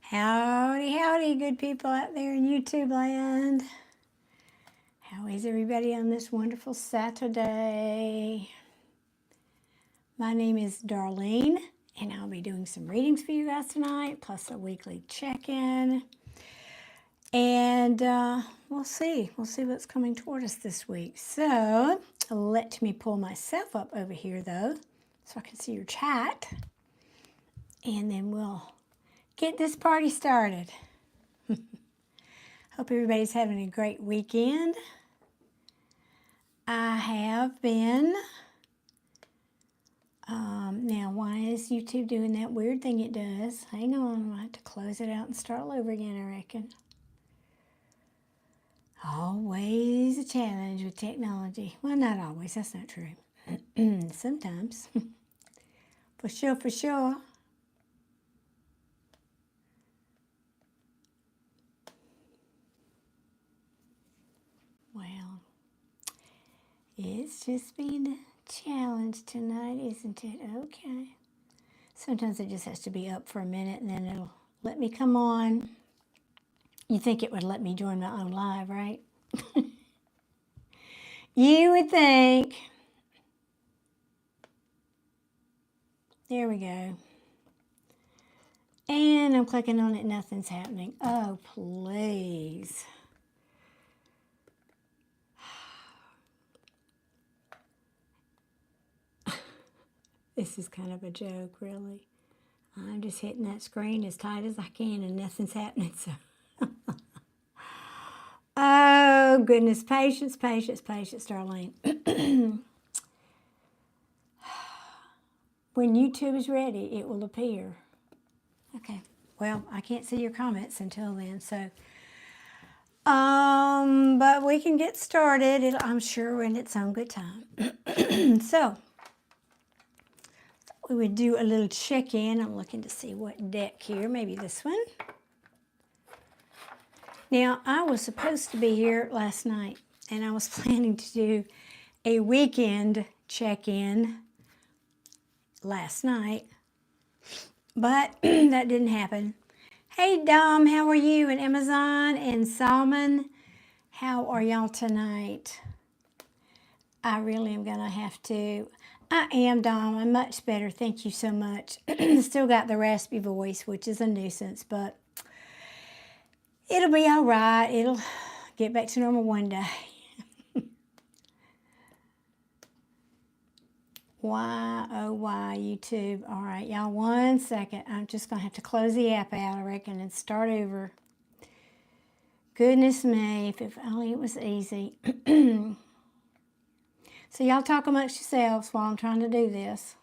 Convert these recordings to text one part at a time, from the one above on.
Howdy, howdy, good people out there in YouTube land. How is everybody on this wonderful Saturday? My name is Darlene, and I'll be doing some readings for you guys tonight, plus a weekly check-in. And we'll see what's coming toward us this week. So let me pull myself up over here, though, so I can see your chat. And then we'll get this party started. Hope everybody's having a great weekend. I have been. Now, why is YouTube doing that weird thing it does? Hang on, I'll have to close it out and start all over again, I reckon. Always a challenge with technology. Well, not always, that's not true. Sometimes. For sure, for sure. Well, it's just been a challenge tonight, isn't it? Okay. Sometimes it just has to be up for a minute and then it'll let me come on. You think it would let me join my own live, right? You would think. There we go. And I'm clicking on it, nothing's happening. Oh, please. This is kind of a joke, really. I'm just hitting that screen as tight as I can and nothing's happening, so. Oh, goodness. Patience, patience, patience, Darlene. When YouTube is ready, it will appear. Okay. Well, I can't see your comments until then, so. But we can get started, I'm sure, in its own good time. So, we would do a little check-in. I'm looking to see what deck here, maybe this one. Now, I was supposed to be here last night, and I was planning to do a weekend check-in last night, but that didn't happen. Hey, Dom, how are you? And Amazon and Salmon, how are y'all tonight? I really am going to have to. I am, Dom. I'm much better. Thank you so much. Still got the raspy voice, which is a nuisance, but it'll be all right. It'll get back to normal one day. Why, oh, why, YouTube? All right, y'all, 1 second. I'm just going to have to close the app out, I reckon, and start over. Goodness me, if only it was easy. So y'all talk amongst yourselves while I'm trying to do this.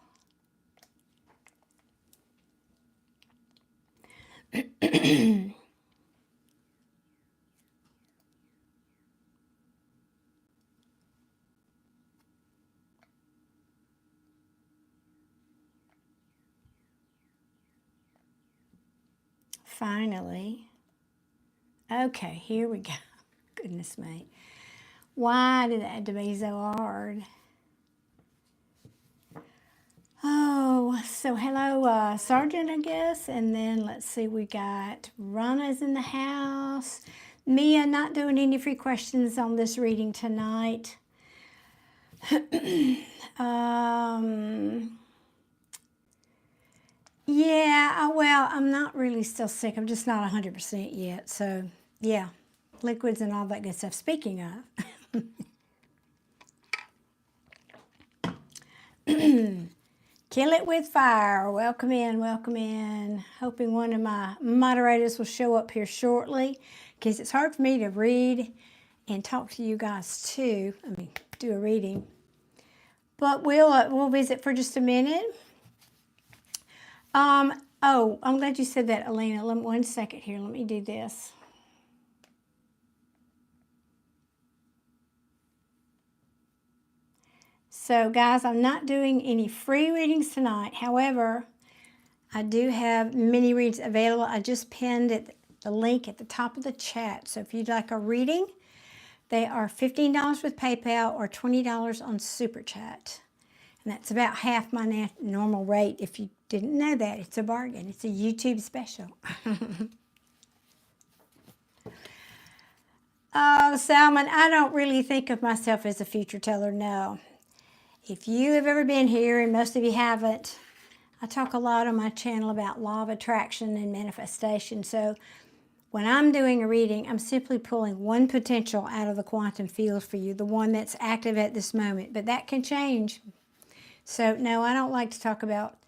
Finally. Okay, here we go. Goodness me. Why did that have to be so hard? Oh, so hello, Sergeant, I guess. And then let's see, we got Rana's in the house. Mia, not doing any free questions on this reading tonight. Yeah, well, I'm not really still sick. I'm just not 100% yet. So, yeah, liquids and all that good stuff. Speaking of. Kill it with fire. Welcome in, welcome in. Hoping one of my moderators will show up here shortly because it's hard for me to read and talk to you guys too. I mean, do a reading. But we'll visit for just a minute. Oh, I'm glad you said that, Elena. 1 second here. Let me do this. So, guys, I'm not doing any free readings tonight. However, I do have mini reads available. I just pinned the link at the top of the chat. So if you'd like a reading, they are $15 with PayPal or $20 on Super Chat. And that's about half my normal rate. If you didn't know that, it's a bargain. It's a YouTube special. Oh, Salmon, I don't really think of myself as a future teller, no. If you have ever been here, and most of you haven't, I talk a lot on my channel about law of attraction and manifestation. So when I'm doing a reading, I'm simply pulling one potential out of the quantum field for you, the one that's active at this moment. But that can change. So no, I don't like to talk about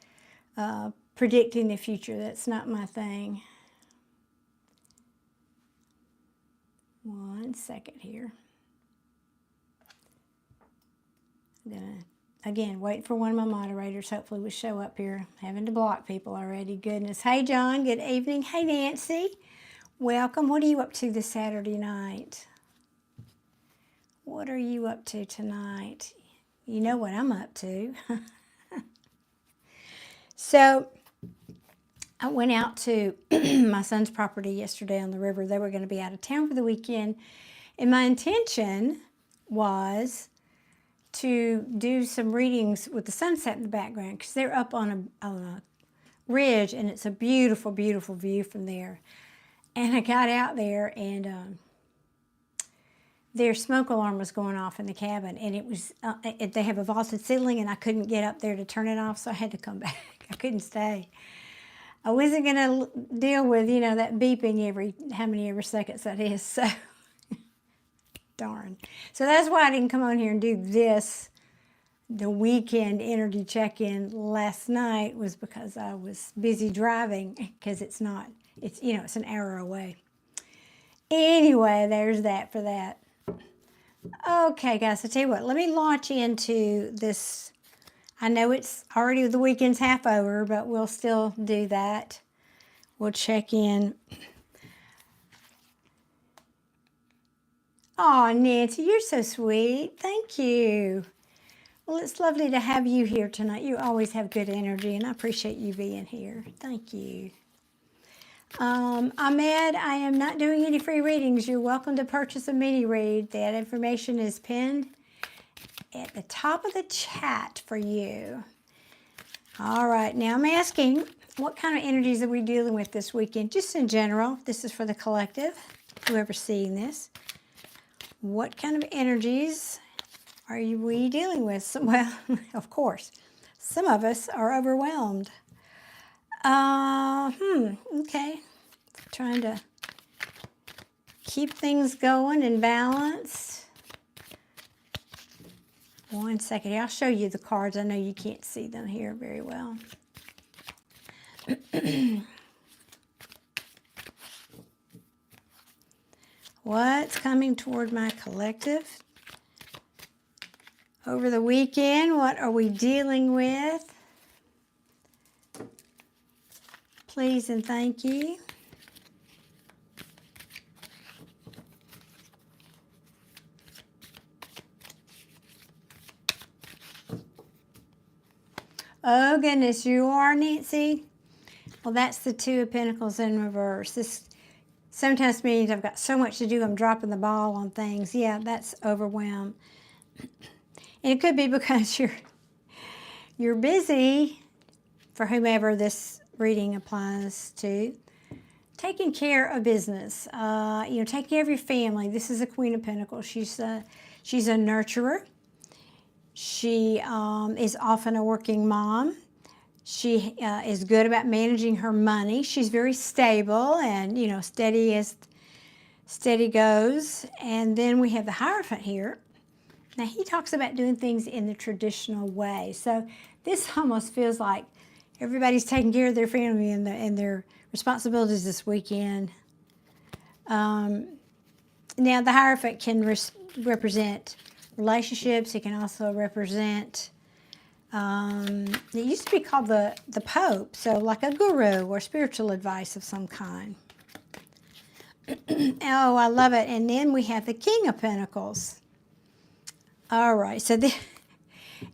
predicting the future. That's not my thing. One second here. I'm going to, again, wait for one of my moderators. Hopefully will show up here. Having to block people already. Goodness. Hey, John. Good evening. Hey, Nancy. Welcome. What are you up to this Saturday night? What are you up to tonight? You know what I'm up to. So, I went out to my son's property yesterday on the river. They were going to be out of town for the weekend. And my intention was to do some readings with the sunset in the background because they're up on a ridge and it's a beautiful, beautiful view from there. And I got out there and their smoke alarm was going off in the cabin. And it was, they have a vaulted ceiling and I couldn't get up there to turn it off, so I had to come back. I couldn't stay. I wasn't going to deal with, you know, that beeping every, how many ever seconds that is, so, darn. So that's why I didn't come on here and do this, the weekend energy check-in last night, was because I was busy driving, because it's not, it's, you know, it's an hour away. Anyway, there's that for that. Okay, guys, I'll tell you what, let me launch into this. I know it's already, the weekend's half over, but we'll still do that. We'll check in. Oh, Nancy, you're so sweet. Thank you. Well, it's lovely to have you here tonight. You always have good energy, and I appreciate you being here. Thank you. Ahmed, I am not doing any free readings. You're welcome to purchase a mini read. That information is pinned at the top of the chat for you. All right, now I'm asking, what kind of energies are we dealing with this weekend? Just in general, this is for the collective, whoever's seeing this. What kind of energies are we dealing with? Well, of course, some of us are overwhelmed. Okay. Trying to keep things going and balanced. One second here. I'll show you the cards. I know you can't see them here very well. What's coming toward my collective over the weekend? What are we dealing with? Please and thank you. Oh, goodness, you are, Nancy? Well, that's the Two of Pentacles in reverse. This sometimes means I've got so much to do, I'm dropping the ball on things. Yeah, that's overwhelmed. And it could be because you're busy, for whomever this reading applies to, taking care of business. You know, taking care of your family. This is a Queen of Pentacles. She's a nurturer. She is often a working mom. She is good about managing her money. She's very stable and, you know, steady as steady goes. And then we have the Hierophant here. Now, he talks about doing things in the traditional way. So this almost feels like everybody's taking care of their family and their responsibilities this weekend. Now, the Hierophant can represent relationships. It can also represent, it used to be called the Pope, so like a guru or spiritual advice of some kind. Oh, I love it. And then we have the King of Pentacles. All right, so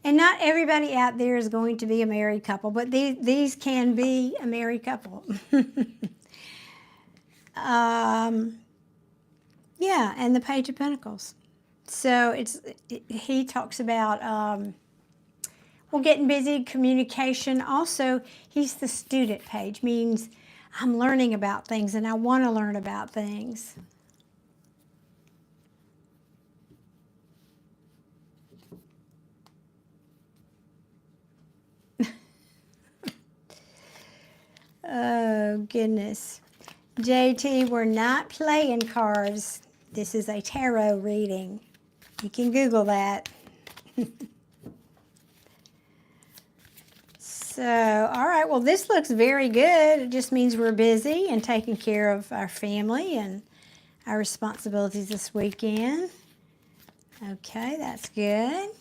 and not everybody out there is going to be a married couple, but these can be a married couple. Yeah, and the Page of Pentacles. So he talks about, Well, getting busy, communication. Also, he's the student page, means I'm learning about things and I want to learn about things. Oh, goodness. JT, we're not playing cards. This is a tarot reading. You can Google that. So, all right, well, this looks very good. It just means we're busy and taking care of our family and our responsibilities this weekend. Okay, that's good.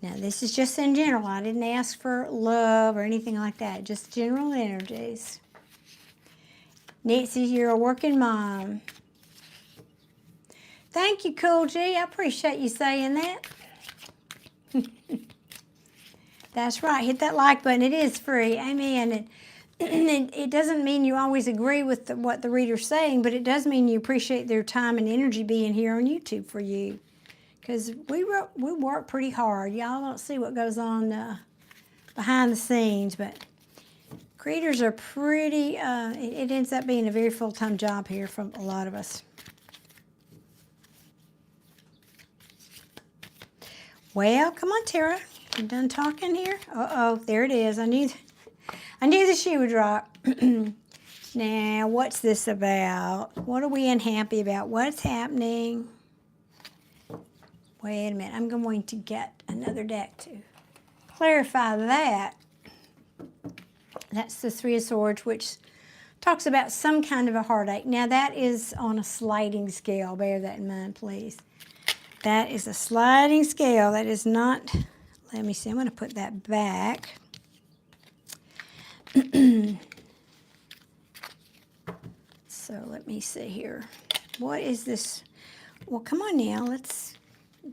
Now, this is just in general. I didn't ask for love or anything like that, just general energies. Nancy, you're a working mom. Thank you, Cool G. I appreciate you saying that. That's right. Hit that like button. It is free. Amen. And it doesn't mean you always agree with what the reader's saying, but it does mean you appreciate their time and energy being here on YouTube for you. Because we work pretty hard. Y'all don't see what goes on behind the scenes, but creators are pretty, it ends up being a very full-time job here from a lot of us. Well, come on, Tara. You done talking here? Uh-oh, there it is. I knew the shoe would drop. Now, what's this about? What are we unhappy about? What's happening? Wait a minute. I'm going to get another deck to clarify that. That's the Three of Swords, which talks about some kind of a heartache. Now, that is on a sliding scale. Bear that in mind, please. That is a sliding scale. That is not, let me see, I'm going to put that back. So let me see here. What is this? Well, come on now. Let's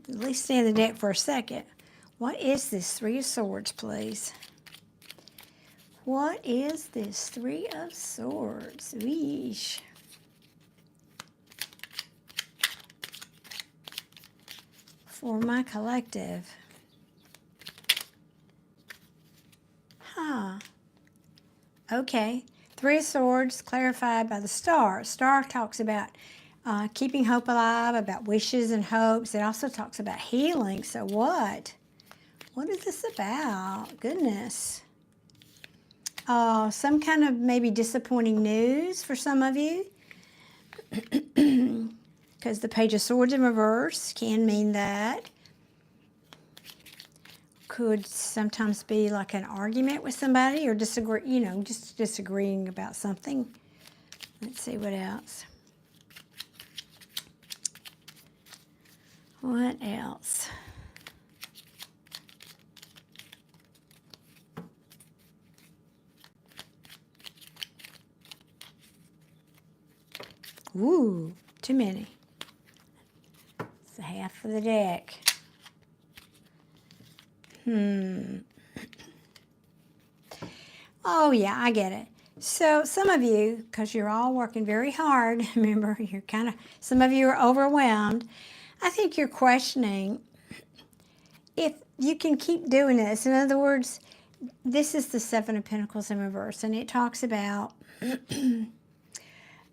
at least stay in the deck for a second. What is this Three of Swords, please? What is this Three of Swords? Weesh. For my collective. Huh. Okay. Three of Swords clarified by the Star. Star talks about keeping hope alive, about wishes and hopes. It also talks about healing. So what? What is this about? Goodness. Some kind of maybe disappointing news for some of you. Because the Page of Swords in reverse can mean that. Could sometimes be like an argument with somebody or disagree, you know, just disagreeing about something. Let's see what else. What else? Ooh, too many. It's half of the deck. Oh, yeah, I get it. So some of you, because you're all working very hard, remember, some of you are overwhelmed. I think you're questioning if you can keep doing this. In other words, this is the Seven of Pentacles in reverse, and it talks about, good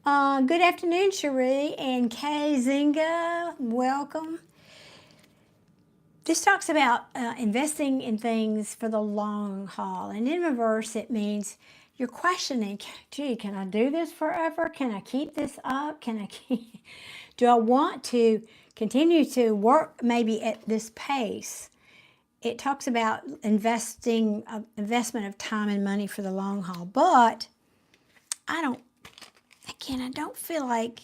afternoon, Cherie and Kay Zinga, welcome. This talks about investing in things for the long haul. And in reverse, it means you're questioning, gee, can I do this forever? Can I keep this up? Do I want to continue to work maybe at this pace? It talks about investment of time and money for the long haul. But I don't feel like...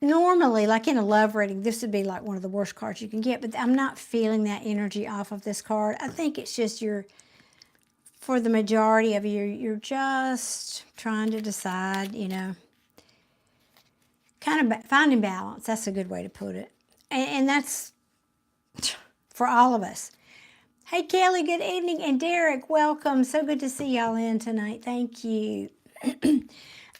Normally, like in a love reading, this would be like one of the worst cards you can get, but I'm not feeling that energy off of this card. I think it's just for the majority of you, you're just trying to decide, you know, kind of finding balance. That's a good way to put it. And that's for all of us. Hey, Kelly, good evening. And Derek, welcome. So good to see y'all in tonight. Thank you.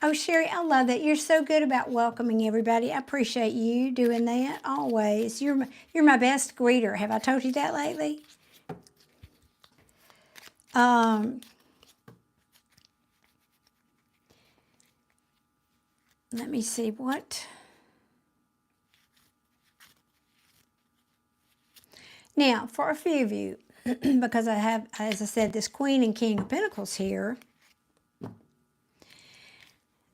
Oh, Sherry, I love that. You're so good about welcoming everybody. I appreciate you doing that always. You're my best greeter. Have I told you that lately? Let me see what. Now, for a few of you, because I have, as I said, this Queen and King of Pentacles here.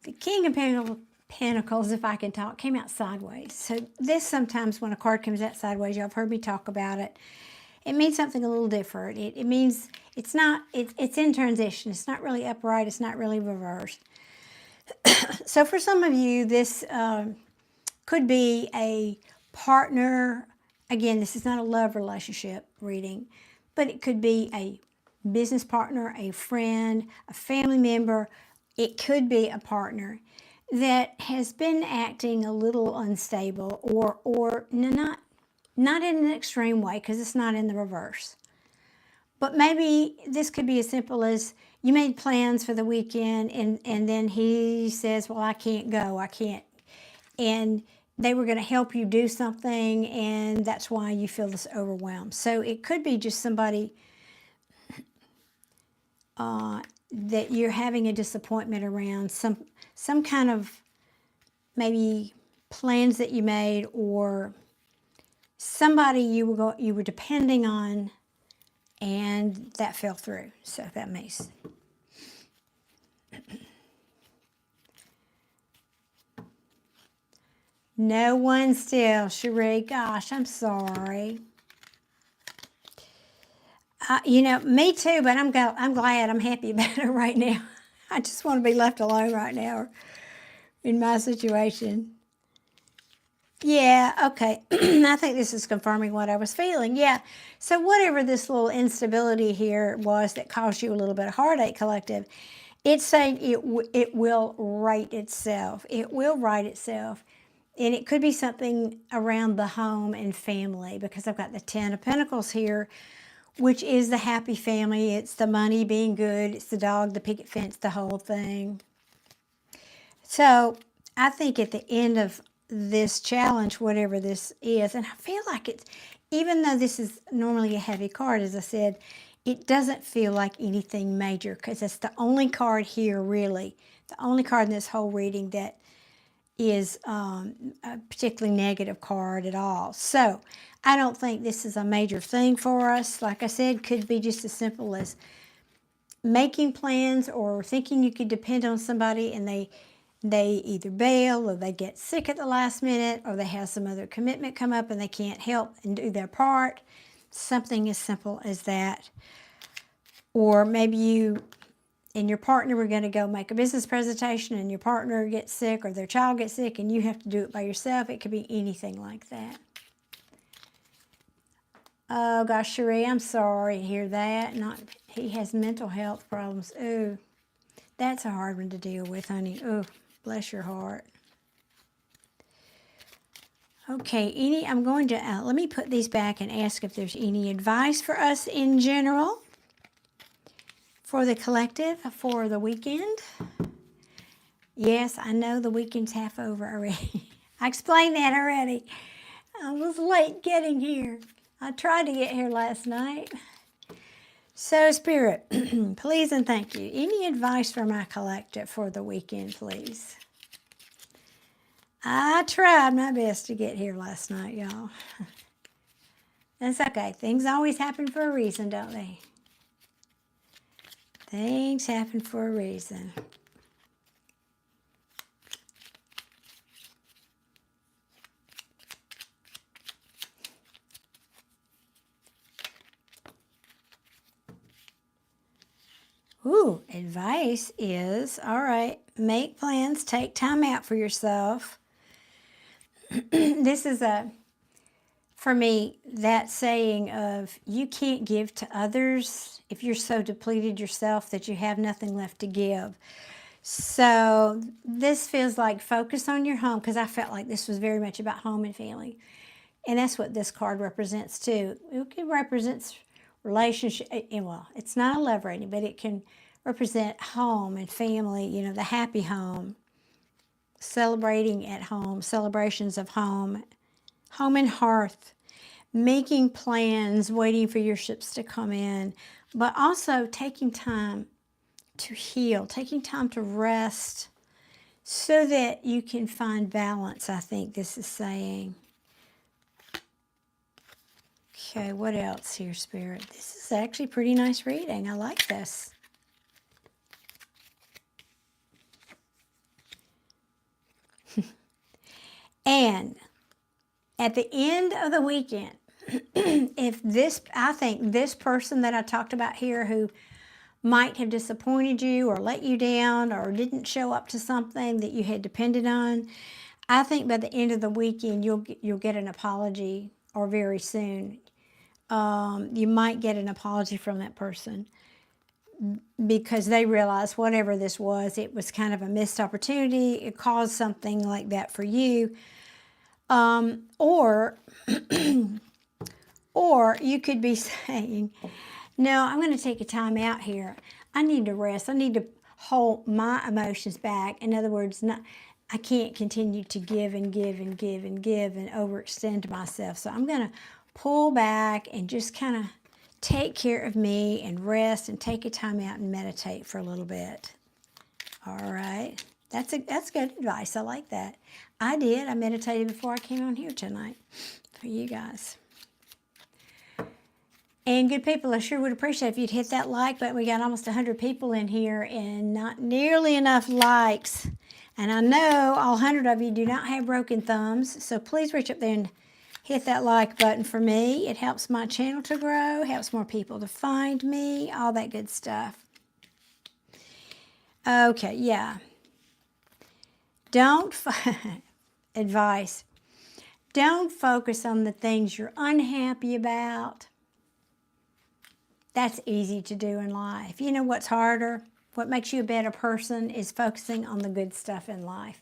The King of Pentacles, if I can talk, came out sideways. So this sometimes when a card comes out sideways, y'all have heard me talk about it. It means something a little different. It means it's not, it's in transition. It's not really upright. It's not really reversed. So for some of you, this could be a partner. Again, this is not a love relationship reading, but it could be a business partner, a friend, a family member. It could be a partner that has been acting a little unstable or not in an extreme way, because it's not in the reverse. But maybe this could be as simple as you made plans for the weekend and then he says, well, I can't go, I can't. And they were going to help you do something, and that's why you feel this overwhelmed. So it could be just somebody that you're having a disappointment around, some kind of maybe plans that you made, or somebody you were depending on, and that fell through. So that makes. No one still, Cherie. Gosh, I'm sorry. You know, me too, but I'm glad. I'm happy about it right now. I just want to be left alone right now in my situation. Yeah, okay. I think this is confirming what I was feeling. Yeah. So whatever this little instability here was that caused you a little bit of heartache, collective, it's saying it will right itself. It will right itself. And it could be something around the home and family, because I've got the Ten of Pentacles here, which is the happy family. It's the money being good. It's the dog, the picket fence, the whole thing. So I think at the end of this challenge, whatever this is, and I feel like it's, even though this is normally a heavy card, as I said, it doesn't feel like anything major, because it's the only card here, really, the only card in this whole reading that is a particularly negative card at all. So I don't think this is a major thing for us. Like I said, could be just as simple as making plans or thinking you could depend on somebody, and they either bail, or they get sick at the last minute, or they have some other commitment come up and they can't help and do their part. Something as simple as that. Or maybe you and your partner were going to go make a business presentation, and your partner gets sick or their child gets sick and you have to do it by yourself. It could be anything like that. Oh gosh, Cherie, I'm sorry to hear that. He has mental health problems. Ooh, that's a hard one to deal with, honey. Ooh. Bless your heart. Okay, I'm going to, let me put these back and ask if there's any advice for us in general for the collective for the weekend. Yes, I know the weekend's half over already. I explained that already. I was late getting here. I tried to get here last night. So, Spirit, please and thank you. Any advice for my collective for the weekend, please? I tried my best to get here last night, y'all. That's okay. Things always happen for a reason, don't they? Things happen for a reason. Ooh, advice is, all right, make plans, take time out for yourself. This is for me, that saying of you can't give to others if you're so depleted yourself that you have nothing left to give. So this feels like focus on your home, because I felt like this was very much about home and family. And that's what this card represents too. It represents relationship. Well, it's not a love rating, but it can represent home and family, you know, the happy home, celebrating at home, celebrations of home, home and hearth, making plans, waiting for your ships to come in, but also taking time to heal, taking time to rest so that you can find balance, I think this is saying. Okay, what else here, Spirit? This is actually pretty nice reading. I like this. And at the end of the weekend, if this, I think this person that I talked about here who might have disappointed you or let you down or didn't show up to something that you had depended on, I think by the end of the weekend you'll get an apology, or very soon. You might get an apology from that person because they realize whatever this was, it was kind of a missed opportunity. It caused something like that for you. Or you could be saying, no, I'm going to take a time out here. I need to rest. I need to hold my emotions back. In other words, I can't continue to give and give and give and give and overextend myself. So I'm going to pull back and just kind of take care of me and rest and take a time out and meditate for a little bit. All right. That's good advice. I like that. I did. I meditated before I came on here tonight for you guys. And good people, I sure would appreciate if you'd hit that like button. We got almost 100 people in here and not nearly enough likes. And I know all 100 of you do not have broken thumbs, so please reach up there and hit that like button for me. It helps my channel to grow, helps more people to find me, all that good stuff. Okay, yeah. Advice. Don't focus on the things you're unhappy about. That's easy to do in life. You know what's harder? What makes you a better person is focusing on the good stuff in life.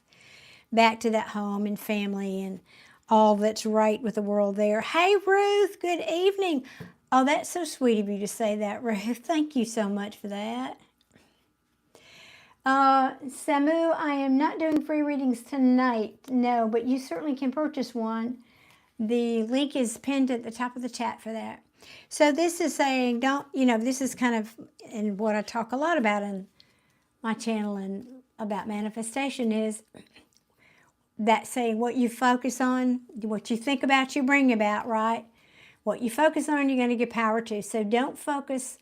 Back to that home and family and all that's right with the world there. Hey, Ruth, good evening. Oh, that's so sweet of you to say that, Ruth. Thank you so much for that. Samu, I am not doing free readings tonight. No, but you certainly can purchase one. The link is pinned at the top of the chat for that. So this is saying, this is kind of in what I talk a lot about in my channel and about manifestation is that saying what you focus on, what you think about, you bring about, right? What you focus on, you're going to get power to. So don't focus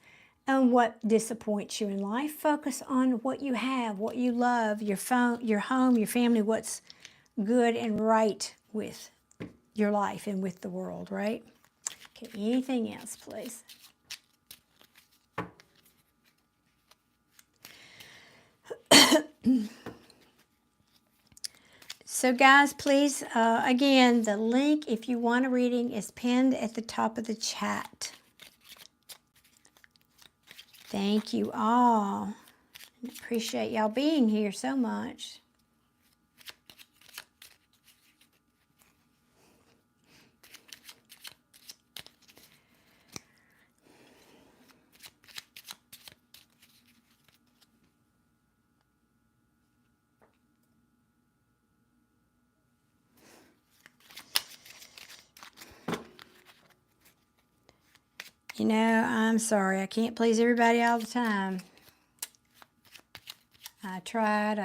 on what disappoints you in life. Focus on what you have, what you love, your home, your family, what's good and right with your life and with the world, right? Okay, anything else, please? So guys, please, again, the link, if you want a reading, is pinned at the top of the chat. Thank you all. I appreciate y'all being here so much. You know, I'm sorry. I can't please everybody all the time. I tried.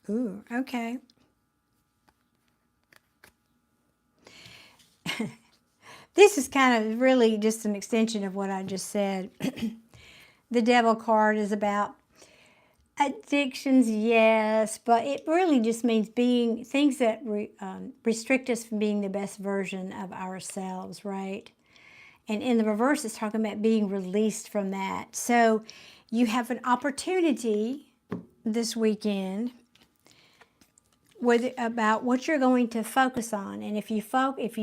Ooh, okay. This is kind of really just an extension of what I just said. The Devil card is about addictions, yes, but it really just means being things that restrict us from being the best version of ourselves, right? And in the reverse, it's talking about being released from that. So you have an opportunity this weekend about what you're going to focus on. And if you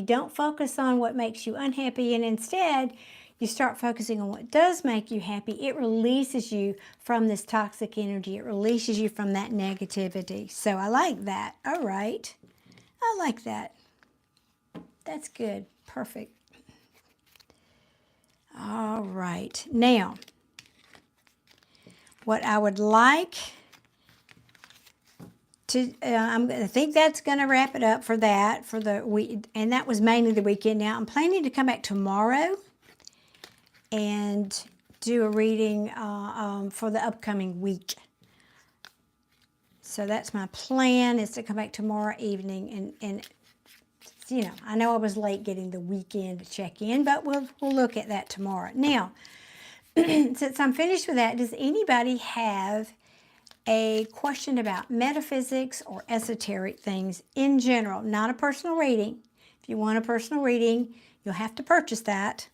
don't focus on what makes you unhappy and instead you start focusing on what does make you happy, it releases you from this toxic energy. It releases you from that negativity. So I like that. All right. I like that. That's good. Perfect. All right. Now, what I would like to, I think that's going to wrap it up for that, for the week, and that was mainly the weekend. Now, I'm planning to come back tomorrow and do a reading for the upcoming week. So that's my plan, is to come back tomorrow evening, and you know, I know I was late getting the weekend to check in, but we'll look at that tomorrow. Now, since I'm finished with that, does anybody have a question about metaphysics or esoteric things in general? Not a personal reading. If you want a personal reading, you'll have to purchase that.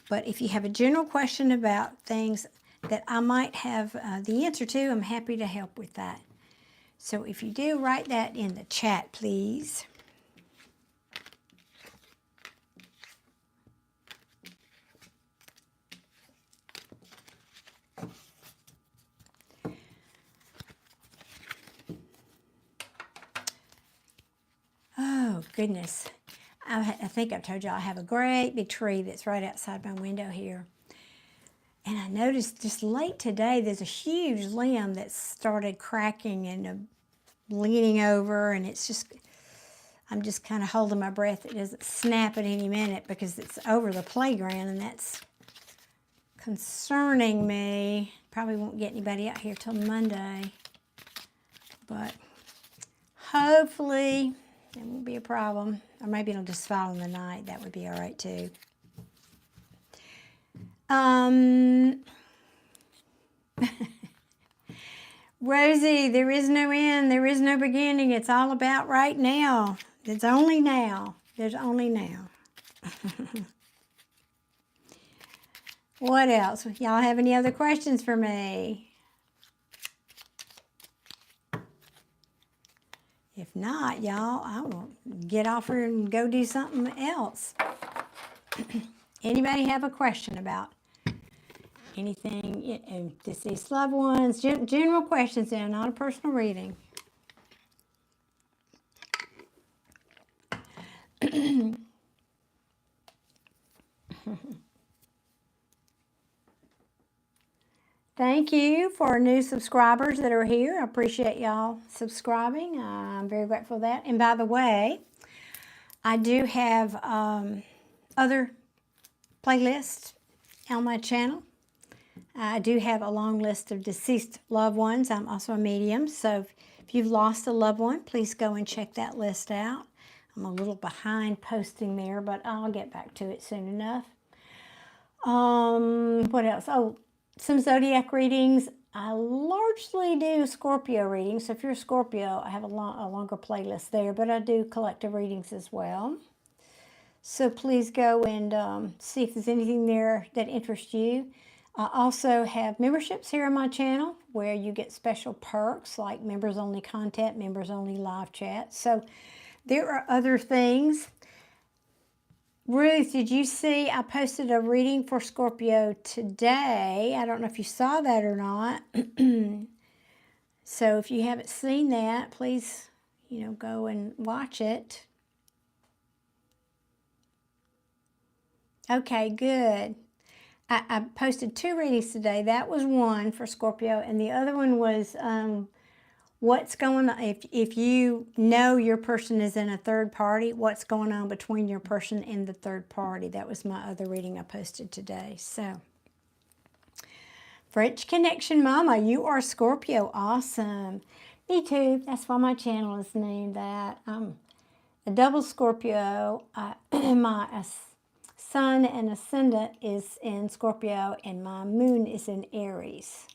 But if you have a general question about things that I might have the answer to, I'm happy to help with that. So if you do, write that in the chat, please. Oh, goodness. I think I've told y'all I have a great big tree that's right outside my window here. And I noticed just late today, there's a huge limb that started cracking and leaning over, and it's just, I'm just kind of holding my breath. It doesn't snap at any minute because it's over the playground, and that's concerning me. Probably won't get anybody out here till Monday, but hopefully it won't be a problem. Or maybe it'll just fall in the night. That would be all right too. Rosie, there is no end, there is no beginning. It's all about right now. It's only now. There's only now. What else? Y'all have any other questions for me? If not, y'all, I will get off here and go do something else. Anybody have a question about anything, deceased loved ones, general questions now, not a personal reading. Thank you for new subscribers that are here. I appreciate y'all subscribing. I'm very grateful for that. And by the way, I do have other playlists on my channel. I do have a long list of deceased loved ones. I'm also a medium, so if you've lost a loved one, please go and check that list out. I'm a little behind posting there, but I'll get back to it soon enough. What else? Oh, some zodiac readings. I largely do Scorpio readings, so if you're a Scorpio, I have a longer playlist there, but I do collective readings as well. So please go and see if there's anything there that interests you. I also have memberships here on my channel where you get special perks like members-only content, members-only live chat. So there are other things. Ruth, did you see I posted a reading for Scorpio today? I don't know if you saw that or not. So if you haven't seen that, please, go and watch it. Okay, good. I posted 2 readings today. That was one for Scorpio, and the other one was what's going on, if you know your person is in a third party, what's going on between your person and the third party. That was my other reading I posted today. So, French Connection Mama, you are Scorpio. Awesome. Me too. That's why my channel is named that. I'm a double Scorpio. My Sun and Ascendant is in Scorpio, and my Moon is in Aries.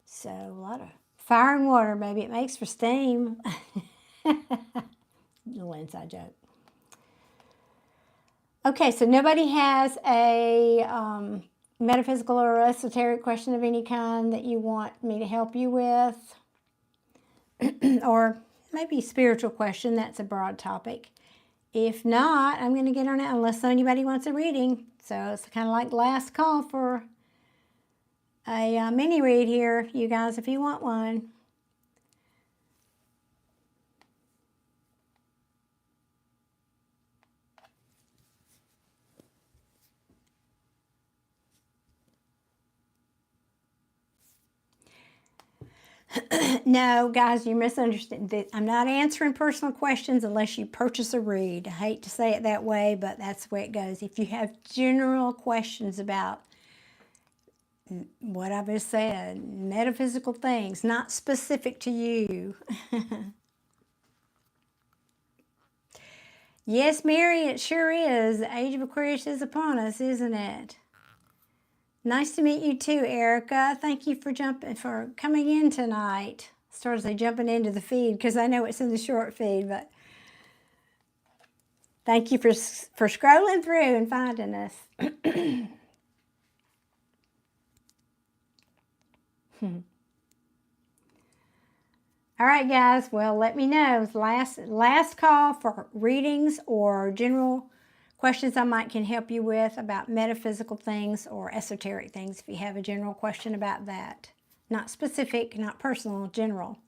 So a lot of fire and water, maybe it makes for steam. Little inside joke. Okay, so nobody has a metaphysical or esoteric question of any kind that you want me to help you with? Or maybe spiritual question, that's a broad topic. If not, I'm going to get on it unless anybody wants a reading. So it's kind of like last call for a mini read here, you guys, if you want one. No, guys, you misunderstand. I'm not answering personal questions unless you purchase a read. I hate to say it that way, but that's the way it goes. If you have general questions about what I've just said, metaphysical things, not specific to you. Yes, Mary, it sure is. The age of Aquarius is upon us, isn't it? Nice to meet you too, Erica. Thank you for coming in tonight. Started say jumping into the feed because I know it's in the short feed, but thank you for scrolling through and finding us. All right, guys. Well, let me know. Last call for readings or general questions I might can help you with about metaphysical things or esoteric things if you have a general question about that. Not specific, not personal, general.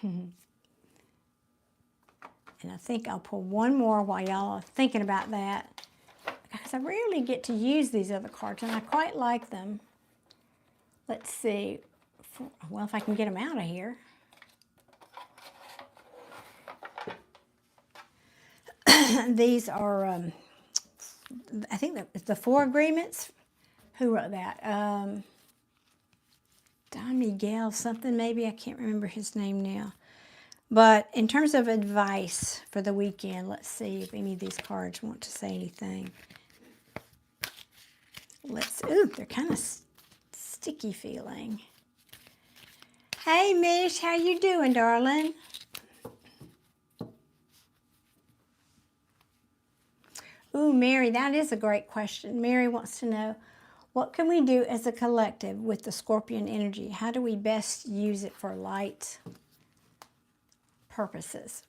And I think I'll pull one more while y'all are thinking about that, because I rarely get to use these other cards, and I quite like them. Let's see. Well, if I can get them out of here. These are, I think the 4 agreements. Who wrote that? Don Miguel something maybe. I can't remember his name now. But in terms of advice for the weekend, let's see if any of these cards want to say anything. Ooh, they're kind of sticky feeling. Hey, Mish, how you doing, darling? Ooh, Mary, that is a great question. Mary wants to know, what can we do as a collective with the Scorpion energy? How do we best use it for light purposes?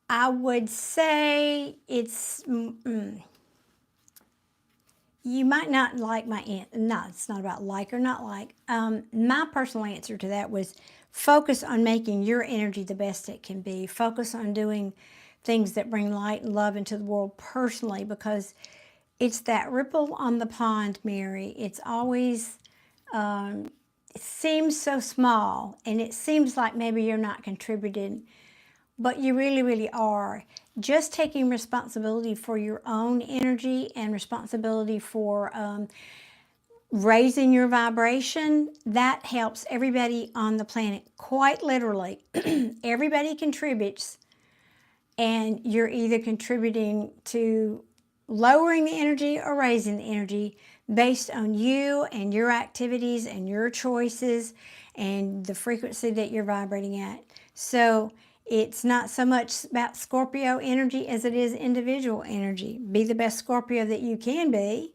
I would say it's, you might not like my answer. No, it's not about like or not like. My personal answer to that was focus on making your energy the best it can be. Focus on doing things that bring light and love into the world personally, because it's that ripple on the pond, Mary. It's always, it seems so small, and it seems like maybe you're not contributing, but you really, really are. Just taking responsibility for your own energy and responsibility for raising your vibration, that helps everybody on the planet, quite literally. Everybody contributes, and you're either contributing to lowering the energy or raising the energy based on you and your activities and your choices and the frequency that you're vibrating at. So it's not so much about Scorpio energy as it is individual energy. Be the best Scorpio that you can be.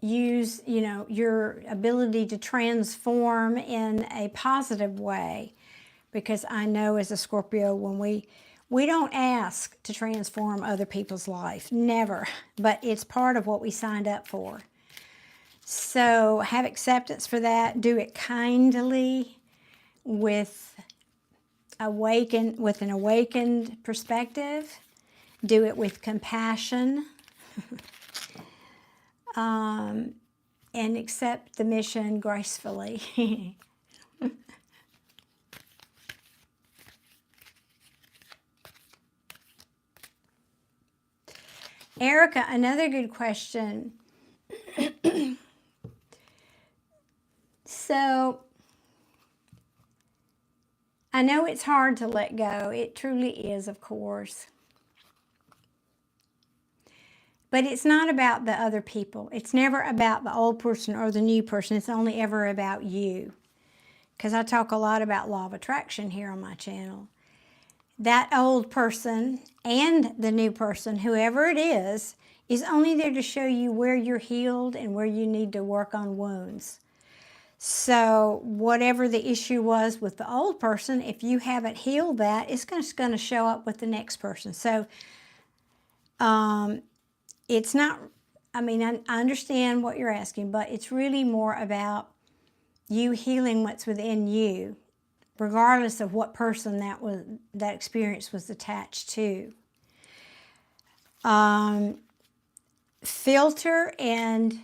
Use, your ability to transform in a positive way. Because I know as a Scorpio, when we don't ask to transform other people's life, never, but it's part of what we signed up for. So have acceptance for that. Do it kindly, with an awakened perspective. Do it with compassion, and accept the mission gracefully. Erica, another good question. So, I know it's hard to let go. It truly is, of course. But it's not about the other people. It's never about the old person or the new person. It's only ever about you. Because I talk a lot about law of attraction here on my channel. That old person and the new person, whoever it is only there to show you where you're healed and where you need to work on wounds. So whatever the issue was with the old person, if you haven't healed that, it's just going to show up with the next person. So it's not, I understand what you're asking, but it's really more about you healing what's within you regardless of what person that experience was attached to. Filter and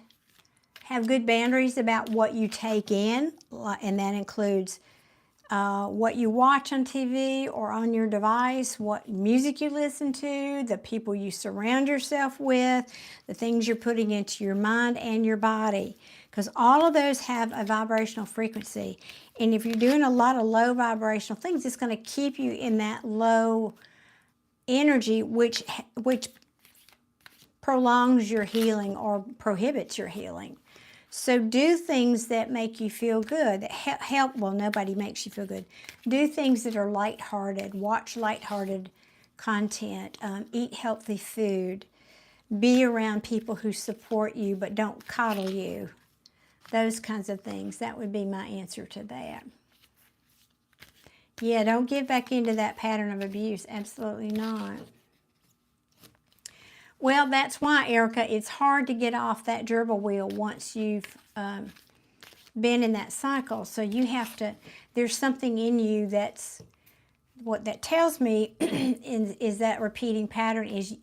have good boundaries about what you take in, and that includes what you watch on TV or on your device, what music you listen to, the people you surround yourself with, the things you're putting into your mind and your body, because all of those have a vibrational frequency. And if you're doing a lot of low vibrational things, it's going to keep you in that low energy, which prolongs your healing or prohibits your healing. So do things that make you feel good, that help. Well, nobody makes you feel good. Do things that are lighthearted. Watch lighthearted content. Eat healthy food. Be around people who support you but don't coddle you. Those kinds of things. That would be my answer to that. Yeah, don't get back into that pattern of abuse. Absolutely not. Well, that's why, Erica, it's hard to get off that gerbil wheel once you've been in that cycle. So you have to, there's something in you that's, what that tells me is that repeating pattern is,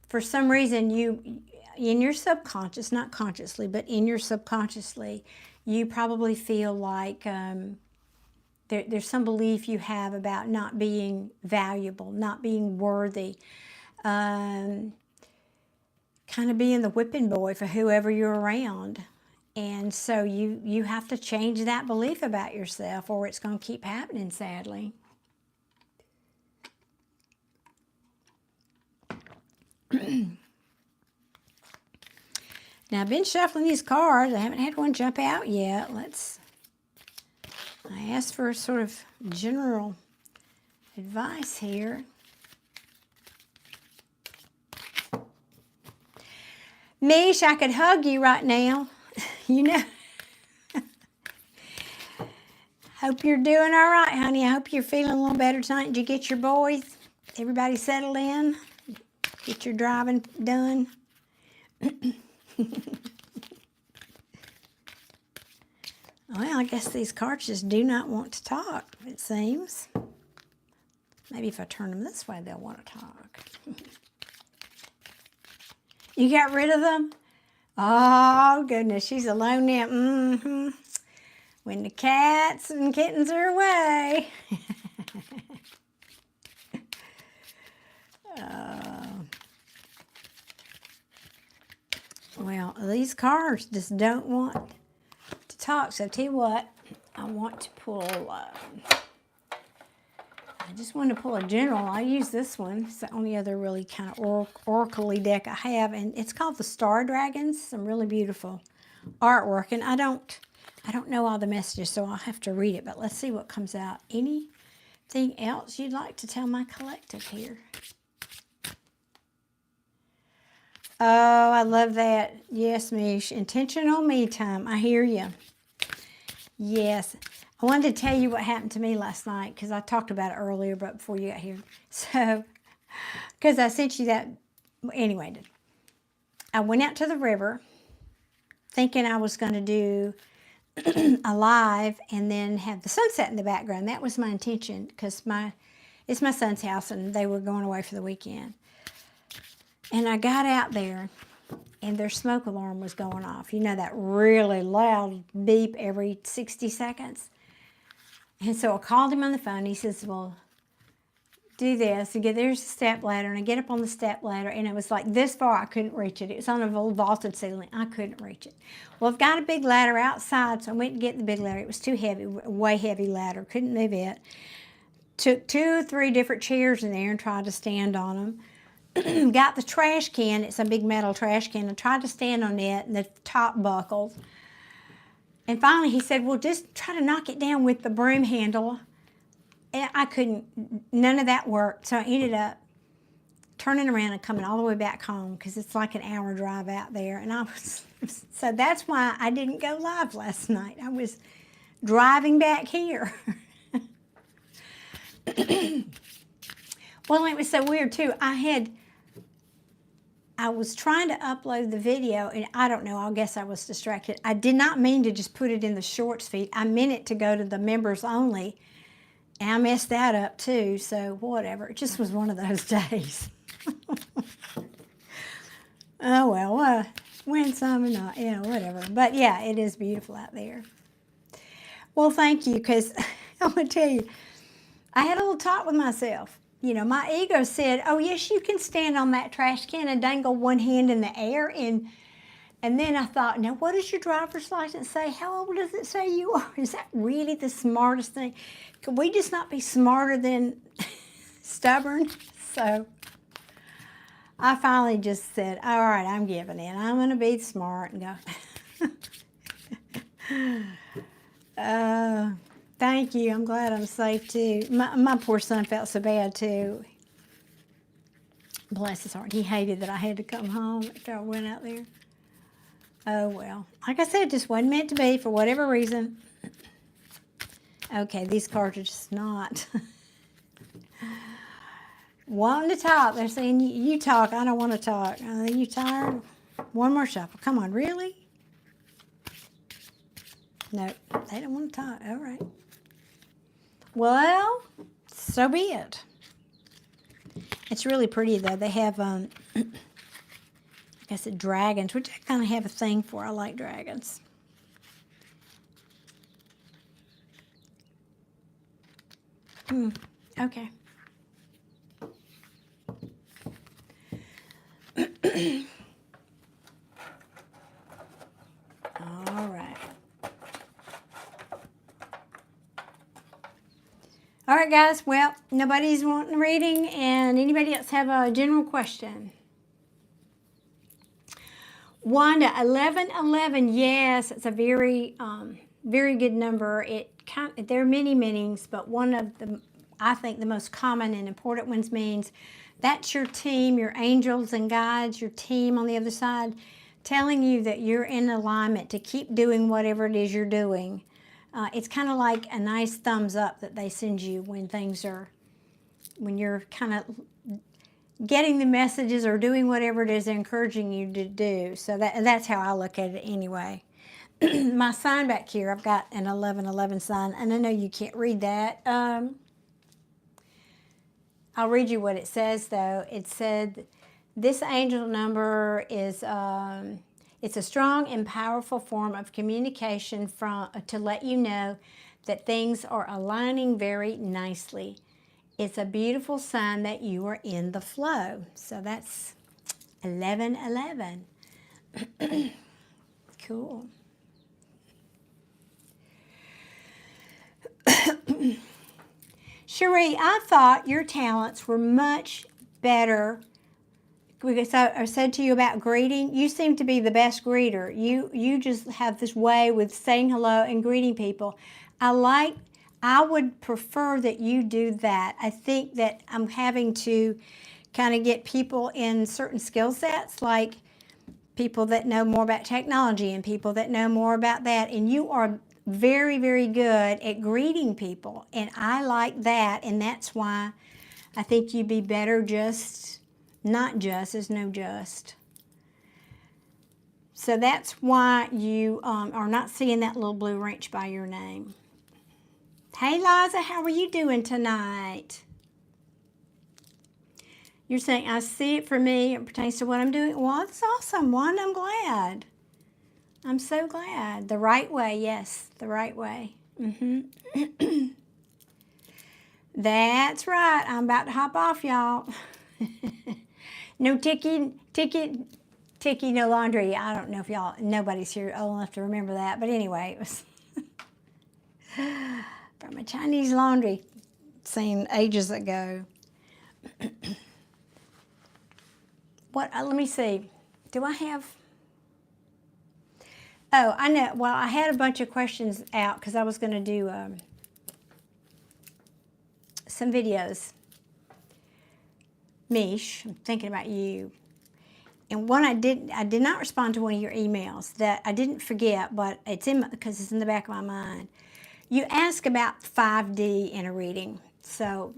for some reason, you, in your subconscious, not consciously, but in your subconsciously, you probably feel like there's some belief you have about not being valuable, not being worthy. Kind of being the whipping boy for whoever you're around. And so you have to change that belief about yourself, or it's going to keep happening, sadly. Now, I've been shuffling these cards. I haven't had one jump out yet. I asked for sort of general advice here. Mish, I could hug you right now. You know. Hope you're doing all right, honey. I hope you're feeling a little better tonight. Did you get your boys? Everybody settled in? Get your driving done? Well, I guess these cards just do not want to talk, it seems. Maybe if I turn them this way, they'll want to talk. You got rid of them? Oh, goodness, she's alone now. Mm-hmm. When the cats and kittens are away. Well, these cards just don't want to talk. So, tell you what, I want to pull... I just wanted to pull a general. I use this one. It's the only other really kind of oracle-y deck I have, and it's called the Star Dragons. Some really beautiful artwork, and I don't know all the messages, so I'll have to read it. But let's see what comes out. Anything else you'd like to tell my collective here? Oh, I love that. Yes, Mish. Intentional me time. I hear you. Yes. I wanted to tell you what happened to me last night, because I talked about it earlier, but before you got here. So, because I sent you that. Anyway, I went out to the river thinking I was going to do a live and then have the sunset in the background. That was my intention, because it's my son's house and they were going away for the weekend. And I got out there and their smoke alarm was going off. You know, that really loud beep every 60 seconds. And so I called him on the phone. He says, well, do this. And there's a step ladder. And I get up on the step ladder, and it was like this far. I couldn't reach it. It was on a little vaulted ceiling. I couldn't reach it. Well, I've got a big ladder outside, so I went to get the big ladder. It was too heavy, way heavy ladder. Couldn't move it. Took 2 or 3 different chairs in there and tried to stand on them. Got the trash can. It's a big metal trash can. I tried to stand on it, and the top buckled. And finally he said, well, just try to knock it down with the broom handle. And I couldn't, none of that worked. So I ended up turning around and coming all the way back home, because it's like an hour drive out there. And so that's why I didn't go live last night. I was driving back here. Well, it was so weird too. I was trying to upload the video, and I don't know, I guess I was distracted. I did not mean to just put it in the shorts feed. I meant it to go to the members only, And I messed that up too, so whatever. It just was one of those days. Oh, well, win some or not, whatever. But yeah, it is beautiful out there. Well, thank you, because I'm going to tell you, I had a little talk with myself. My ego said, oh, yes, you can stand on that trash can and dangle one hand in the air. And then I thought, now, what does your driver's license say? How old does it say you are? Is that really the smartest thing? Could we just not be smarter than stubborn? So I finally just said, all right, I'm giving in. I'm going to be smart and go. Thank you. I'm glad I'm safe, too. My poor son felt so bad, too. Bless his heart. He hated that I had to come home after I went out there. Oh, well. Like I said, it just wasn't meant to be for whatever reason. Okay, these cards are just not. Wanting to talk. They're saying, you talk. I don't want to talk. Are you tired? One more shuffle. Come on, really? No, they don't want to talk. All right. Well, so be it. It's really pretty, though. They have, like I said, dragons, which I kind of have a thing for. I like dragons. Okay. All right. All right, guys. Well, nobody's wanting a reading, and anybody else have a general question? Wanda, 1111. Yes, it's a very, very good number. There are many meanings, but one of the, I think, the most common and important ones means that's your team, your angels and guides, your team on the other side, telling you that you're in alignment to keep doing whatever it is you're doing. It's kind of like a nice thumbs up that they send you when when you're kind of getting the messages or doing whatever it is they're encouraging you to do. So that's how I look at it anyway. My sign back here, I've got an 1111 sign, and I know you can't read that. I'll read you what it says, though. It said, this angel number is, it's a strong and powerful form of communication to let you know that things are aligning very nicely. It's a beautiful sign that you are in the flow. So that's 1111. Cool. Cherie, I thought your talents were much better. Because I said to you about greeting, you seem to be the best greeter. You just have this way with saying hello and greeting people. I would prefer that you do that. I think that I'm having to kind of get people in certain skill sets, like people that know more about technology and people that know more about that. And you are very, very good at greeting people. And I like that. And that's why I think you'd be better not just, there's no just. So that's why you are not seeing that little blue wrench by your name. Hey, Liza, how are you doing tonight? You're saying, I see it for me. It pertains to what I'm doing. Well, that's awesome, Wanda. I'm glad. I'm so glad. The right way, yes, the right way. That's right. I'm about to hop off, y'all. No ticky, no laundry. I don't know if nobody's here old enough to remember that. But anyway, it was from a Chinese laundry scene ages ago. Let me see. Do I have? Oh, I know. Well, I had a bunch of questions out because I was going to do some videos. Mish, I'm thinking about you. And one I did not respond to one of your emails that I didn't forget, but because it's in the back of my mind. You ask about 5D in a reading. So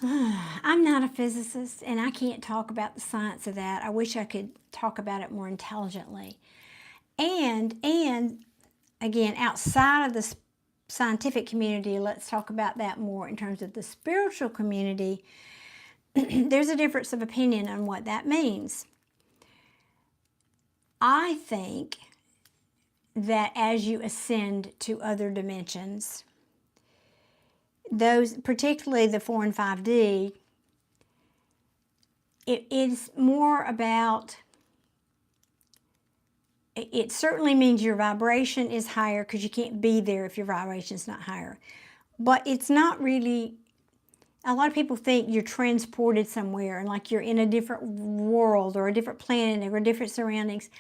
I'm not a physicist, and I can't talk about the science of that. I wish I could talk about it more intelligently. And again, outside of the scientific community, let's talk about that more. In terms of the spiritual community, there's a difference of opinion on what that means. I think that as you ascend to other dimensions, those, particularly the 4 and 5D, it is more about, it certainly means your vibration is higher, because you can't be there if your vibration is not higher. But it's not really, a lot of people think you're transported somewhere and like you're in a different world or a different planet or different surroundings.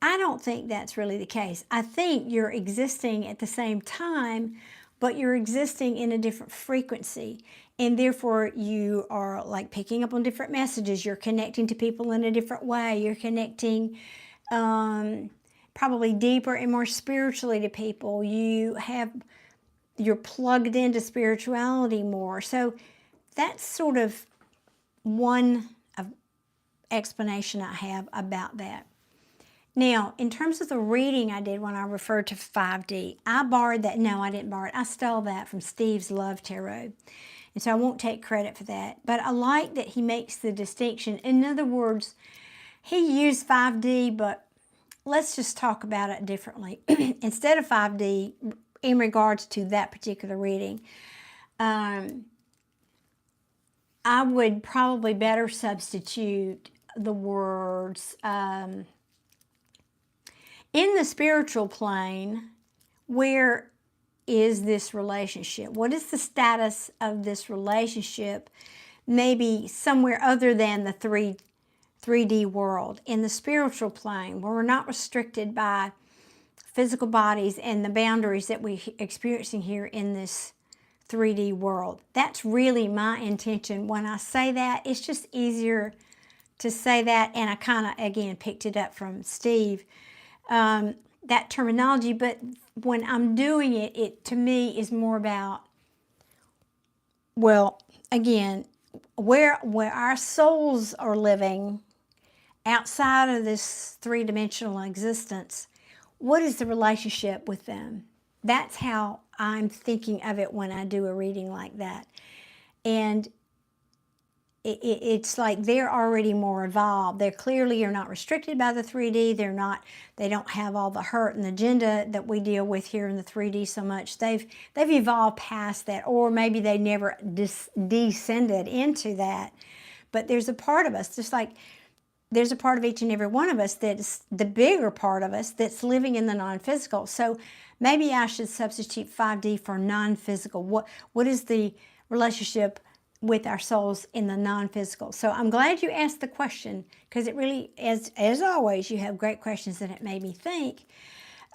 I don't think that's really the case. I think you're existing at the same time, but you're existing in a different frequency. And therefore you are like picking up on different messages. You're connecting to people in a different way. You're connecting probably deeper and more spiritually to people. You're plugged into spirituality more. So that's sort of one explanation I have about that. Now, in terms of the reading I did when I referred to 5D, I borrowed that. No, I didn't borrow it. I stole that from Steve's Love Tarot. And so I won't take credit for that. But I like that he makes the distinction. In other words, he used 5D, but let's just talk about it differently. Instead of 5D, in regards to that particular reading, I would probably better substitute the words, in the spiritual plane, where is this relationship? What is the status of this relationship? Maybe somewhere other than the 3D world. In the spiritual plane, where we're not restricted by physical bodies and the boundaries that we're experiencing here in this 3D world. That's really my intention. When I say that, it's just easier to say that, and I kind of, again, picked it up from Steve, that terminology. But when I'm doing it, it to me is more about, well, again, where our souls are living outside of this three-dimensional existence. What is the relationship with them? That's how I'm thinking of it when I do a reading like that. And it's like they're already more evolved. They clearly are not restricted by the 3D. They don't have all the hurt and agenda that we deal with here in the 3D so much. They've evolved past that, or maybe they never descended into that. But there's a part of us, just like there's a part of each and every one of us that's the bigger part of us that's living in the non-physical. So maybe I should substitute 5D for non-physical. What is the relationship with our souls in the non-physical? So I'm glad you asked the question, because it really, as always, you have great questions and it made me think.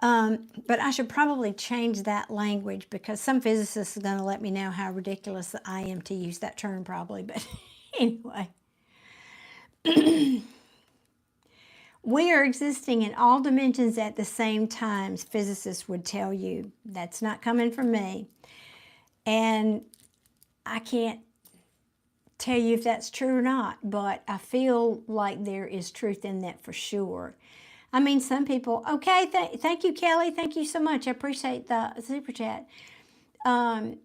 But I should probably change that language, because some physicists are going to let me know how ridiculous I am to use that term probably. But anyway. We are existing in all dimensions at the same time, physicists would tell you. That's not coming from me. And I can't tell you if that's true or not, but I feel like there is truth in that for sure. I mean, some people, okay, thank you, Kelly. Thank you so much. I appreciate the super chat. And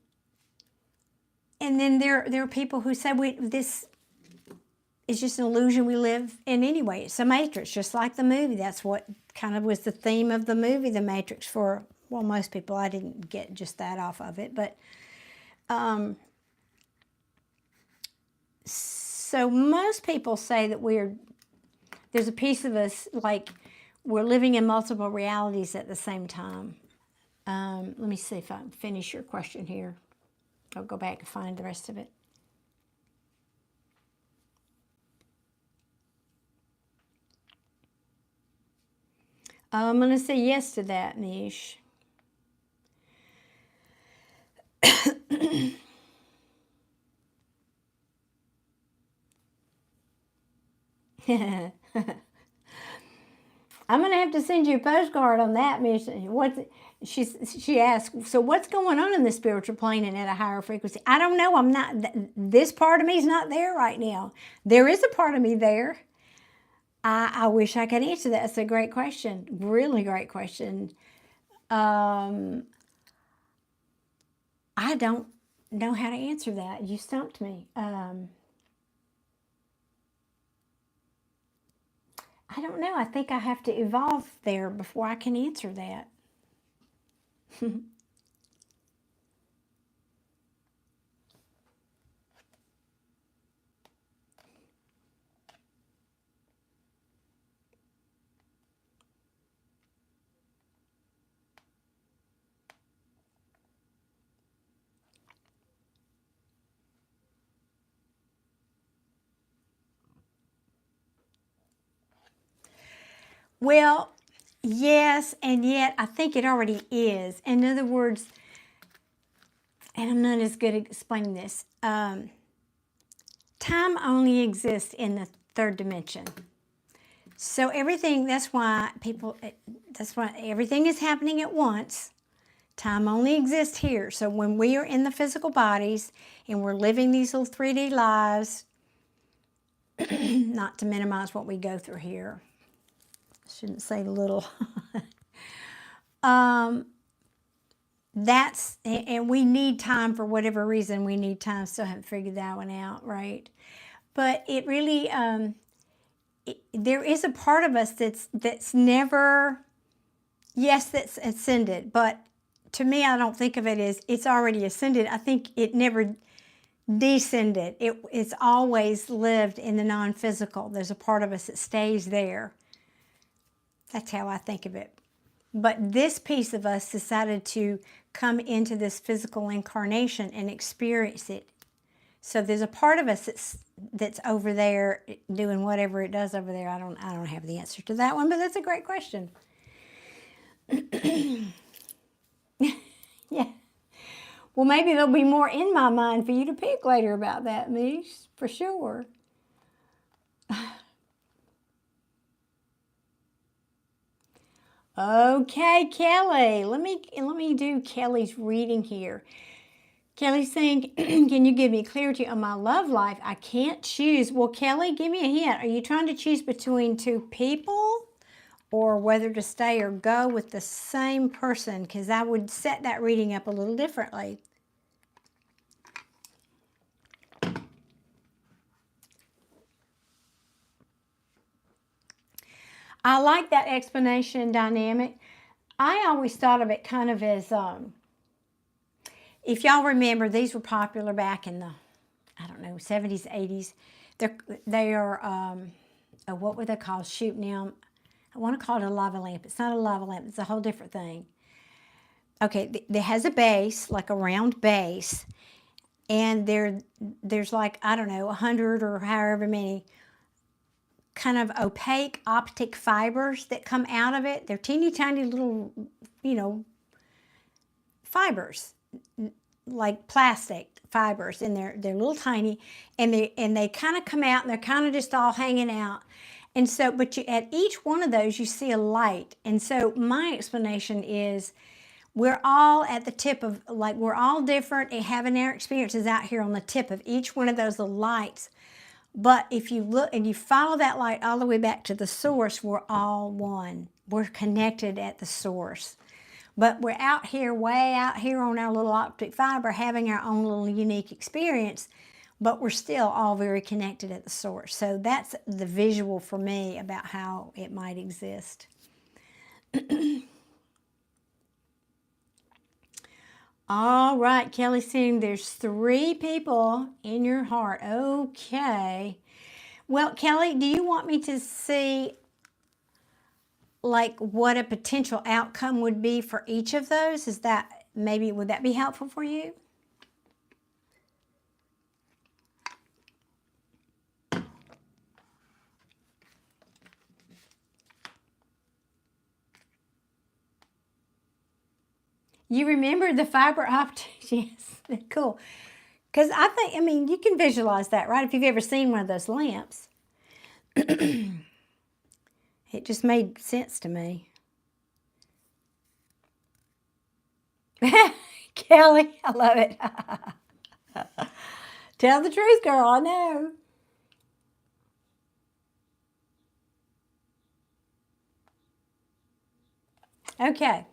then there are people who say, this is just an illusion we live in anyway. It's a matrix, just like the movie. That's what kind of was the theme of the movie, The Matrix, for, well, most people. I didn't get just that off of it. But so most people say that there's a piece of us, like we're living in multiple realities at the same time. Let me see if I can finish your question here. I'll go back and find the rest of it. I'm going to say yes to that, Mish. I'm going to have to send you a postcard on that, Mish. She asked, so what's going on in the spiritual plane and at a higher frequency? I don't know. I'm not, this part of me is not there right now. There is a part of me there. I wish I could answer that. That's a great question. Really great question. I don't know how to answer that. You stumped me. I don't know. I think I have to evolve there before I can answer that. Well, yes, and yet I think it already is. In other words, and I'm not as good at explaining this, time only exists in the third dimension. So everything, that's why everything is happening at once. Time only exists here. So when we are in the physical bodies and we're living these little 3D lives, not to minimize what we go through here, I shouldn't say little. And we need time for whatever reason we need time. Still haven't figured that one out, right? But it really, there is a part of us that's never, yes, that's ascended, but to me, I don't think of it as it's already ascended. I think it never descended. It's always lived in the non-physical. There's a part of us that stays there. That's how I think of it. But this piece of us decided to come into this physical incarnation and experience it. So there's a part of us that's over there doing whatever it does over there. I don't have the answer to that one, but that's a great question. Yeah. Well, maybe there'll be more in my mind for you to pick later about that, Mish, for sure. Okay, Kelly. Let me do Kelly's reading here. Kelly's saying, can you give me clarity on my love life? I can't choose. Well, Kelly, give me a hint. Are you trying to choose between two people or whether to stay or go with the same person? Because I would set that reading up a little differently. I like that explanation dynamic. I always thought of it kind of as, if y'all remember, these were popular back in the, I don't know, 70s, 80s. They are, what were they called? Shoot, now, I want to call it a lava lamp. It's not a lava lamp. It's a whole different thing. Okay, it has a base, like a round base, and there's like, I don't know, 100 or however many kind of opaque optic fibers that come out of it. They're teeny tiny little, fibers, like plastic fibers, and they're little tiny, and they kind of come out, and they're kind of just all hanging out. And so, but at each one of those, you see a light. And so my explanation is we're all at the tip of, like, we're all different and having our experiences out here on the tip of each one of those little lights. But if you look and you follow that light all the way back to the source, we're all one. We're connected at the source. But we're out here, way out here on our little optic fiber, having our own little unique experience, but we're still all very connected at the source. So that's the visual for me about how it might exist. All right, Kelly's saying there's 3 people in your heart. Okay. Well, Kelly, do you want me to see like what a potential outcome would be for each of those? Is that maybe, would that be helpful for you? You remember the fiber optics? Yes, cool. Because I mean, you can visualize that, right? If you've ever seen one of those lamps. It just made sense to me. Kelly, I love it. Tell the truth, girl, I know. Okay.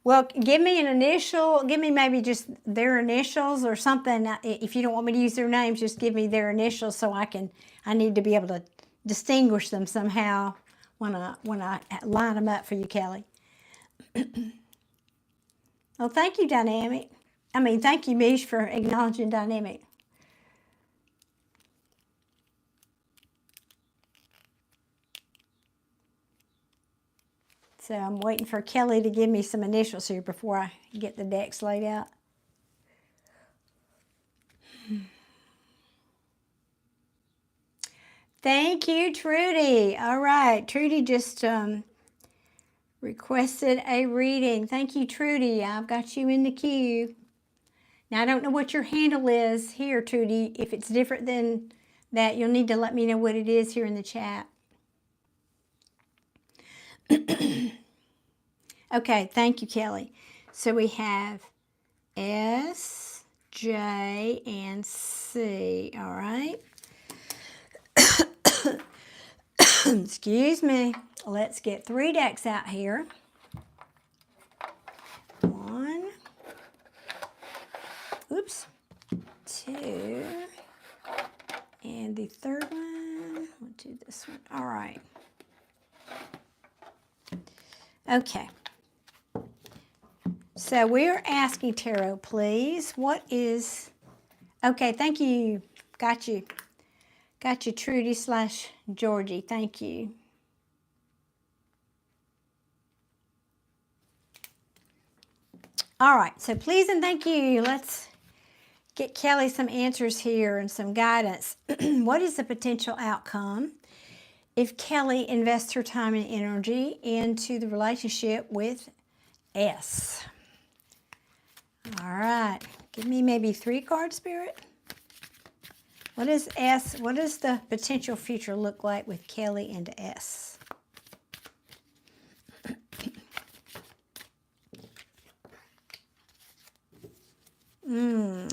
Well, give me an initial, give me maybe just their initials or something. If you don't want me to use their names, just give me their initials so I need to be able to distinguish them somehow when I line them up for you, Kelly. Well, thank you, Dynamic. Thank you, Mish, for acknowledging Dynamic. So I'm waiting for Kelly to give me some initials here before I get the decks laid out. Thank you, Trudy. All right, Trudy just requested a reading. Thank you, Trudy. I've got you in the queue. Now, I don't know what your handle is here, Trudy. If it's different than that, you'll need to let me know what it is here in the chat. Okay, thank you, Kelly. So we have S, J, and C, all right? Excuse me. Let's get 3 decks out here. 1, oops, 2, and the third one, we'll do this one. All right. Okay. So we're asking Tarot, please, what is, okay, thank you. Got you. Got you, Trudy / Georgie. Thank you. All right, so please and thank you. Let's get Kelly some answers here and some guidance. What is the potential outcome if Kelly invests her time and energy into the relationship with S? All right, give me maybe 3 cards, Spirit. What is S? What does the potential future look like with Kelly and S?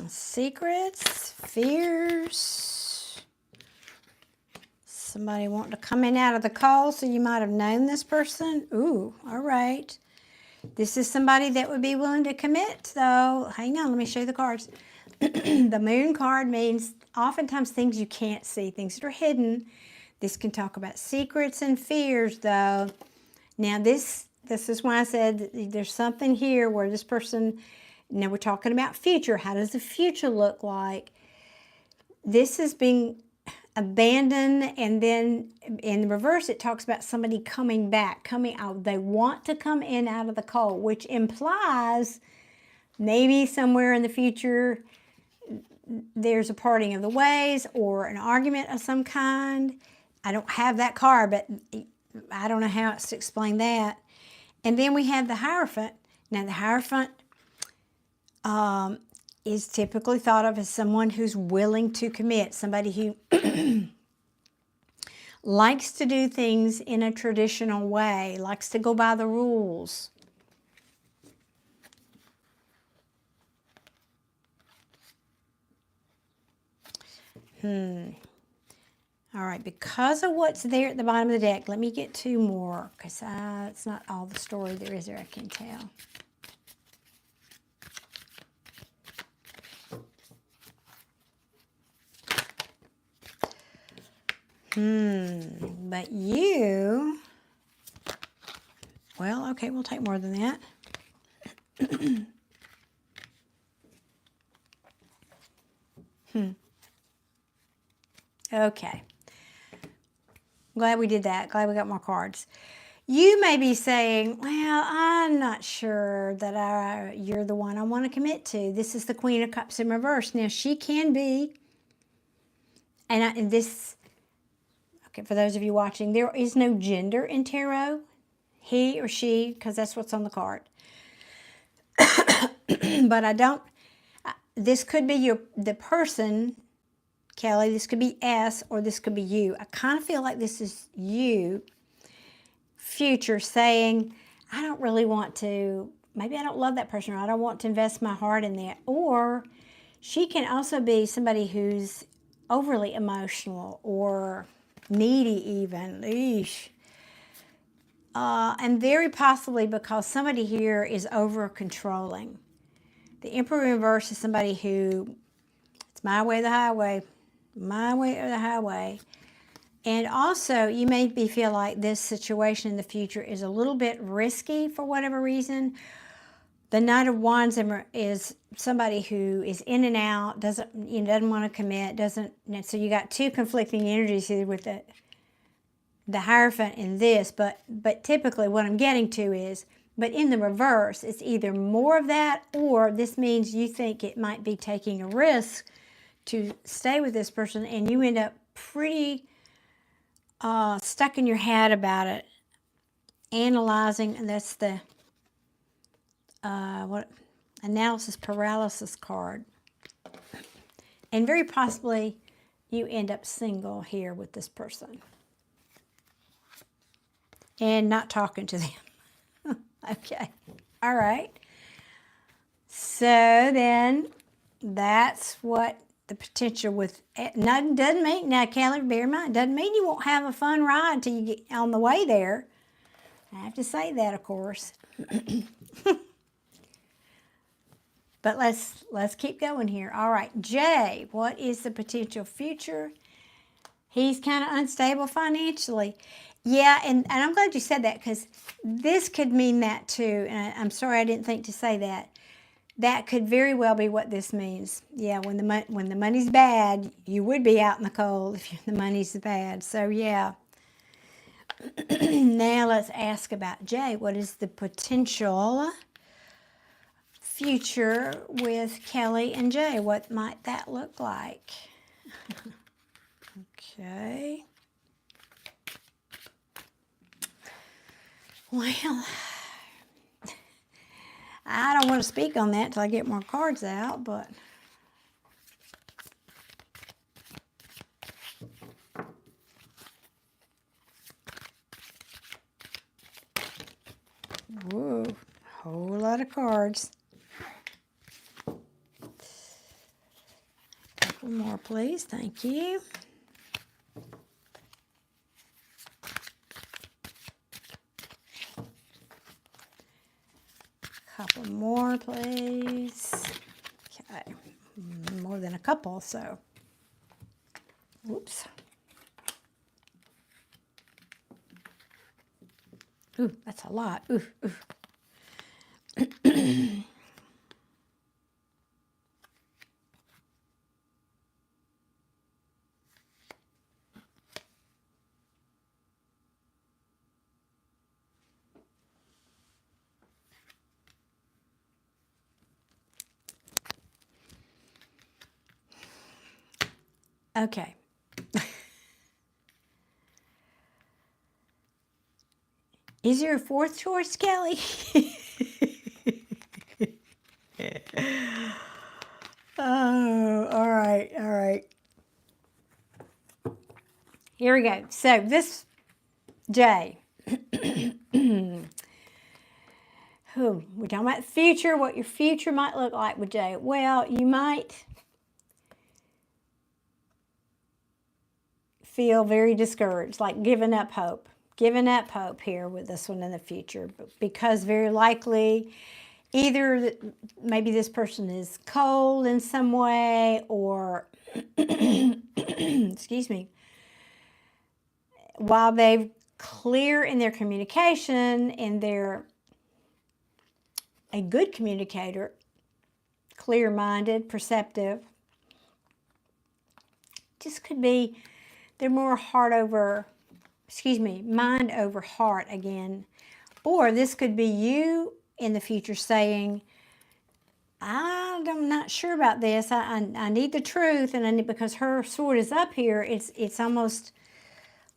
Secrets, fears. Somebody wanting to come in out of the call, so you might have known this person. Ooh, all right. This is somebody that would be willing to commit, though. Hang on, let me show you the cards. The Moon card means oftentimes things you can't see, things that are hidden. This can talk about secrets and fears, though. Now, this is why I said there's something here where this person, now we're talking about future. How does the future look like? This is being abandoned, and then in the reverse, it talks about somebody coming back, coming out. They want to come in out of the cold, which implies maybe somewhere in the future there's a parting of the ways or an argument of some kind. I don't have that card, but I don't know how else to explain that. And then we have the Hierophant. Now, the Hierophant is typically thought of as someone who's willing to commit, somebody who likes to do things in a traditional way, likes to go by the rules. All right, because of what's there at the bottom of the deck, let me get 2 more, because it's not all the story there is there, I can tell. But you, well, okay, we'll take more than that. Okay. Glad we did that. Glad we got more cards. You may be saying, well, I'm not sure that you're the one I want to commit to. This is the Queen of Cups in reverse. Now, she can be, and this, okay, for those of you watching, there is no gender in tarot. He or she, because that's what's on the card. But this could be the person, Kelly, this could be S, or this could be you. I kind of feel like this is you, future, saying, I don't really want to, maybe I don't love that person, or I don't want to invest my heart in that. Or she can also be somebody who's overly emotional or needy even. Eesh. And very possibly because somebody here is over controlling. The Emperor in reverse is somebody who, it's my way or the highway, my way or the highway. And also, you may feel like this situation in the future is a little bit risky for whatever reason. The Knight of Wands is somebody who is in and out, doesn't want to commit, so you got two conflicting energies here with the Hierophant in this, but typically what I'm getting to is, but in the reverse, it's either more of that, or this means you think it might be taking a risk to stay with this person, and you end up pretty stuck in your head about it, analyzing, and that's the analysis paralysis card. And very possibly you end up single here with this person and not talking to them. Okay. All right. So then that's what the potential with, doesn't mean, now Kelly, bear in mind, doesn't mean you won't have a fun ride until you get on the way there. I have to say that, of course. But let's keep going here. All right, Jay, what is the potential future? He's kind of unstable financially. Yeah, and I'm glad you said that, because this could mean that too. And I'm sorry I didn't think to say that. That could very well be what this means. Yeah, when the money's bad, you would be out in the cold if the money's bad. So yeah. Now let's ask about Jay. What is the potential future with Kelly and Jay? What might that look like? Okay. Well, I don't want to speak on that till I get more cards out, but whoa, whole lot of cards. Couple more, please. Thank you. Couple more, please. Okay, more than a couple, so. Oops. Ooh, that's a lot. Ooh, ooh. Okay. Is there a fourth choice, Kelly? Oh, all right, all right. Here we go. So this, Jay. We're talking about the future, what your future might look like with Jay. Well, you might feel very discouraged, like giving up hope here with this one in the future, because very likely either maybe this person is cold in some way, or excuse me, while they're clear in their communication and they're a good communicator, clear-minded, perceptive, just could be they're more mind over heart again. Or this could be you in the future saying, I'm not sure about this. I need the truth, and because her sword is up here, it's almost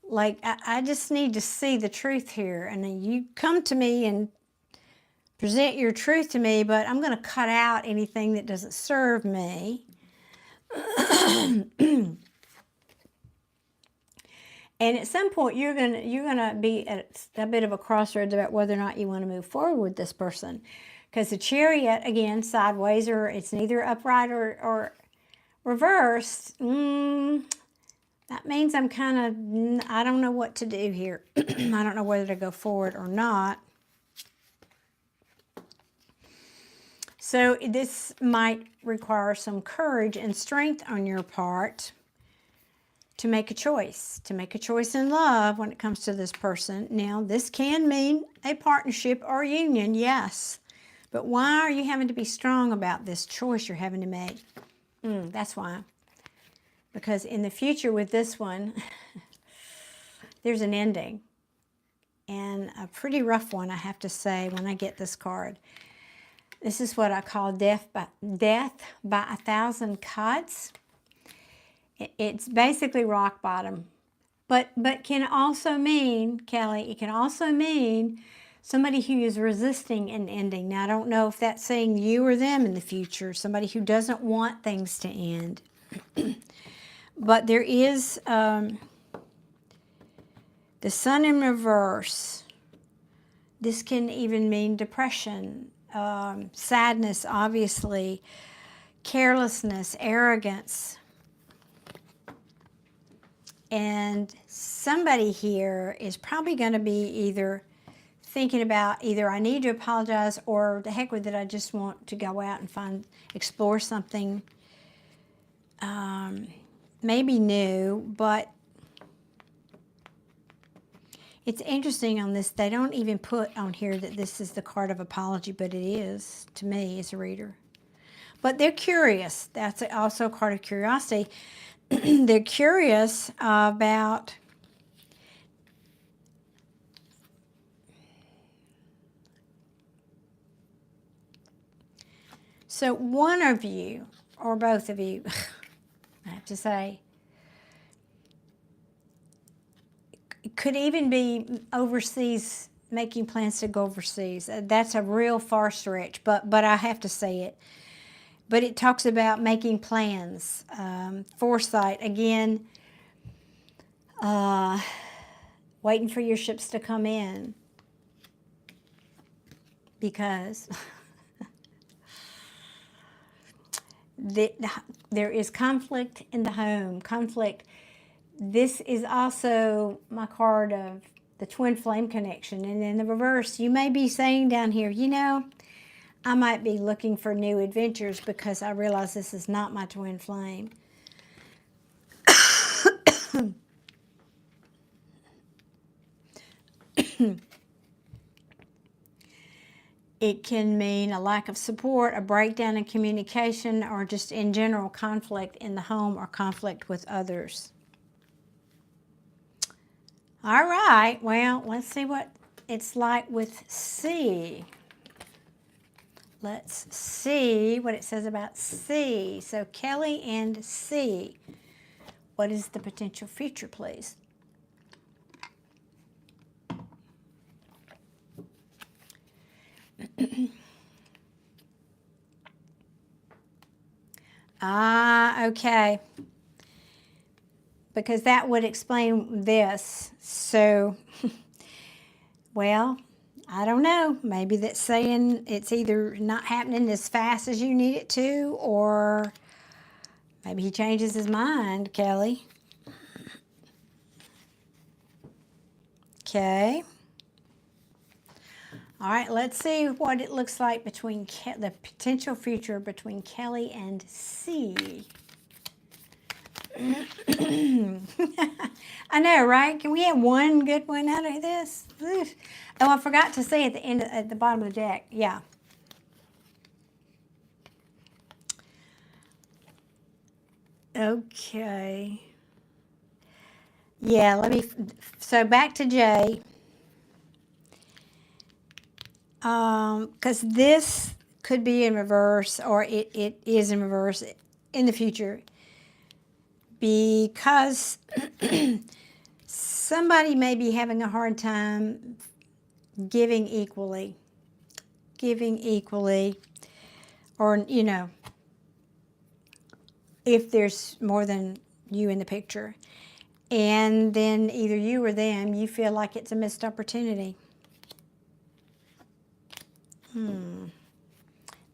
like I just need to see the truth here. And then you come to me and present your truth to me, but I'm going to cut out anything that doesn't serve me. And at some point, you're gonna be at a bit of a crossroads about whether or not you want to move forward with this person, because the Chariot, again, sideways, or it's neither upright or reversed. That means I'm kind of, I don't know what to do here. I don't know whether to go forward or not. So this might require some courage and strength on your part to make a choice in love when it comes to this person. Now, this can mean a partnership or union, yes. But why are you having to be strong about this choice you're having to make? That's why. Because in the future with this one, there's an ending. And a pretty rough one, I have to say, when I get this card. This is what I call death by 1,000 cuts. It's basically rock bottom. But can also mean, Kelly, it can also mean somebody who is resisting an ending. Now, I don't know if that's saying you or them in the future, somebody who doesn't want things to end. But there is the sun in reverse. This can even mean depression, sadness, obviously, carelessness, arrogance. And somebody here is probably going to be either thinking about either I need to apologize or the heck with it, I just want to go out and explore something maybe new, but it's interesting on this. They don't even put on here that this is the card of apology, but it is to me as a reader. But they're curious. That's also a card of curiosity. They're curious about so one of you or both of you, I have to say, it could even be overseas, making plans to go overseas. That's a real far stretch, but I have to say it. But it talks about making plans, foresight. Again, waiting for your ships to come in. Because there is conflict in the home. Conflict. This is also my card of the twin flame connection. And in the reverse, you may be saying down here, you know, I might be looking for new adventures because I realize this is not my twin flame. It can mean a lack of support, a breakdown in communication, or just in general conflict in the home or conflict with others. All right, well, let's see what it's like with C. Let's see what it says about C. So Kelly and C. What is the potential future, please? Okay. Because that would explain this. So, well, I don't know. Maybe that's saying it's either not happening as fast as you need it to, or maybe he changes his mind, Kelly. Okay. All right, let's see what it looks like between the potential future between Kelly and C. I know, right? Can we have one good one out of this? Oof. Oh, I forgot to say at the end, at the bottom of the deck. Yeah. Okay. Yeah, so back to J. Because this could be in reverse, or it is in reverse in the future. Because somebody may be having a hard time giving equally, or, you know, if there's more than you in the picture. And then either you or them, you feel like it's a missed opportunity.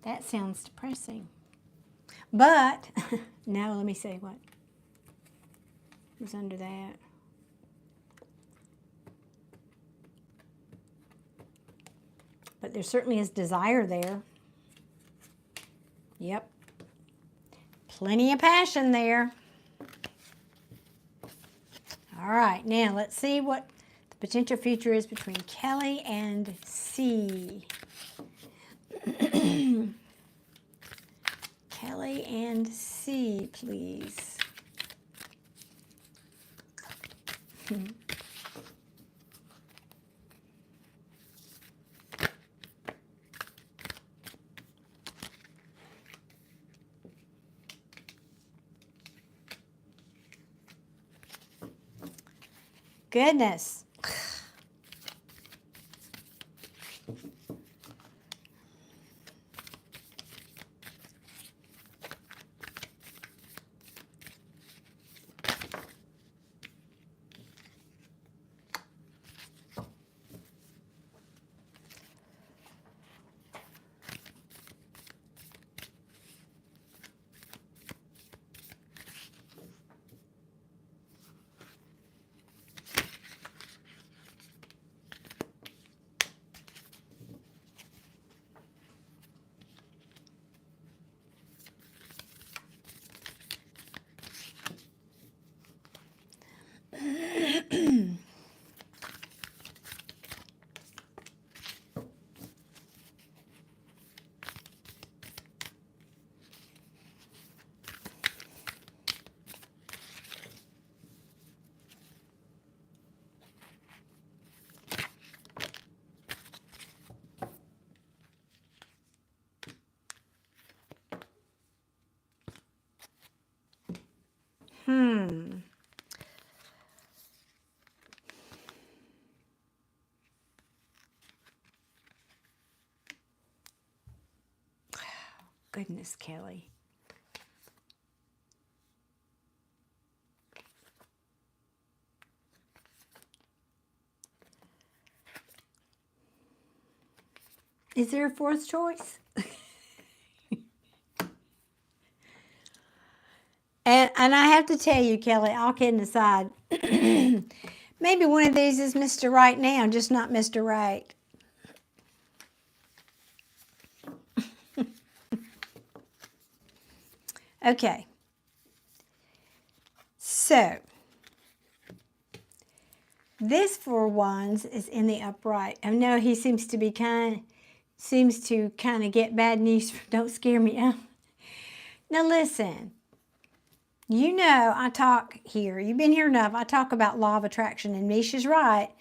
That sounds depressing. But, now let me say what. Who's under that? But there certainly is desire there. Yep. Plenty of passion there. All right, now let's see what the potential future is between Kelly and C. Kelly and C, please. Goodness. Goodness, Kelly. Is there a fourth choice? And I have to tell you, Kelly, all kidding aside, maybe one of these is Mr. Right now, just not Mr. Right. Okay. So, this for ones is in the upright. I know he seems to kind of get bad news. Don't scare me. Now listen. You know, I talk here. You've been here enough. I talk about law of attraction, and Misha's right.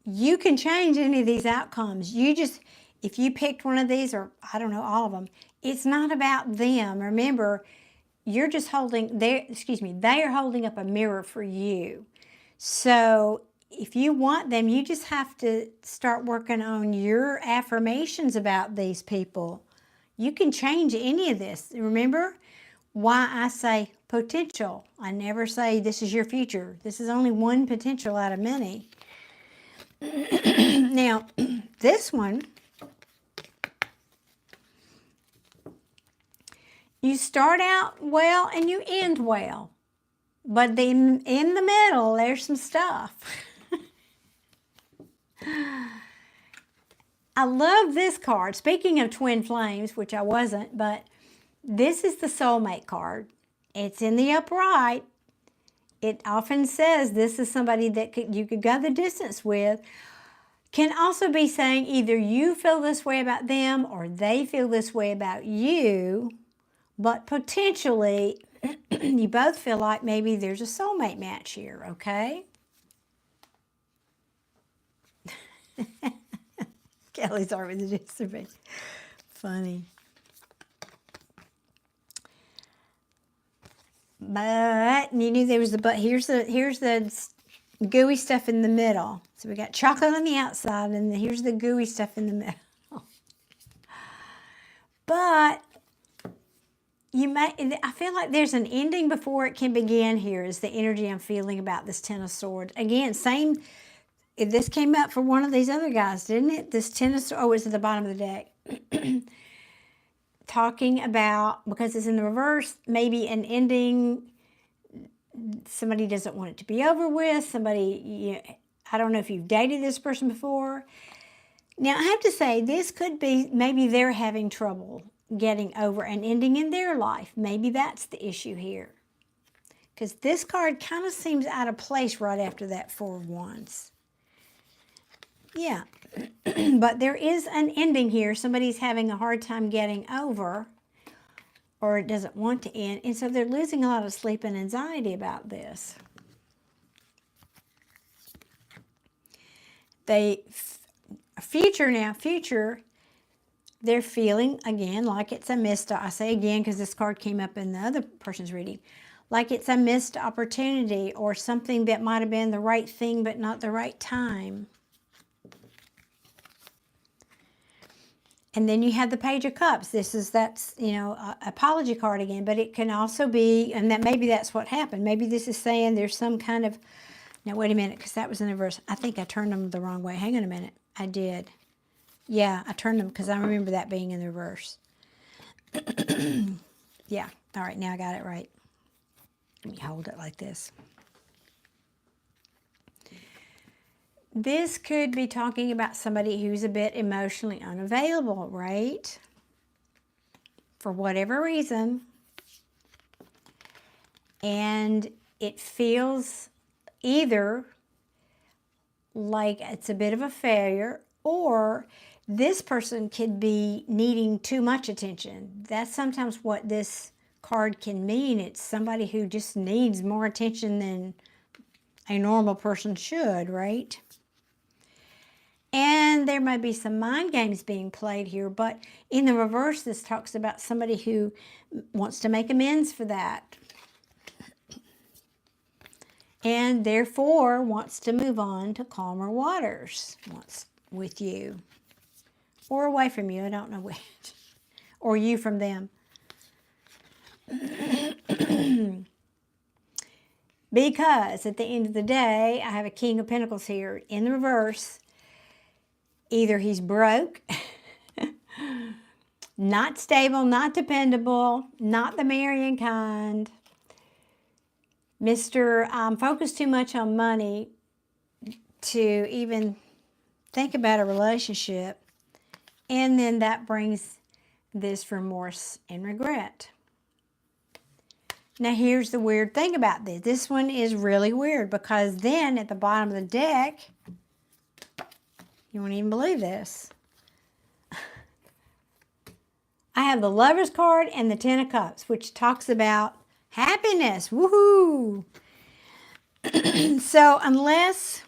You can change any of these outcomes. If you picked one of these, or I don't know, all of them, it's not about them. Remember, you're just they are holding up a mirror for you. So if you want them, you just have to start working on your affirmations about these people. You can change any of this. Remember why I say potential. I never say this is your future. This is only one potential out of many. Now, this one, you start out well and you end well. But then in the middle, there's some stuff. I love this card. Speaking of twin flames, which I wasn't, but this is the soulmate card. It's in the upright. It often says this is somebody that you could go the distance with. Can also be saying either you feel this way about them or they feel this way about you, but potentially you both feel like maybe there's a soulmate match here, okay? Kelly's already just a bit funny. But you knew there was here's the gooey stuff in the middle. So we got chocolate on the outside, and here's the gooey stuff in the middle. But I feel like there's an ending before it can begin here, is the energy I'm feeling about this Ten of Swords. Again, same, this came up for one of these other guys, didn't it? This Ten of Swords, it's at the bottom of the deck. Talking about, because it's in the reverse, maybe an ending somebody doesn't want it to be over with. Somebody, I don't know if you've dated this person before. Now, I have to say, this could be maybe they're having trouble getting over an ending in their life. Maybe that's the issue here. Because this card kind of seems out of place right after that Four of Wands. Yeah, but there is an ending here. Somebody's having a hard time getting over, or it doesn't want to end, and so they're losing a lot of sleep and anxiety about this. Future, they're feeling, again, like it's a missed, I say again because this card came up in the other person's reading, like it's a missed opportunity or something that might have been the right thing but not the right time. And then you have the Page of Cups. That's apology card again, but it can also be, and that maybe that's what happened. Maybe this is saying there's some kind of, now wait a minute, because that was in the reverse. I think I turned them the wrong way. Hang on a minute. I did. Yeah, I turned them because I remember that being in the reverse. Yeah, all right, now I got it right. Let me hold it like this. This could be talking about somebody who's a bit emotionally unavailable, right? For whatever reason. And it feels either like it's a bit of a failure, or this person could be needing too much attention. That's sometimes what this card can mean. It's somebody who just needs more attention than a normal person should, right? And there might be some mind games being played here, but in the reverse, this talks about somebody who wants to make amends for that. And therefore wants to move on to calmer waters with you. Or away from you, I don't know which. Or you from them. Because at the end of the day, I have a King of Pentacles here in the reverse. Either he's broke, not stable, not dependable, not the marrying kind. Mr. Focused too much on money to even think about a relationship. And then that brings this remorse and regret. Now here's the weird thing about this. This one is really weird because then at the bottom of the deck, you won't even believe this, I have the Lover's card and the Ten of Cups, which talks about happiness. Woohoo! So unless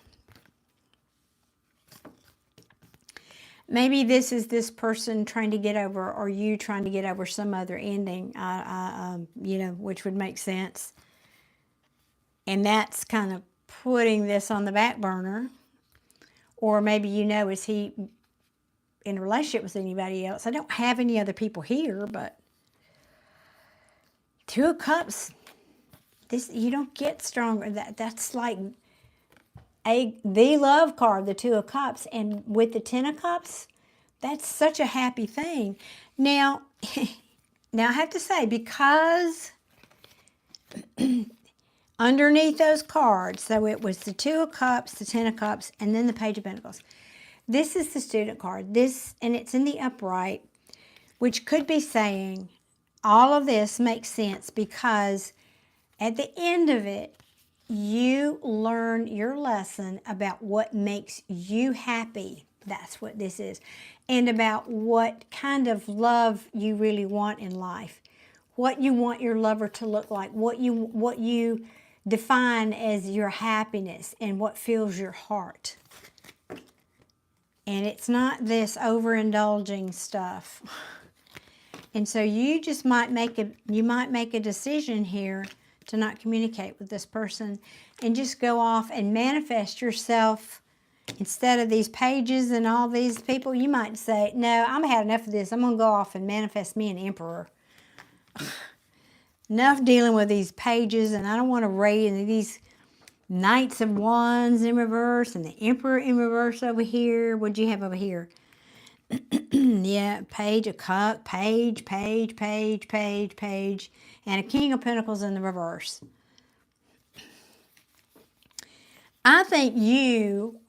maybe this is this person trying to get over, or you trying to get over some other ending, which would make sense. And that's kind of putting this on the back burner. Or maybe is he in a relationship with anybody else? I don't have any other people here, but Two of Cups, this, you don't get stronger. That's like the love card, the Two of Cups. And with the Ten of Cups, that's such a happy thing. Now I have to say, because underneath those cards, so it was the Two of Cups, the Ten of Cups, and then the Page of Pentacles. This is the Student card. And it's in the upright, which could be saying all of this makes sense because at the end of it, you learn your lesson about what makes you happy. That's what this is. And about what kind of love you really want in life. What you want your lover to look like. What you define as your happiness and what fills your heart. And it's not this overindulging stuff. And so you just might make a decision here to not communicate with this person and just go off and manifest yourself. Instead of these pages and all these people, you might say, no, I'm had enough of this. I'm going to go off and manifest me an emperor. Enough dealing with these pages, and I don't want to read into these Knights of Wands in reverse and the Emperor in reverse over here. What'd you have over here? Yeah, Page of Cups, page, and a King of Pentacles in the reverse. I think you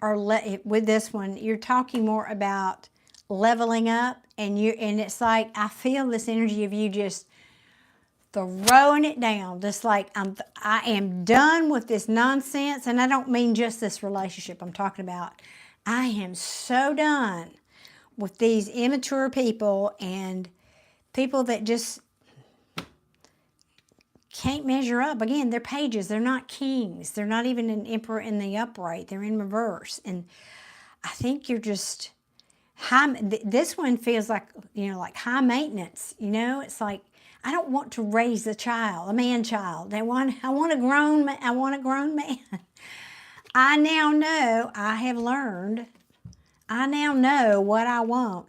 are, with this one, you're talking more about leveling up, and it's like, I feel this energy of you just throwing it down, just like I am done with this nonsense. And I don't mean just this relationship. I'm talking about, I am so done with these immature people and people that just can't measure up. Again, they're pages. They're not kings. They're not even an emperor in the upright. They're in reverse. And I think you're just high. This one feels like, like high maintenance. It's like, I don't want to raise a child, a man child. I want a grown man. I want a grown man. I now know, I have learned, I now know what I want.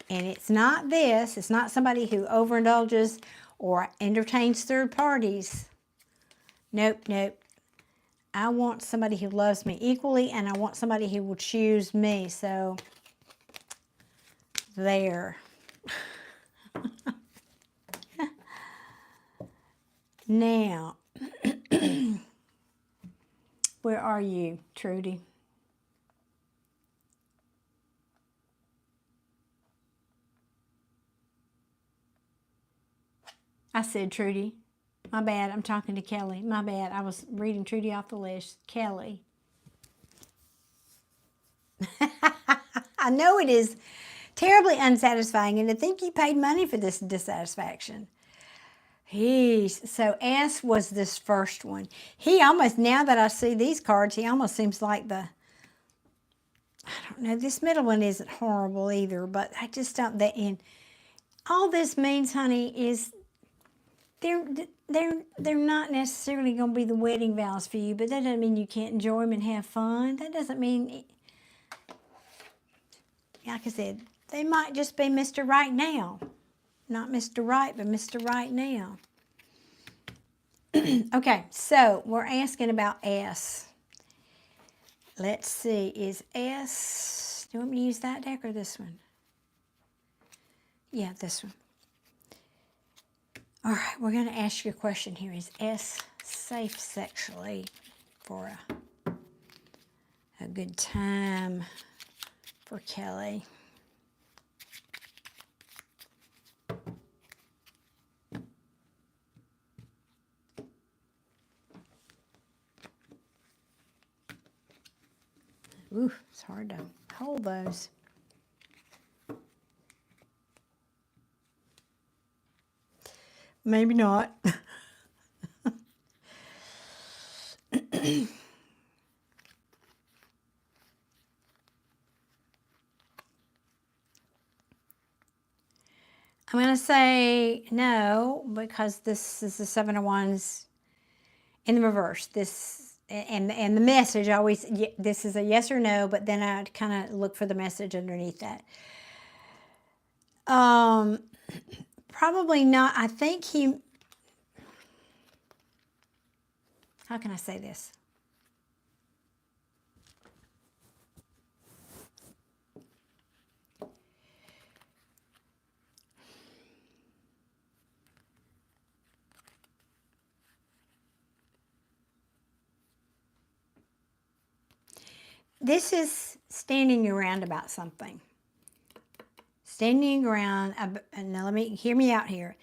And it's not this. It's not somebody who overindulges or entertains third parties. Nope, nope. I want somebody who loves me equally, and I want somebody who will choose me. So, there. Now, where are you, Trudy? I said Trudy. My bad. I'm talking to Kelly. My bad. I was reading Trudy off the list. Kelly. I know it is terribly unsatisfying, and to think you paid money for this dissatisfaction. So S was this first one. He almost, now that I see these cards, he almost seems like I don't know, this middle one isn't horrible either, but I just don't, and all this means, honey, is they're not necessarily going to be the wedding vows for you, but that doesn't mean you can't enjoy them and have fun. That doesn't mean, like I said, they might just be Mr. Right Now. Not Mr. Right, but Mr. Right Now. Okay, so we're asking about S. Let's see, is S, do you want me to use that deck or this one? Yeah, this one. All right, we're going to ask you a question here. Is S safe sexually for a good time for Kelly? Ooh, it's hard to hold those. Maybe not. I'm going to say no, because this is the Seven of Wands in the reverse. This and the message always, this is a yes or no, but then I'd kind of look for the message underneath that. Probably not. I think how can I say this? This is standing around about something. Standing around, now hear me out here,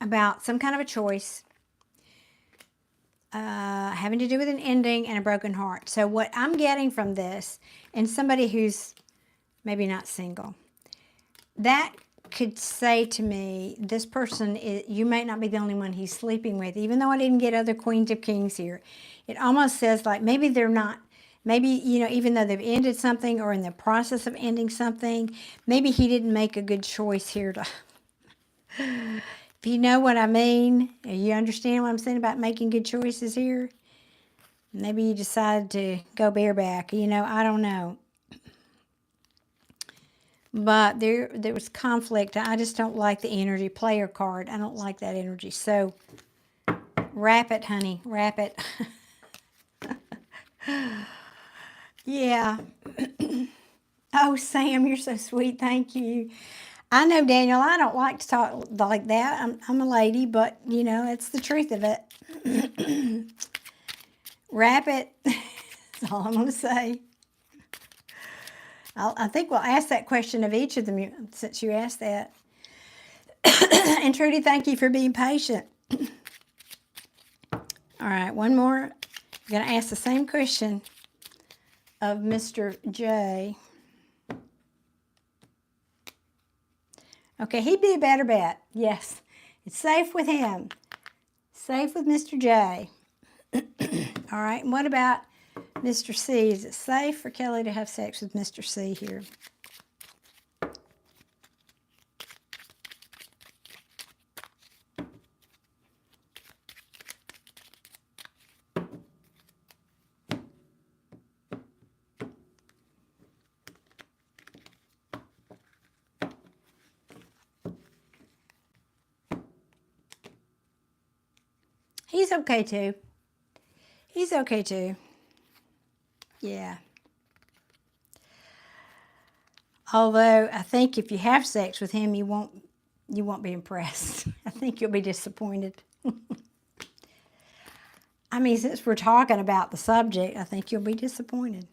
about some kind of a choice, having to do with an ending and a broken heart. So what I'm getting from this, and somebody who's maybe not single, that could say to me, this person, you may not be the only one he's sleeping with, even though I didn't get other Queens of Kings here. It almost says like maybe they're not, maybe, even though they've ended something or in the process of ending something, maybe he didn't make a good choice here to, if you know what I mean, you understand what I'm saying about making good choices here? Maybe you decided to go bareback, I don't know. But there was conflict. I just don't like the energy. Player card. I don't like that energy. So, wrap it, honey. Wrap it. Yeah. Oh, Sam, you're so sweet. Thank you. I know, Daniel, I don't like to talk like that. I'm a lady, but, it's the truth of it. Wrap it. That's all I'm going to say. I think we'll ask that question of each of them since you asked that. And Trudy, thank you for being patient. All right, one more. I'm going to ask the same question of Mr. J. Okay, he'd be a better bet. Yes, it's safe with him. Safe with Mr. J. All right, and what about Mr. C? Is it safe for Kelly to have sex with Mr. C here? He's okay too. He's okay too. Yeah. Although I think if you have sex with him, you won't be impressed. I think you'll be disappointed. I mean, since we're talking about the subject, I think you'll be disappointed.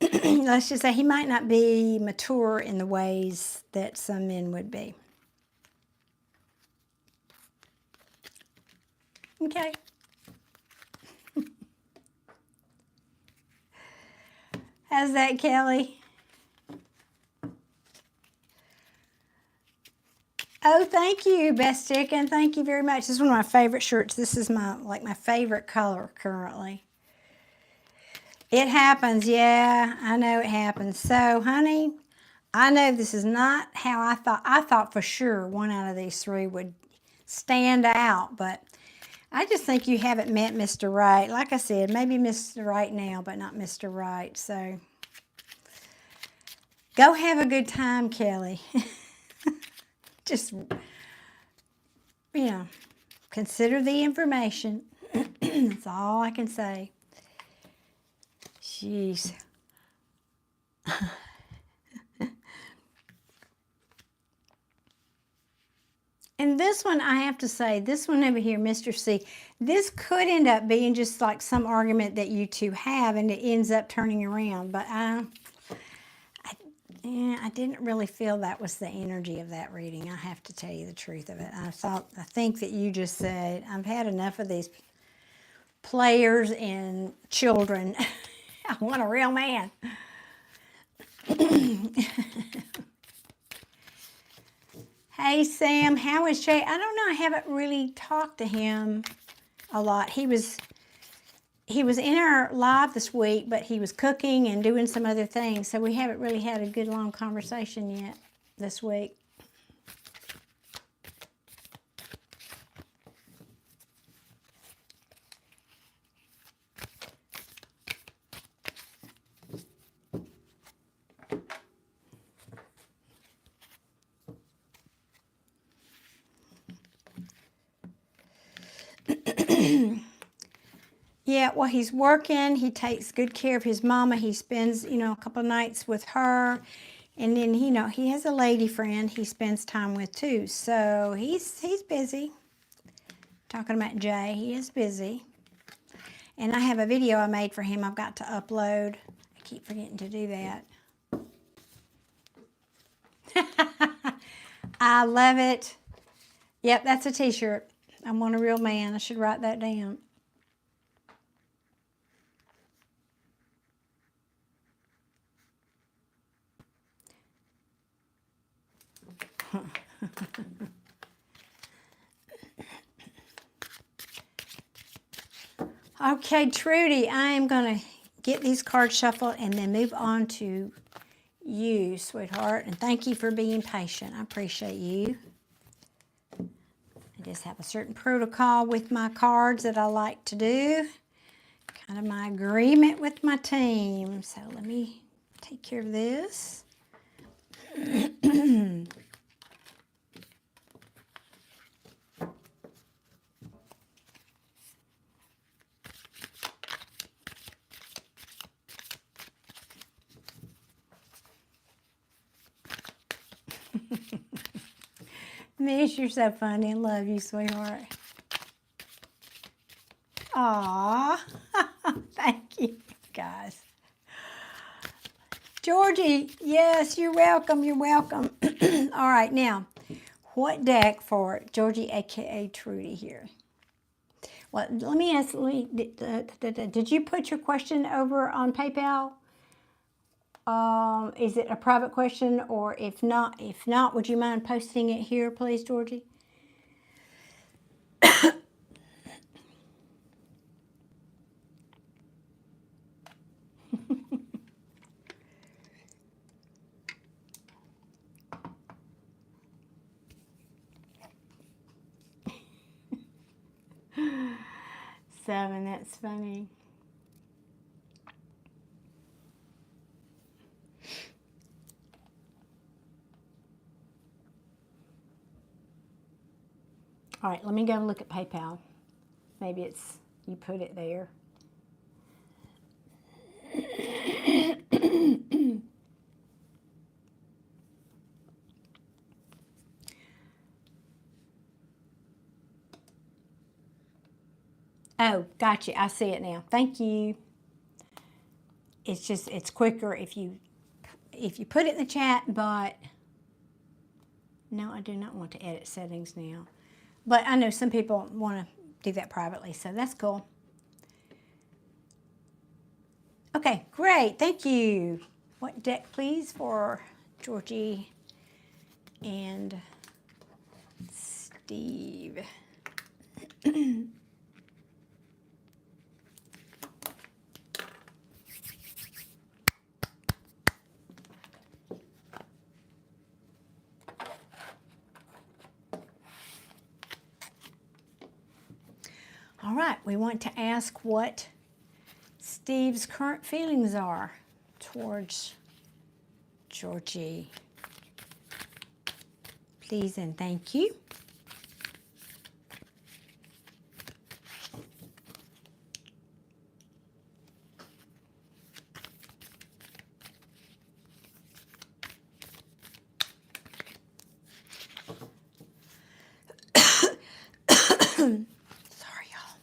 Let's just say he might not be mature in the ways that some men would be. Okay. How's that, Kelly? Oh, thank you, Best Chicken. Thank you very much. This is one of my favorite shirts. This is my favorite color currently. It happens, yeah. I know it happens. So, honey, I know this is not how I thought. I thought for sure one out of these three would stand out, but I just think you haven't met Mr. Right. Like I said, maybe Mr. Right now, but not Mr. Right. So, go have a good time, Kelly. Just, consider the information. That's all I can say. Jeez. And this one, I have to say, this one over here, Mr. C, this could end up being just like some argument that you two have, and it ends up turning around. But I didn't really feel that was the energy of that reading. I have to tell you the truth of it. I think that you just said, I've had enough of these players and children. I want a real man. Hey, Sam, how is Jay? I don't know. I haven't really talked to him a lot. He was in our live this week, but he was cooking and doing some other things, so we haven't really had a good long conversation yet this week. Yeah, well, he's working. He takes good care of his mama. He spends, a couple of nights with her. And then, he has a lady friend he spends time with too. So he's busy. Talking about Jay, he is busy. And I have a video I made for him I've got to upload. I keep forgetting to do that. I love it. Yep, that's a t-shirt. I want a real man. I should write that down. Okay, Trudy, I am going to get these cards shuffled and then move on to you, sweetheart. And thank you for being patient. I appreciate you. I just have a certain protocol with my cards that I like to do. Kind of my agreement with my team. So let me take care of this. Miss, you're so funny and love you, sweetheart. Aw, thank you, guys. Georgie, yes, you're welcome. You're welcome. All right, now, what deck for Georgie, aka Trudy here? Well, let me ask. Did you put your question over on PayPal? Is it a private question, or if not, would you mind posting it here, please, Georgie? 7, that's funny. All right, let me go look at PayPal. Maybe it's, you put it there. Oh, gotcha. I see it now. Thank you. It's just, it's quicker if you put it in the chat, but no, I do not want to edit settings now. But I know some people want to do that privately, so that's cool. Okay, great. Thank you. What deck, please, for Georgie and Steve? All right, we want to ask what Steve's current feelings are towards Georgie. Please and thank you. Sorry, y'all.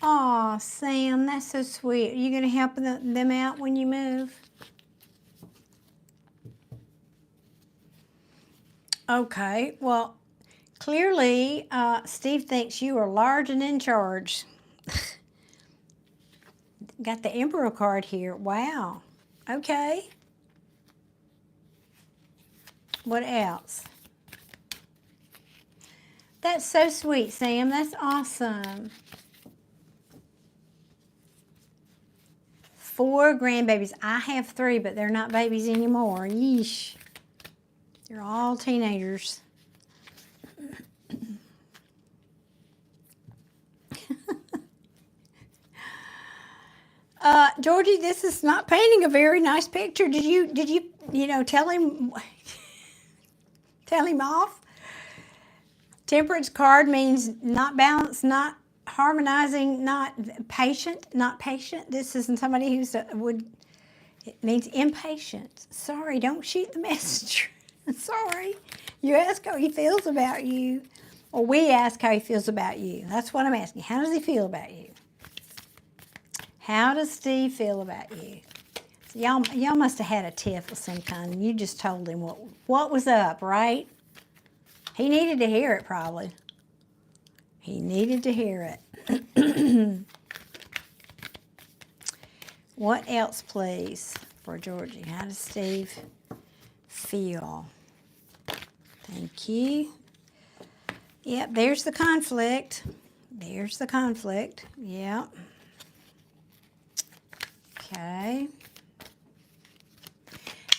Aw, Sam, that's so sweet. Are you going to help them out when you move? Okay, well, clearly Steve thinks you are large and in charge. Got the Emperor card here. Wow. Okay. What else? That's so sweet, Sam. That's awesome. 4 grandbabies. I have 3, but they're not babies anymore. Yeesh. They're all teenagers. Georgie, this is not painting a very nice picture. Did you tell him off? Temperance card means not balanced, not harmonizing, not patient, This isn't somebody who's it means impatient. Sorry, don't shoot the messenger. Sorry. You ask how he feels about you, or we ask how he feels about you. That's what I'm asking. How does he feel about you? How does Steve feel about you? So y'all must have had a tiff of some kind, and you just told him what was up, right? He needed to hear it, probably. He needed to hear it. What else, please, for Georgie? How does Steve feel? Thank you. Yep, there's the conflict. There's the conflict. Yep. Okay.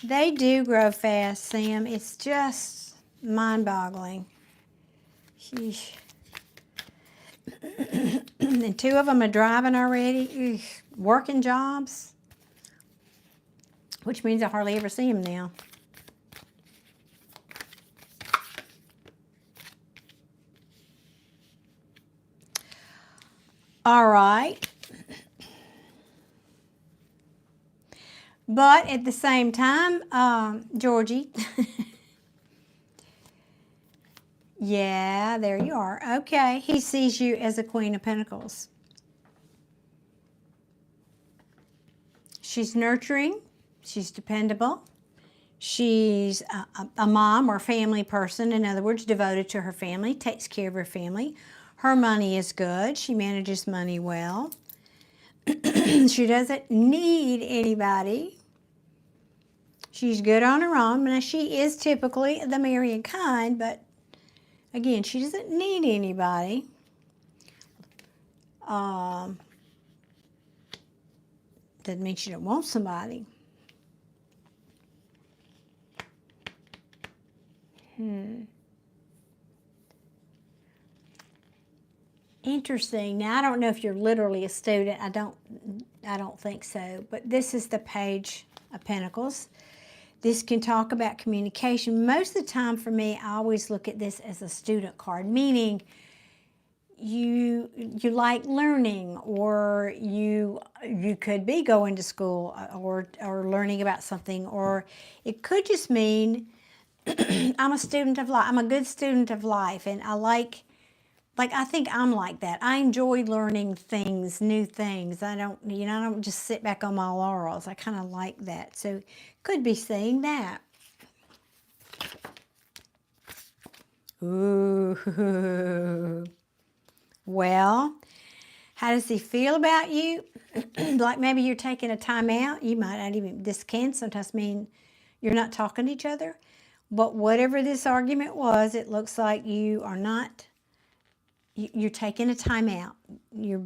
They do grow fast, Sam. It's just mind-boggling. Sheesh. And 2 of them are driving already. Ugh. Working jobs. Which means I hardly ever see them now. All right. But at the same time, Georgie, yeah, there you are. Okay, he sees you as a Queen of Pentacles. She's nurturing. She's dependable. She's a mom or family person. In other words, devoted to her family, takes care of her family. Her money is good. She manages money well. She doesn't need anybody. She's good on her own. Now, she is typically the marrying kind, but again, she doesn't need anybody. Doesn't mean she don't want somebody. Interesting. Now, I don't know if you're literally a student. I don't think so. But this is the Page of Pentacles. This can talk about communication. Most of the time for me, I always look at this as a student card, meaning you like learning, or you could be going to school or learning about something, or it could just mean I'm a student of life. I'm a good student of life, and I think I'm like that. I enjoy learning things, new things. I don't just sit back on my laurels. I kind of like that. So could be saying that. Ooh. Well, how does he feel about you? Like maybe you're taking a time out. You might not even, this can sometimes mean you're not talking to each other. But whatever this argument was, it looks like you are not, you're taking a time out. You're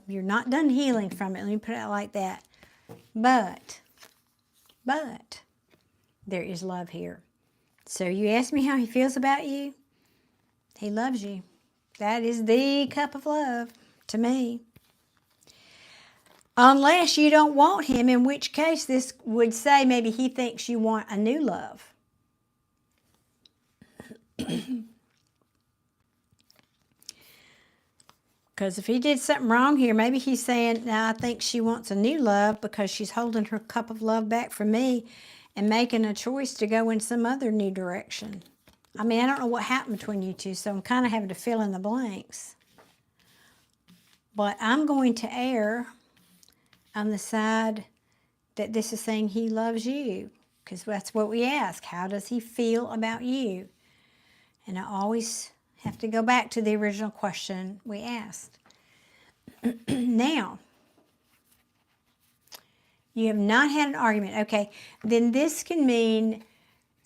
not done healing from it. Let me put it like that. But there is love here. So you asked me how he feels about you. He loves you. That is the cup of love to me. Unless you don't want him, in which case this would say maybe he thinks you want a new love. Because if he did something wrong here, maybe he's saying, now I think she wants a new love because she's holding her cup of love back from me and making a choice to go in some other new direction. I mean, I don't know what happened between you two, so I'm kind of having to fill in the blanks. But I'm going to err on the side that this is saying he loves you, because that's what we ask. How does he feel about you? And I always have to go back to the original question we asked. Now, you have not had an argument. Okay, then this can mean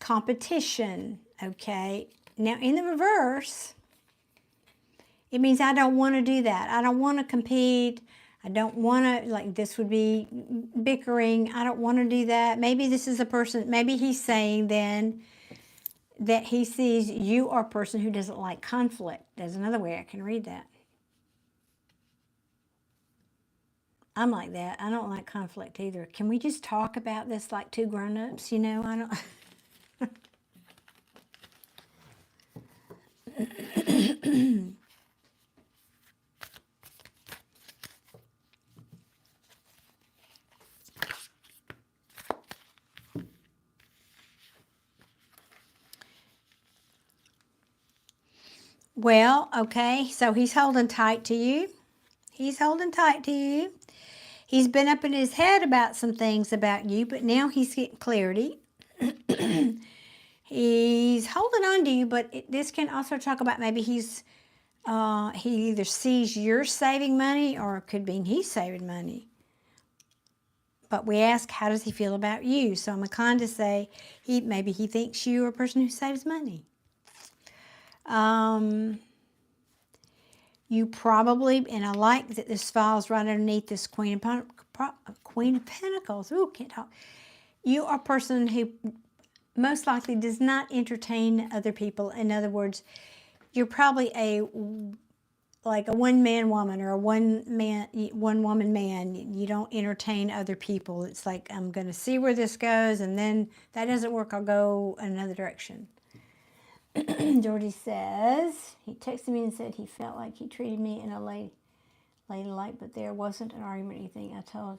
competition. Okay, now in the reverse, it means I don't want to do that. I don't want to compete. I don't want to, like, this would be bickering. I don't want to do that. Maybe this is a person, maybe he's saying then that he sees you are a person who doesn't like conflict. There's another way I can read that. I'm like that. I don't like conflict either. Can we just talk about this like two grown-ups? You know, I don't... Well, okay, so he's holding tight to you. He's holding tight to you. He's been up in his head about some things about you, but now he's getting clarity. He's holding on to you, but this can also talk about maybe he either sees you're saving money, or it could mean he's saving money. But we ask, how does he feel about you? So I'm inclined to say maybe he thinks you're a person who saves money. You probably, and I like that this file's right underneath this Queen of Pentacles. Ooh, can't talk. You are a person who most likely does not entertain other people. In other words, you're probably like a one-man woman or a one-woman man. You don't entertain other people. It's like, I'm going to see where this goes, and then that doesn't work, I'll go in another direction. Georgie says, he texted me and said he felt like he treated me in a ladylike, but there wasn't an argument or anything. I told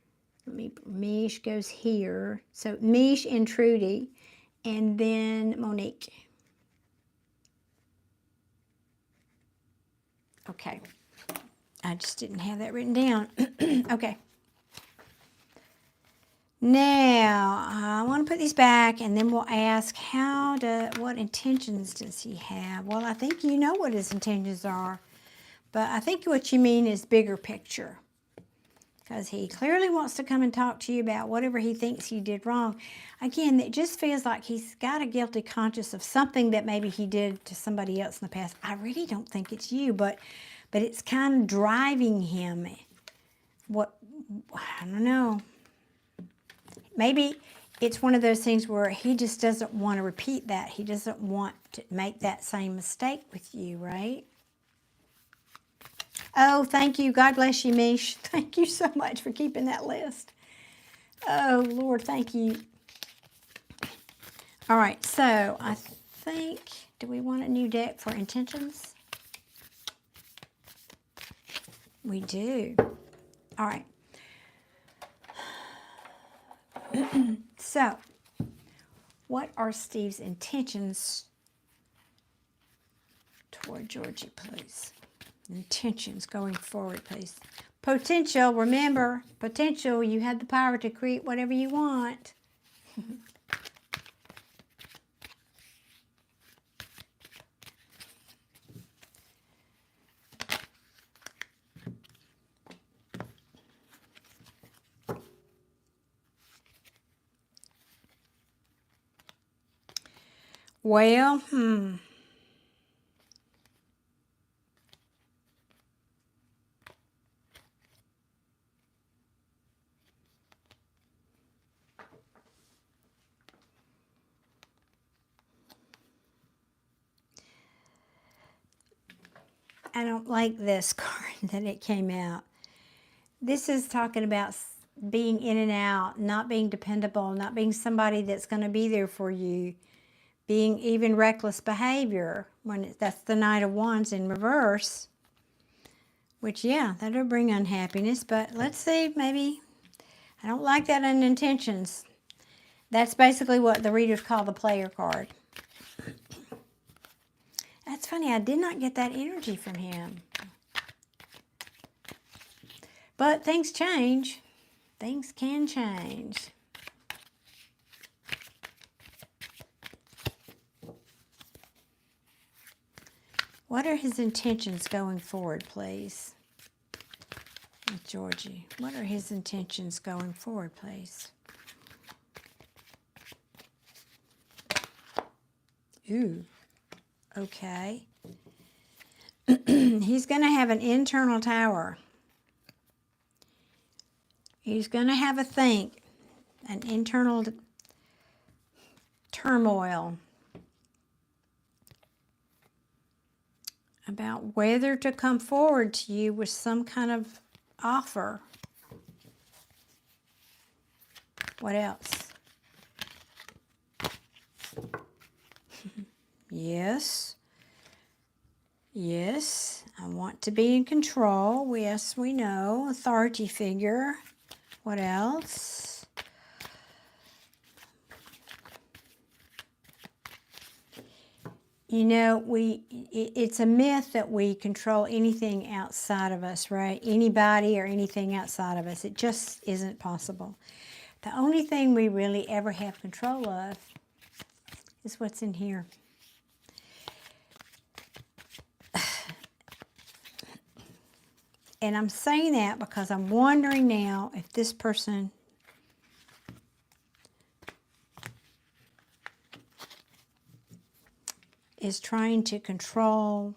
Mish goes here. So Mish and Trudy, and then Monique. Okay. I just didn't have that written down. Okay. Now, I want to put these back, and then we'll ask, what intentions does he have? Well, I think you know what his intentions are, but I think what you mean is bigger picture, because he clearly wants to come and talk to you about whatever he thinks you did wrong. Again, it just feels like he's got a guilty conscience of something that maybe he did to somebody else in the past. I really don't think it's you, but it's kind of driving him. I don't know. Maybe it's one of those things where he just doesn't want to repeat that. He doesn't want to make that same mistake with you, right? Oh, thank you. God bless you, Mish. Thank you so much for keeping that list. Oh, Lord, thank you. All right, so I think, do we want a new deck for intentions? We do. All right. So, what are Steve's intentions toward Georgie, please? Intentions going forward, please. Potential, remember, potential, you have the power to create whatever you want. Well, I don't like this card that it came out. This is talking about being in and out, not being dependable, not being somebody that's going to be there for you, being even reckless behavior. That's the Knight of Wands in reverse, which, yeah, that'll bring unhappiness. But let's see, maybe, I don't like that in intentions. That's basically what the readers call the player card. That's funny, I did not get that energy from him. But things change. Things can change. What are his intentions going forward, please? With Georgie. What are his intentions going forward, please? Ooh. Okay. He's going to have an internal tower. He's going to have a think, an internal turmoil about whether to come forward to you with some kind of offer. What else? Yes. Yes, I want to be in control. Yes, we know. Authority figure. What else? You know, it's a myth that we control anything outside of us, right? Anybody or anything outside of us. It just isn't possible. The only thing we really ever have control of is what's in here. And I'm saying that because I'm wondering now if this person is trying to control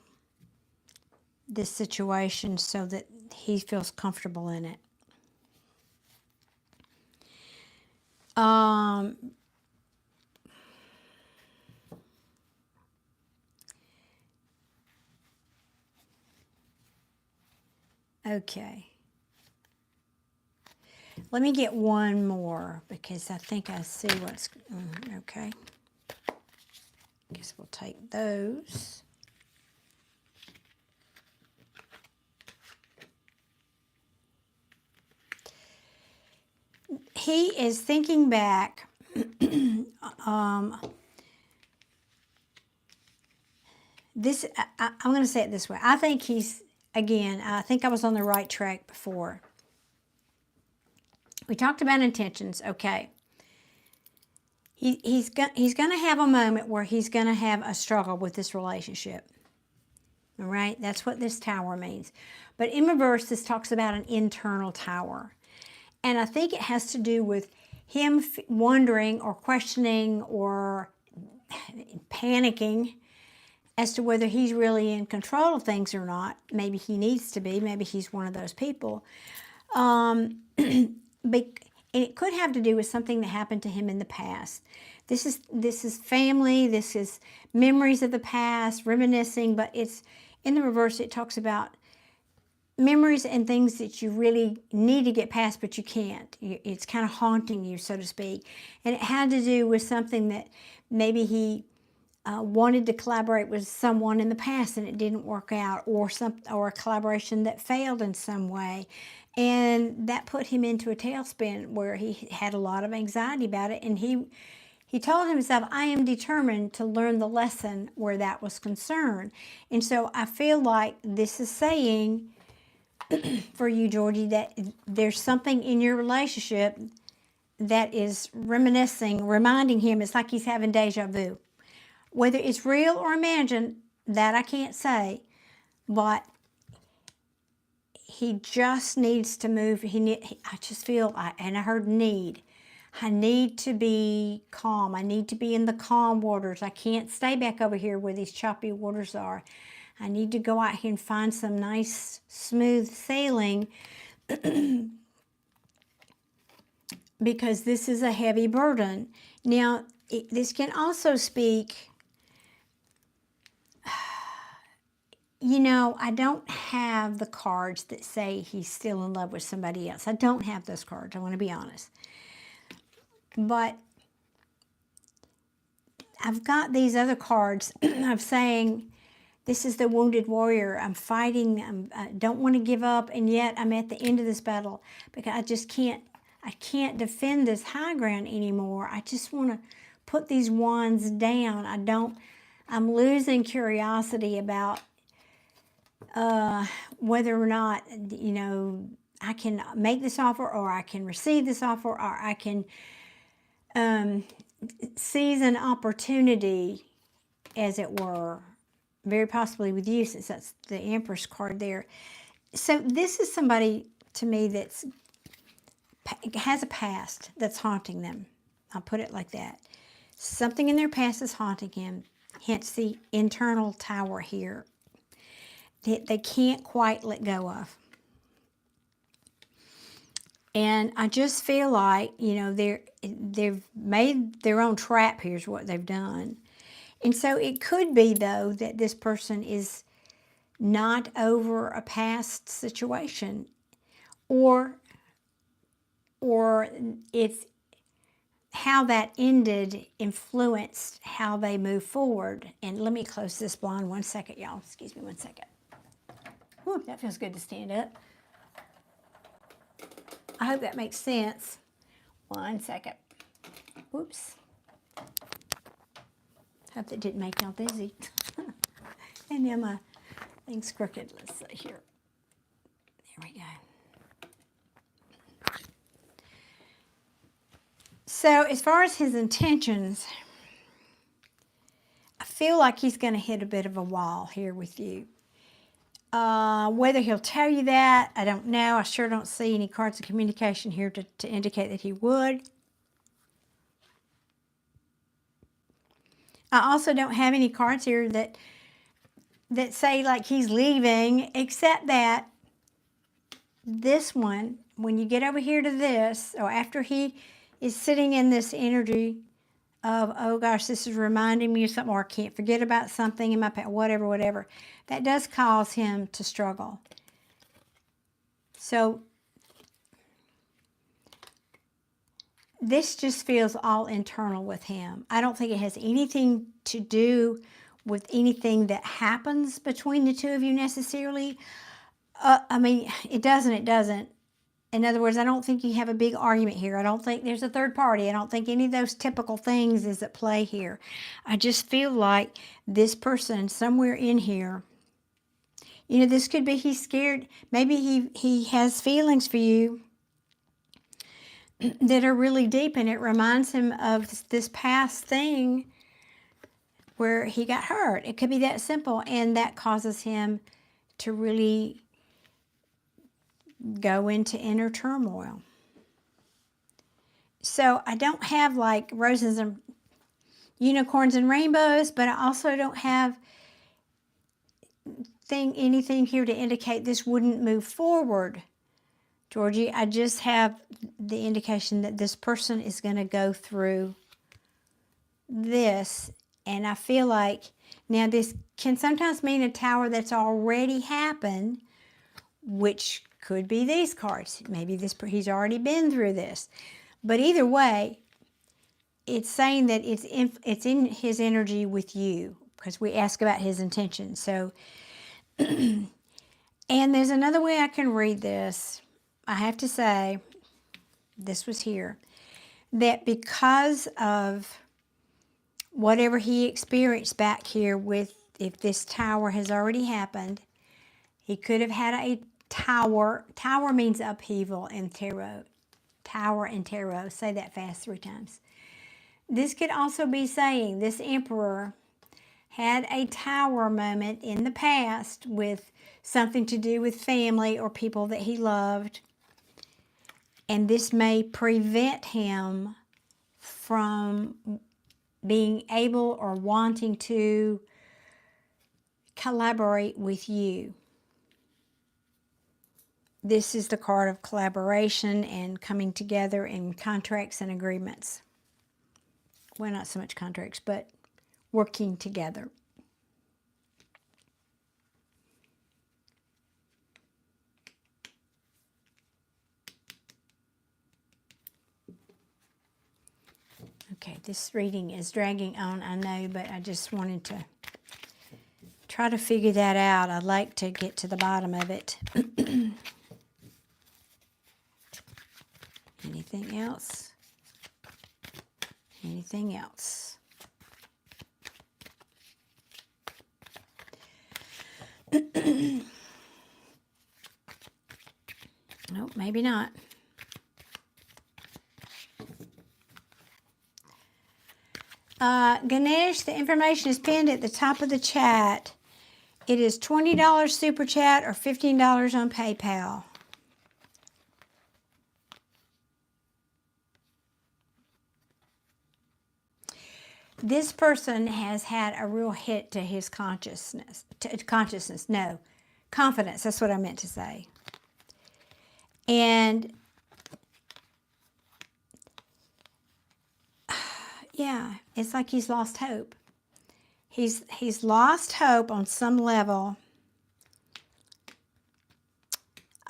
this situation so that he feels comfortable in it. Okay. Let me get one more because I think I see what's... okay. Guess we'll take those. he is thinking back. I'm going to say it this way. I think I think I was on the right track before. We talked about intentions. Okay. He's going to have a moment where he's going to have a struggle with this relationship. All right? That's what this tower means. But in reverse, this talks about an internal tower. And I think it has to do with him wondering or questioning or panicking as to whether he's really in control of things or not. Maybe he needs to be. Maybe he's one of those people. And it could have to do with something that happened to him in the past. This is family. This is memories of the past, reminiscing. But it's in the reverse. It talks about memories and things that you really need to get past, but you can't. It's kind of haunting you, so to speak. And it had to do with something that maybe he wanted to collaborate with someone in the past and it didn't work out, or a collaboration that failed in some way. And that put him into a tailspin where he had a lot of anxiety about it. And he told himself, I am determined to learn the lesson where that was concerned. And so I feel like this is saying for you, Georgie, that there's something in your relationship that is reminding him. It's like he's having deja vu. Whether it's real or imagined, that I can't say, but he just needs to move. I just feel, and I heard need. I need to be calm. I need to be in the calm waters. I can't stay back over here where these choppy waters are. I need to go out here and find some nice, smooth sailing because this is a heavy burden. Now, this can also speak, you know, I don't have the cards that say he's still in love with somebody else. I don't have those cards. I want to be honest. But I've got these other cards of saying, this is the wounded warrior. I'm fighting. I don't want to give up, and yet I'm at the end of this battle because I can't defend this high ground anymore. I just want to put these wands down. I'm losing curiosity about whether or not, you know, I can make this offer, or I can receive this offer, or I can seize an opportunity, as it were, very possibly with you, since that's the Empress card there. So this is somebody to me that's has a past that's haunting them. I'll put it like that. Something in their past is haunting him, hence the internal tower here that they can't quite let go of. And I just feel like, you know, they've made their own trap. Here's what they've done. And so it could be, though, that this person is not over a past situation, or it's how that ended influenced how they move forward. And let me close this blind 1 second, y'all. Excuse me 1 second. Whew, that feels good to stand up. I hope that makes sense. 1 second. Whoops. Hope that didn't make y'all dizzy. And then my thing's crooked. Let's see here. There we go. So as far as his intentions, I feel like he's going to hit a bit of a wall here with you. Whether he'll tell you that, I don't know. I sure don't see any cards of communication here to indicate that he would. I also don't have any cards here that say like he's leaving, except that this one, when you get over here to this, or after he is sitting in this energy of, oh gosh, this is reminding me of something, or I can't forget about something in my past, whatever, that does cause him to struggle. So this just feels all internal with him. I don't think it has anything to do with anything that happens between the two of you necessarily. I mean, it doesn't. In other words, I don't think you have a big argument here. I don't think there's a third party. I don't think any of those typical things is at play here. I just feel like this person somewhere in here, you know, this could be he's scared. Maybe he has feelings for you that are really deep, and it reminds him of this past thing where he got hurt. It could be that simple, and that causes him to really go into inner turmoil. So I don't have like roses and unicorns and rainbows, but I also don't have anything here to indicate this wouldn't move forward, Georgie. I just have the indication that this person is going to go through this, and I feel like now this can sometimes mean a tower that's already happened, which could be these cards. Maybe he's already been through this. But either way, it's saying that it's in his energy with you, because we ask about his intention. So, and there's another way I can read this. I have to say, this was here, that because of whatever he experienced back here with, if this tower has already happened, he could have had a tower. Tower means upheaval in tarot. Tower and tarot. Say that fast 3 times. This could also be saying this emperor had a tower moment in the past with something to do with family or people that he loved. And this may prevent him from being able or wanting to collaborate with you. This is the card of collaboration and coming together in contracts and agreements. Well, not so much contracts, but working together. Okay, this reading is dragging on, I know, but I just wanted to try to figure that out. I'd like to get to the bottom of it. Anything else? Anything else? Nope, maybe not. Ganesh, the information is pinned at the top of the chat. It is $20 super chat or $15 on PayPal. This person has had a real hit to his consciousness. Confidence. That's what I meant to say. And yeah, it's like he's lost hope. He's lost hope on some level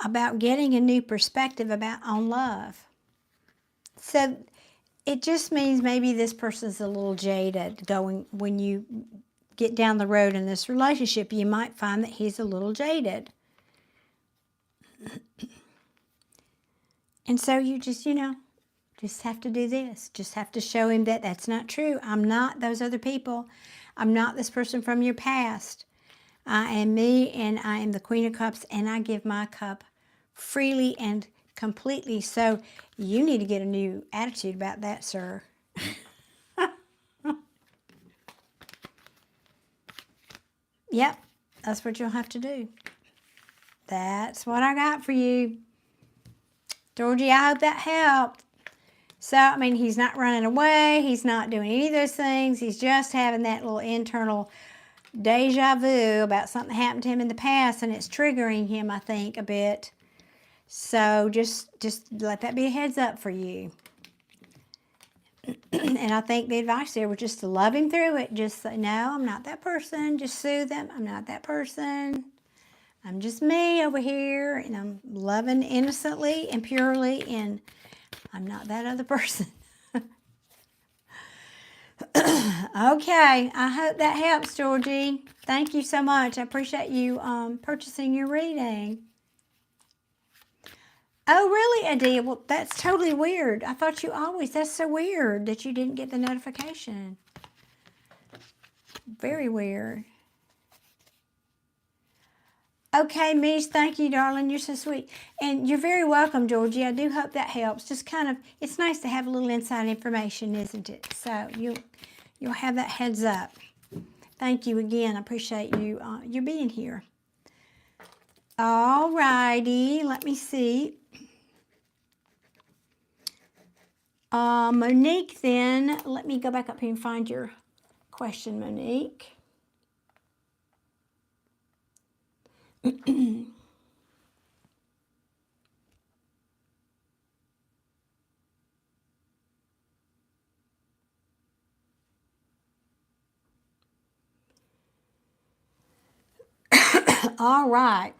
about getting a new perspective on love. So it just means maybe this person's a little jaded when you get down the road in this relationship, you might find that he's a little jaded. And so you just have to do this. Just have to show him that that's not true. I'm not those other people. I'm not this person from your past. I am me, and I am the Queen of Cups, and I give my cup freely and completely. So you need to get a new attitude about that, sir. Yep, that's what you'll have to do. That's what I got for you. Georgie, I hope that helped. So, I mean, he's not running away. He's not doing any of those things. He's just having that little internal deja vu about something that happened to him in the past, and it's triggering him, I think, a bit. So just let that be a heads up for you. And I think the advice there was just to love him through it. Just say, no, I'm not that person. Just soothe him. I'm not that person. I'm just me over here, and I'm loving innocently and purely, and I'm not that other person. Okay, I hope that helps, Georgie. Thank you so much. I appreciate you purchasing your reading. Oh, really, Adia? Well, that's totally weird. I thought you always, that's so weird that you didn't get the notification. Very weird. Okay, Mish, thank you, darling. You're so sweet. And you're very welcome, Georgie. I do hope that helps. Just kind of, it's nice to have a little inside information, isn't it? So you'll have that heads up. Thank you again. I appreciate you being here. All righty. Let me see. Monique, then, let me go back up here and find your question, Monique. All right.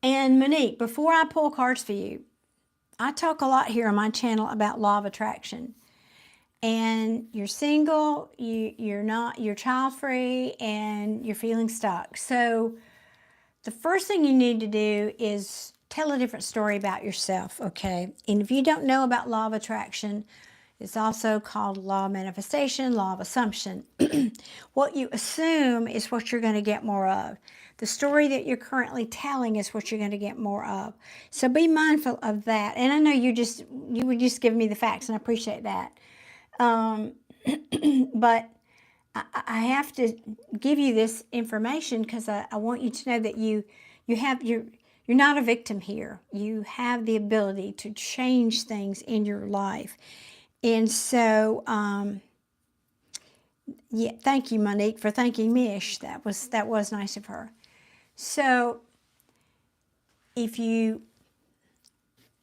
And Monique, before I pull cards for you, I talk a lot here on my channel about law of attraction. And you're single, you're child-free, and you're feeling stuck. So the first thing you need to do is tell a different story about yourself, okay? And if you don't know about law of attraction, it's also called law of manifestation, law of assumption. What you assume is what you're going to get more of. The story that you're currently telling is what you're going to get more of. So be mindful of that. And I know you were just giving me the facts, and I appreciate that. But I have to give you this information because I want you to know that you're not a victim here. You have the ability to change things in your life. And so, yeah, thank you, Monique, for thanking Mish. That was nice of her. So, if you,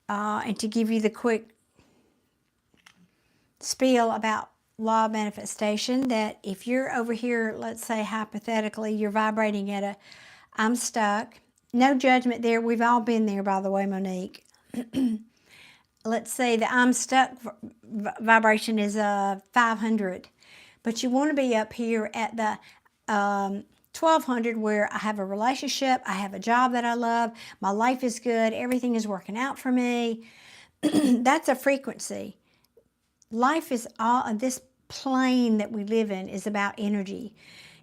and to give you the quick spiel about law of manifestation, that if you're over here, let's say hypothetically, you're vibrating at a, I'm stuck. No judgment there. We've all been there, by the way, Monique. Let's say the I'm stuck vibration is 500, but you want to be up here at the 1200 where I have a relationship, I have a job that I love, my life is good, everything is working out for me. That's a frequency. Life is all, this plane that we live in is about energy.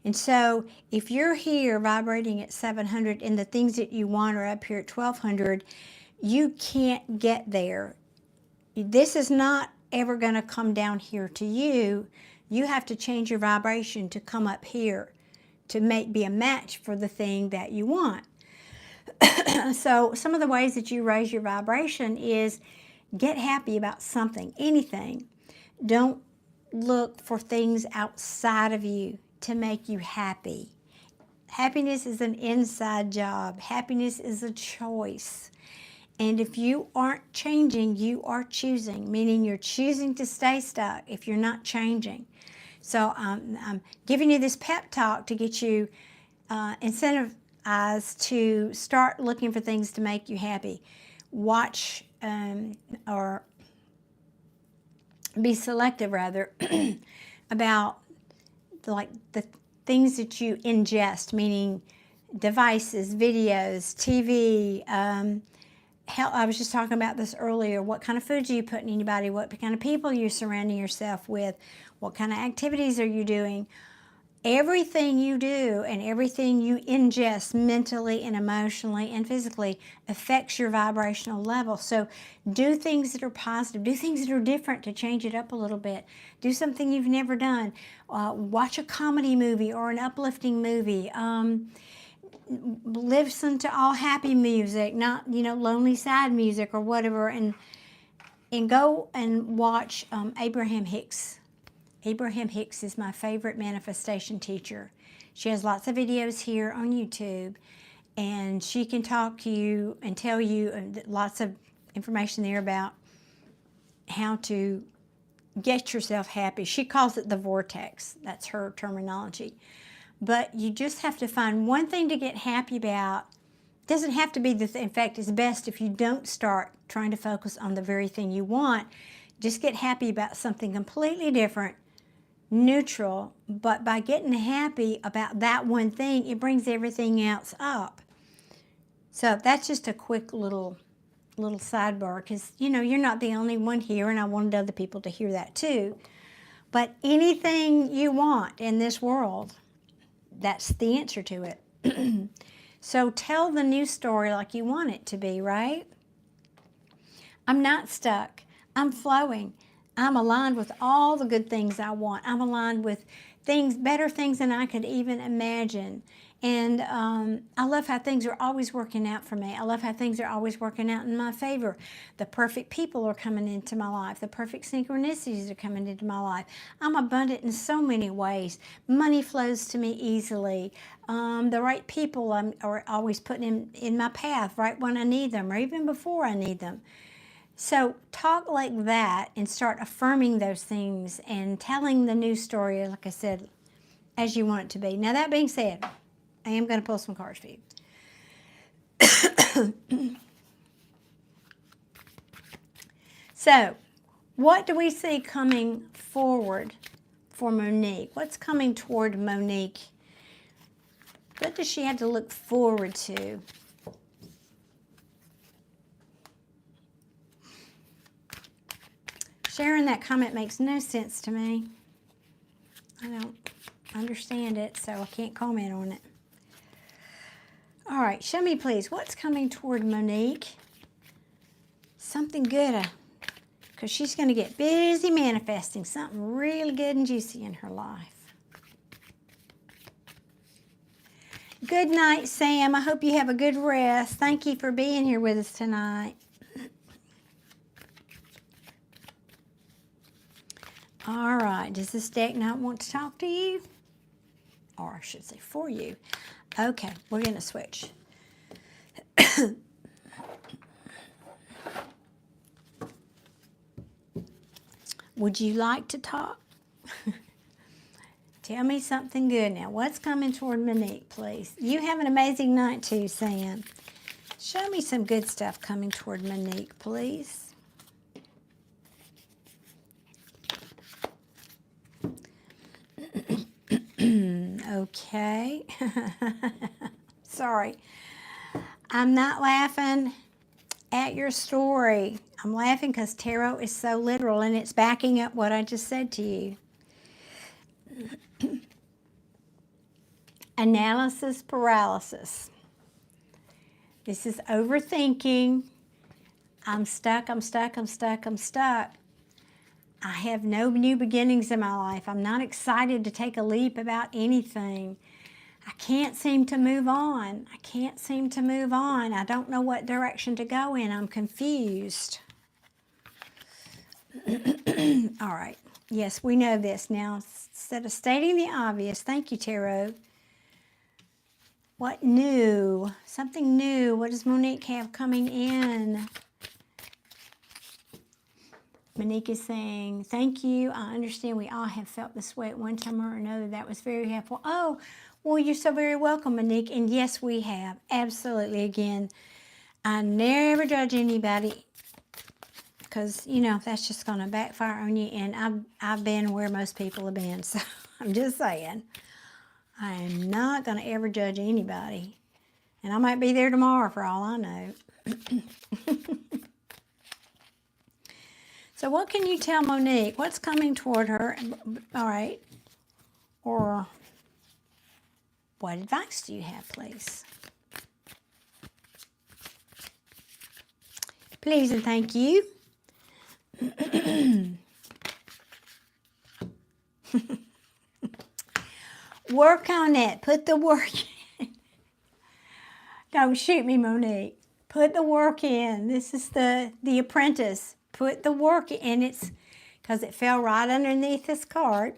And so if you're here vibrating at 700 and the things that you want are up here at 1200, you can't get there. This is not ever going to come down here to you. You have to change your vibration to come up here to be a match for the thing that you want. So some of the ways that you raise your vibration is get happy about something, anything. Don't look for things outside of you to make you happy. Happiness is an inside job. Happiness is a choice. And if you aren't changing, you are choosing, meaning you're choosing to stay stuck if you're not changing. So I'm giving you this pep talk to get you incentivized to start looking for things to make you happy. Watch or be selective, rather, about the things that you ingest, meaning devices, videos, TV. I was just talking about this earlier. What kind of food are you putting in your body? What kind of people are you surrounding yourself with? What kind of activities are you doing? Everything you do and everything you ingest mentally and emotionally and physically affects your vibrational level. So do things that are positive. Do things that are different to change it up a little bit. Do something you've never done. Watch a comedy movie or an uplifting movie. Listen to all happy music, not, lonely sad music or whatever, and go and watch Abraham Hicks. Abraham Hicks is my favorite manifestation teacher. She has lots of videos here on YouTube, and she can talk to you and tell you lots of information there about how to get yourself happy. She calls it the vortex. That's her terminology. But you just have to find one thing to get happy about. It doesn't have to be in fact, it's best if you don't start trying to focus on the very thing you want. Just get happy about something completely different, neutral, but by getting happy about that one thing, it brings everything else up. So that's just a quick little sidebar, because, you know, you're not the only one here, and I wanted other people to hear that too. But anything you want in this world, that's the answer to it. So tell the new story like you want it to be, right? I'm not stuck. I'm flowing. I'm aligned with all the good things I want. I'm aligned with things, better things than I could even imagine. And I love how things are always working out for me. I love how things are always working out in my favor. The perfect people are coming into my life. The perfect synchronicities are coming into my life. I'm abundant in so many ways. Money flows to me easily. The right people are always putting in my path right when I need them, or even before I need them. So talk like that and start affirming those things and telling the new story, like I said, as you want it to be. Now, that being said, I am going to pull some cards for you. So, what do we see coming forward for Monique? What's coming toward Monique? What does she have to look forward to? Sharing that comment makes no sense to me. I don't understand it, so I can't comment on it. All right, show me, please, what's coming toward Monique? Something good, because she's going to get busy manifesting something really good and juicy in her life. Good night, Sam. I hope you have a good rest. Thank you for being here with us tonight. All right, does this deck not want to talk to you? Or I should say for you. Okay, we're going to switch. Would you like to talk? Tell me something good now. What's coming toward Monique, please? You have an amazing night too, Sam. Show me some good stuff coming toward Monique, please. Okay. Sorry. I'm not laughing at your story. I'm laughing because tarot is so literal and it's backing up what I just said to you. Analysis paralysis. This is overthinking. I'm stuck, I'm stuck, I'm stuck, I'm stuck. I have no new beginnings in my life. I'm not excited to take a leap about anything. I can't seem to move on. I can't seem to move on. I don't know what direction to go in. I'm confused. All right. Yes, we know this. Now, instead of stating the obvious, thank you, Tarot. What new? Something new. What does Monique have coming in? Monique is saying, thank you. I understand we all have felt this way at one time or another. That was very helpful. Oh, well, you're so very welcome, Monique. And yes, we have. Absolutely. Again, I never judge anybody because, you know, that's just going to backfire on you. And I've been where most people have been. So I'm just saying, I am not going to ever judge anybody. And I might be there tomorrow for all I know. So what can you tell Monique? What's coming toward her? All right. Or what advice do you have, please? Please and thank you. Work on it. Put the work in. Don't shoot me, Monique. Put the work in. This is the apprentice. Put the work in. It's because it fell right underneath this card.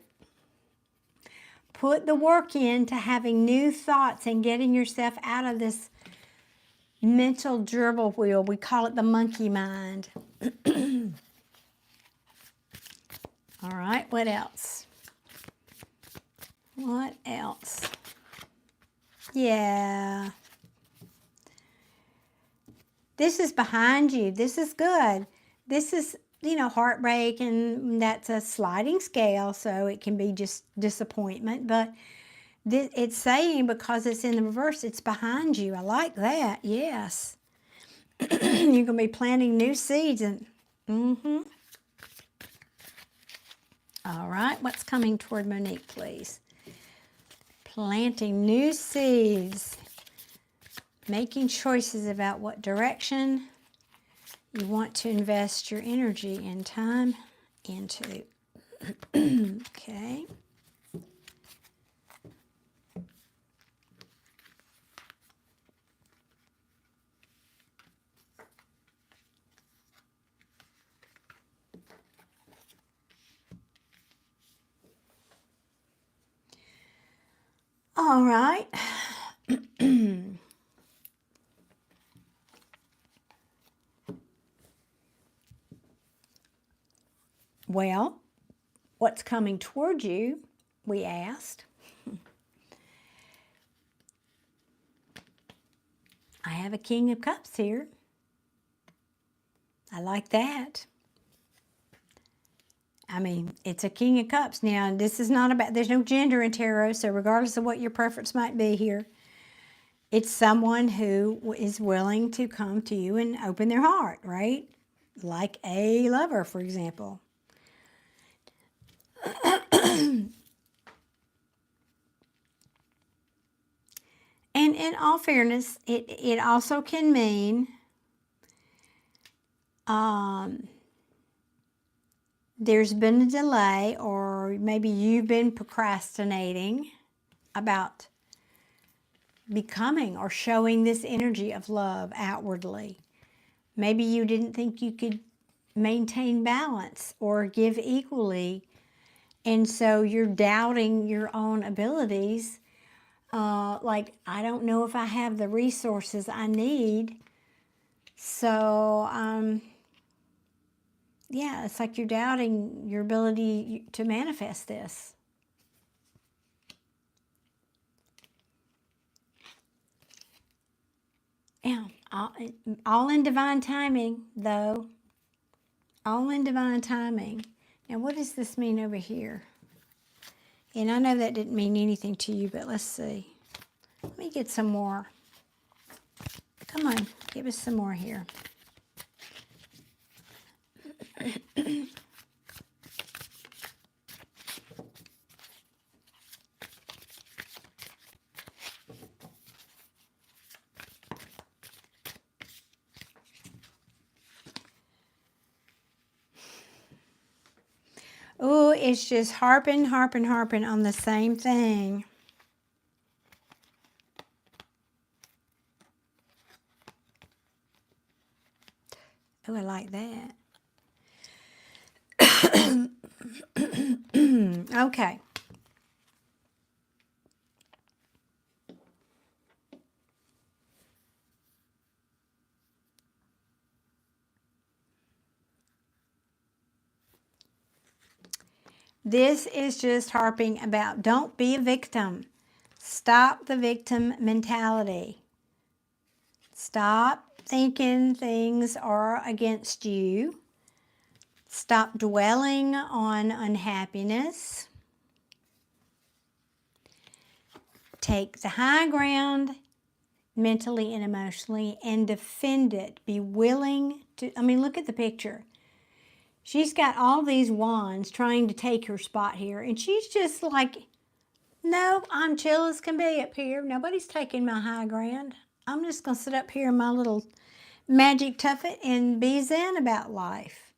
Put the work into having new thoughts and getting yourself out of this mental gerbil wheel. We call it the monkey mind. All right, what else? What else? Yeah. This is behind you. This is good. This is, you know, heartbreak, and that's a sliding scale, so it can be just disappointment. But It's saying, because it's in the reverse, it's behind you. I like that. Yes. You're going to be planting new seeds. And all right. What's coming toward Monique, please? Planting new seeds. Making choices about what direction you want to invest your energy and time into. Okay. All right. Well, what's coming toward you, we asked. I have a King of Cups here. I like that. I mean, it's a King of Cups. Now, this is not about, there's no gender in tarot, so regardless of what your preference might be here, it's someone who is willing to come to you and open their heart, right? Like a lover, for example. And in all fairness, it also can mean there's been a delay, or maybe you've been procrastinating about becoming or showing this energy of love outwardly. Maybe you didn't think you could maintain balance or give equally, and so you're doubting your own abilities. Like, I don't know if I have the resources I need. So, yeah, it's like you're doubting your ability to manifest this. Yeah, all in divine timing, though. All in divine timing. Now, what does this mean over here? And I know that didn't mean anything to you, but let's see. Let me get some more. Come on, give us some more here. Oh, it's just harping on the same thing. Oh, I like that. Okay. This is just harping about don't be a victim. Stop the victim mentality. Stop thinking things are against you. Stop dwelling on unhappiness. Take the high ground mentally and emotionally and defend it. Be willing to, I mean, look at the picture. She's got all these wands trying to take her spot here, and she's just like, no, I'm chill as can be up here. Nobody's taking my high ground. I'm just going to sit up here in my little magic tuffet and be zen about life.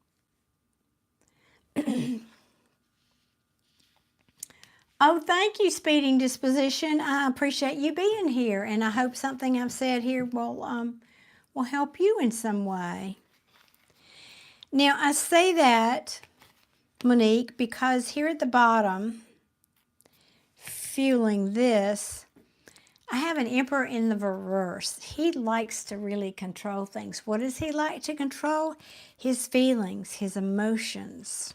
Oh, thank you, Speeding Disposition. I appreciate you being here, and I hope something I've said here will help you in some way. Now, I say that, Monique, because here at the bottom, fueling this, I have an Emperor in the reverse. He likes to really control things. What does he like to control? His feelings, his emotions.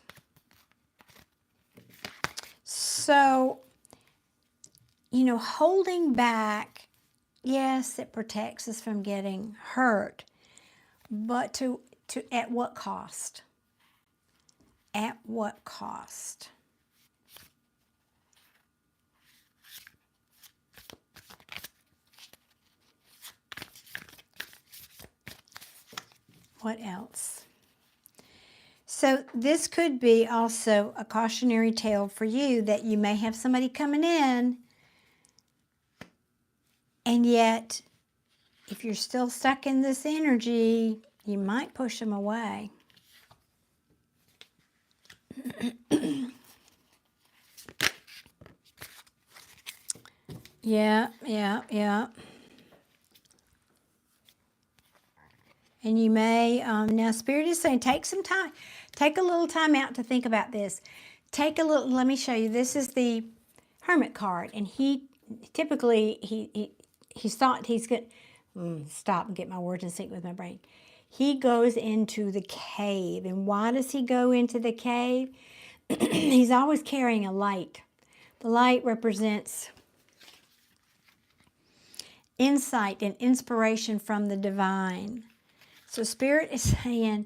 So, you know, holding back, yes, it protects us from getting hurt, but to at what cost? At what cost? What else? So this could be also a cautionary tale for you that you may have somebody coming in, and yet if you're still stuck in this energy, you might push them away. Yeah. And you may, now Spirit is saying, take some time, take a little time out to think about this. Take a little, let me show you, this is the Hermit card, and he, typically, he's thought he's good, stop and get my words in sync with my brain. He goes into the cave, and why does he go into the cave? He's always carrying a light. The light represents insight and inspiration from the divine. So Spirit is saying,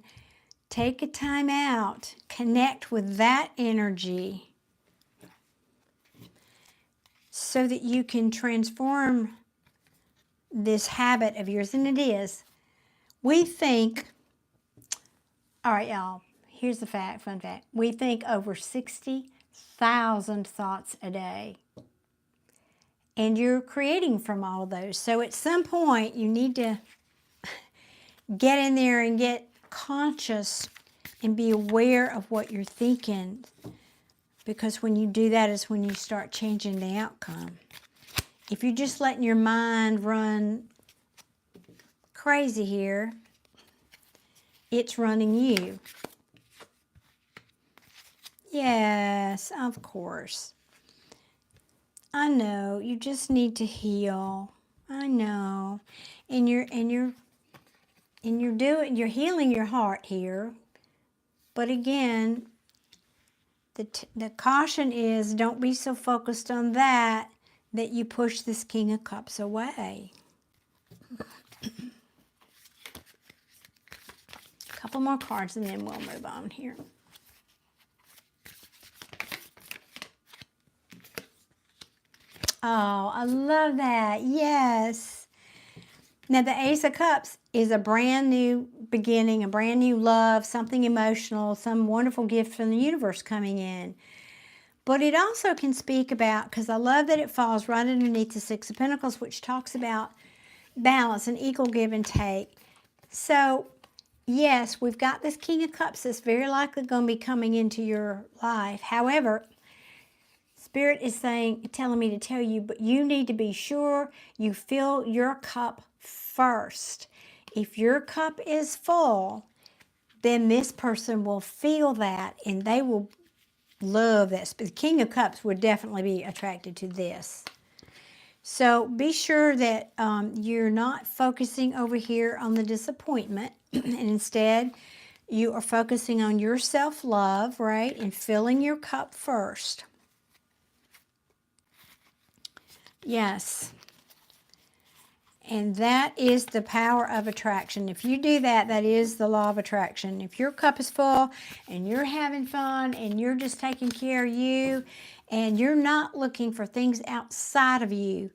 take a time out, connect with that energy so that you can transform this habit of yours. And it is. We think, all right, y'all, here's the fact, fun fact. We think over 60,000 thoughts a day. And you're creating from all of those. So at some point, you need to get in there and get conscious and be aware of what you're thinking, because when you do that is when you start changing the outcome. If you're just letting your mind run crazy here, it's running you. Yes, of course. I know, you just need to heal. I know. And you're healing your heart here. But again, the caution is, don't be so focused on that you push this King of Cups away. A couple more cards and then we'll move on here. Oh, I love that. Yes. Now, the Ace of Cups is a brand new beginning, a brand new love, something emotional, some wonderful gift from the universe coming in. But it also can speak about, because I love that it falls right underneath the Six of Pentacles, which talks about balance and equal give and take. So, yes, we've got this King of Cups that's very likely going to be coming into your life. However, Spirit is telling me to tell you, but you need to be sure you fill your cup first. If your cup is full, then this person will feel that and they will love this. But the King of Cups would definitely be attracted to this. So be sure that you're not focusing over here on the disappointment, and instead you are focusing on your self-love, right? And filling your cup first. Yes. And that is the power of attraction. If you do that, that is the law of attraction. If your cup is full and you're having fun and you're just taking care of you and you're not looking for things outside of you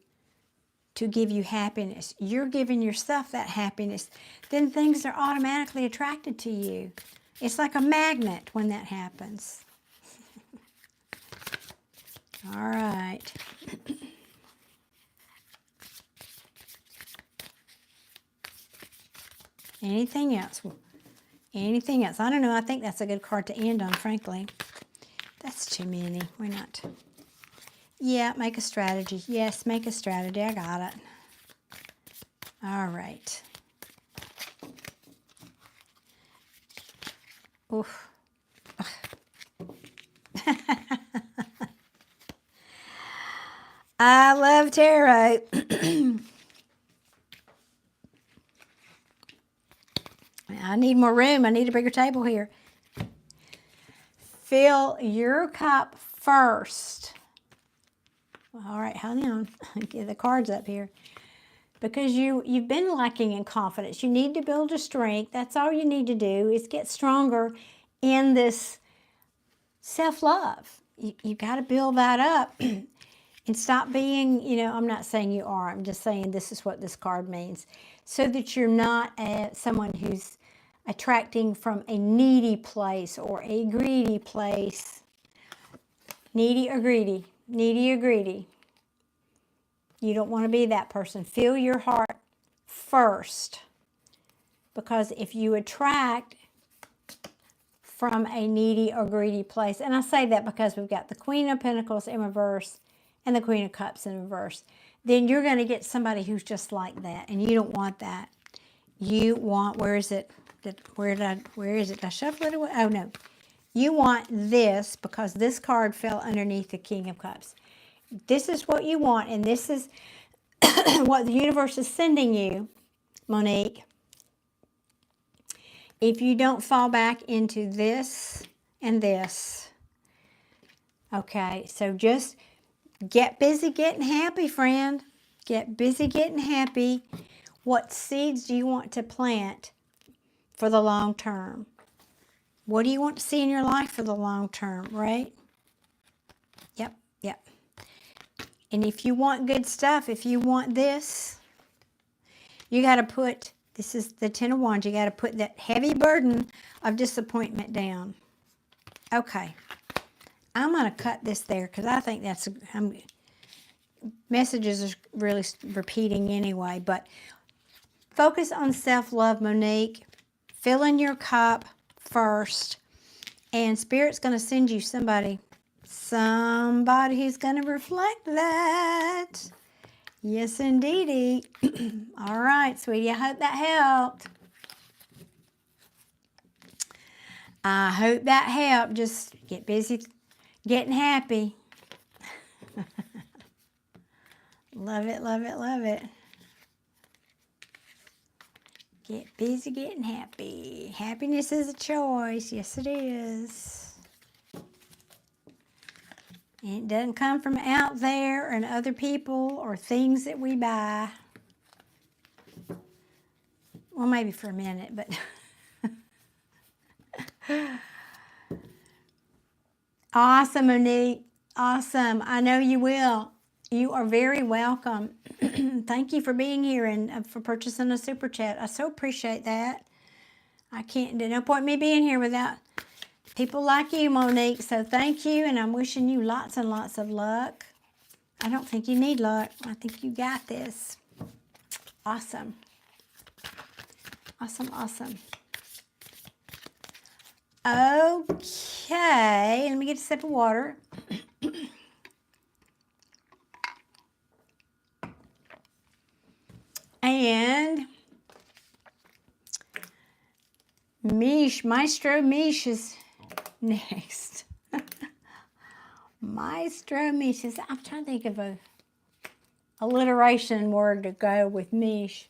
to give you happiness, you're giving yourself that happiness, then things are automatically attracted to you. It's like a magnet when that happens. All right. Anything else? Anything else? I don't know. I think that's a good card to end on, frankly. That's too many. We're not. Yeah, make a strategy. Yes, make a strategy. I got it. All right. Oof. I love tarot. I need more room. I need a bigger table here. Fill your cup first. All right, hang on. Get the cards up here. Because you've been lacking in confidence. You need to build your strength. That's all you need to do is get stronger in this self-love. You got to build that up and stop being, I'm not saying you are. I'm just saying this is what this card means. So that you're not someone who's attracting from a needy place or a greedy place. Needy or greedy. Needy or greedy. You don't want to be that person. Fill your heart first. Because if you attract from a needy or greedy place, and I say that because we've got the Queen of Pentacles in reverse and the Queen of Cups in reverse, then you're going to get somebody who's just like that, and you don't want that. You want, where is it? Where is it? Did I shuffle it away? Oh, no. You want this because this card fell underneath the King of Cups. This is what you want, and this is what the universe is sending you, Monique. If you don't fall back into this and this. Okay, so just get busy getting happy, friend. Get busy getting happy. What seeds do you want to plant for the long term? What do you want to see in your life for the long term, right? Yep, yep. And if you want good stuff, if you want this, you got to put, this is the Ten of Wands, you got to put that heavy burden of disappointment down. Okay. I'm going to cut this there because I think that's, messages are really repeating anyway, but focus on self-love, Monique. Fill in your cup first, and Spirit's going to send you somebody who's going to reflect that. Yes, indeedy. All right, sweetie, I hope that helped. I hope that helped. Just get busy getting happy. Love it, love it, love it. Get busy getting happy. Happiness is a choice. Yes, it is. And it doesn't come from out there and other people or things that we buy. Well, maybe for a minute, but... Awesome, Monique. Awesome. I know you will. You are very welcome. Thank you for being here and for purchasing a super chat. I so appreciate that. I can't, there's no point in me being here without people like you, Monique. So thank you, and I'm wishing you lots and lots of luck. I don't think you need luck. I think you got this. Awesome. Awesome, awesome. Okay, let me get a sip of water. And Maestro Mish is next. Maestro Mish is, I'm trying to think of a alliteration word to go with Mish.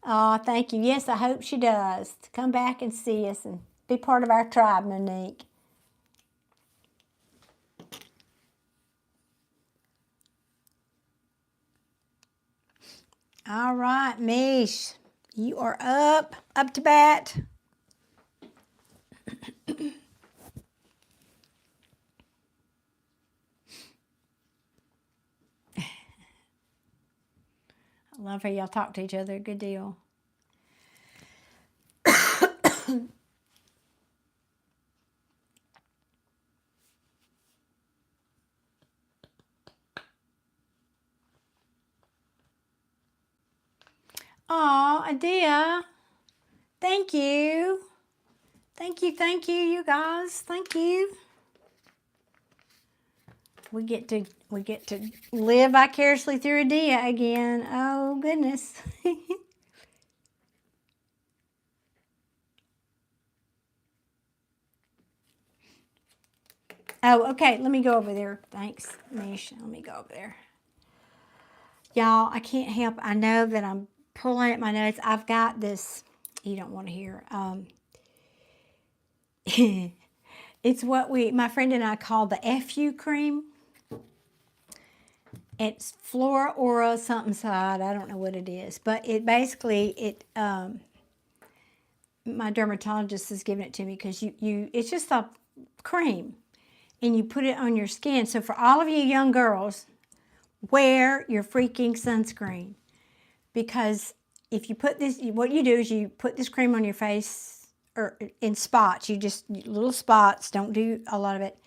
Oh, thank you. Yes, I hope she does. To come back and see us and be part of our tribe, Monique. All right, Mish, you are up to bat. I love how y'all talk to each other a good deal. Oh, Adia, thank you. Thank you, you guys. Thank you. We get to live vicariously through Adia again. Oh, goodness. Oh, okay. Let me go over there. Thanks, Mish. Let me go over there. Y'all, I can't help. I know that I'm pulling at my notes. I've got this. You don't want to hear. It's what my friend and I call the FU cream. It's Flora Aura something side. I don't know what it is, but it basically my dermatologist has given it to me because it's just a cream, and you put it on your skin. So for all of you young girls, wear your freaking sunscreen, because if you put this, what you do is you put this cream on your face, or in spots. You just, little spots, don't do a lot of it.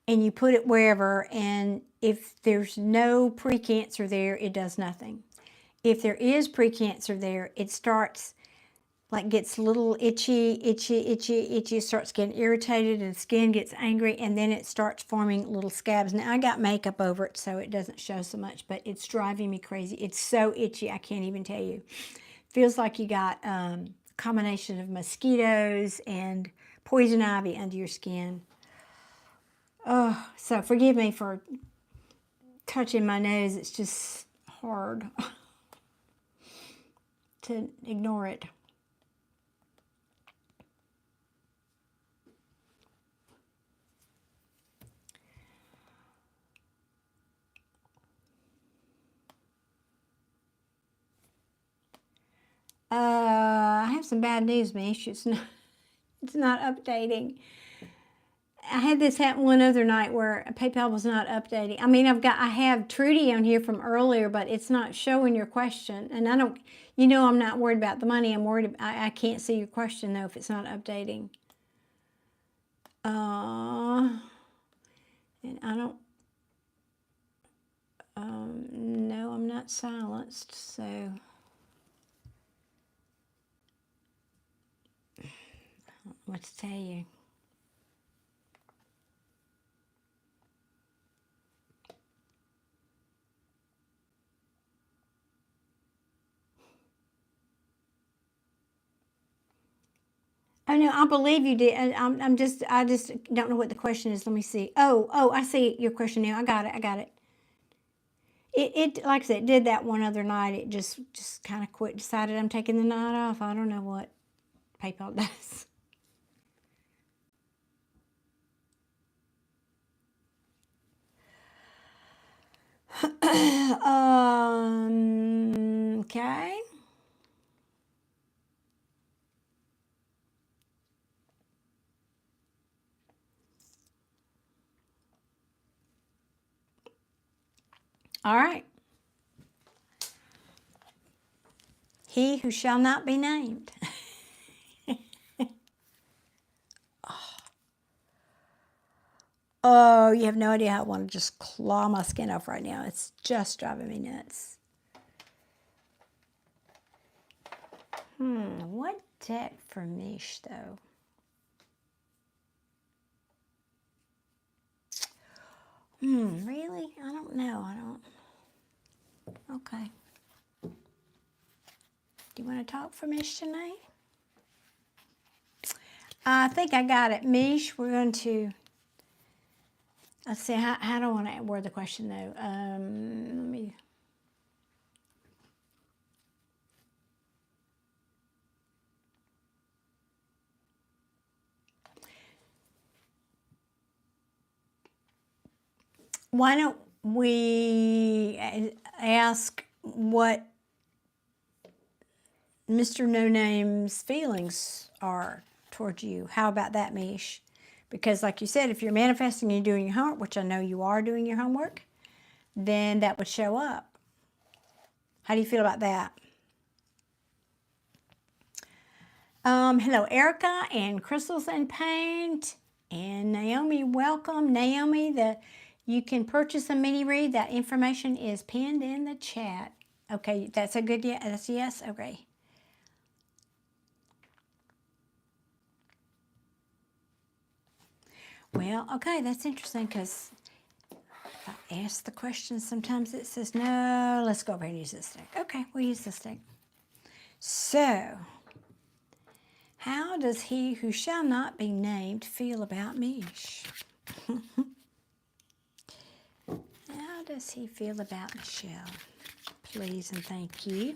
And you put it wherever, and if there's no precancer there, it does nothing. If there is precancer there, it starts, like, gets a little itchy, it starts getting irritated, and skin gets angry, and then it starts forming little scabs. Now, I got makeup over it, so it doesn't show so much, but it's driving me crazy. It's so itchy, I can't even tell you. Feels like you got a combination of mosquitoes and poison ivy under your skin. Oh, so forgive me for touching my nose. It's just hard to ignore it. I have some bad news, Mish. It's not updating. I had this happen one other night where PayPal was not updating. I mean, I have Trudy on here from earlier, but it's not showing your question. And I don't, I'm not worried about the money. I'm worried, I can't see your question though if it's not updating. And I don't, no, I'm not silenced, so. I don't know what to tell you. Oh no, I believe you did. I just don't know what the question is. Let me see. Oh, I see your question now. I got it. It like I said, it did that one other night. It just kind of quit. Decided I'm taking the night off. I don't know what PayPal does. Okay. All right. He who shall not be named. Oh, you have no idea how I want to just claw my skin off right now. It's just driving me nuts. What deck for Mish, though? Really? I don't know. Okay. Do you want to talk for Mish tonight? I think I got it. Mish, we're going to, let's see, how do I want to word the question, though? Let me... Why don't we ask what Mr. No Name's feelings are towards you? How about that, Mish? Because like you said, if you're manifesting and you're doing your homework, which I know you are doing your homework, then that would show up. How do you feel about that? Hello, Erica and Crystals and Paint and Naomi. Welcome, Naomi. You can purchase a mini read. That information is pinned in the chat. Okay, that's a good yes. That's a yes. Okay. Well, okay, that's interesting because if I ask the question, sometimes it says no. Let's go over and use this deck. Okay, we'll use this deck. So, how does he who shall not be named feel about Mish? How does he feel about Michelle? Please and thank you.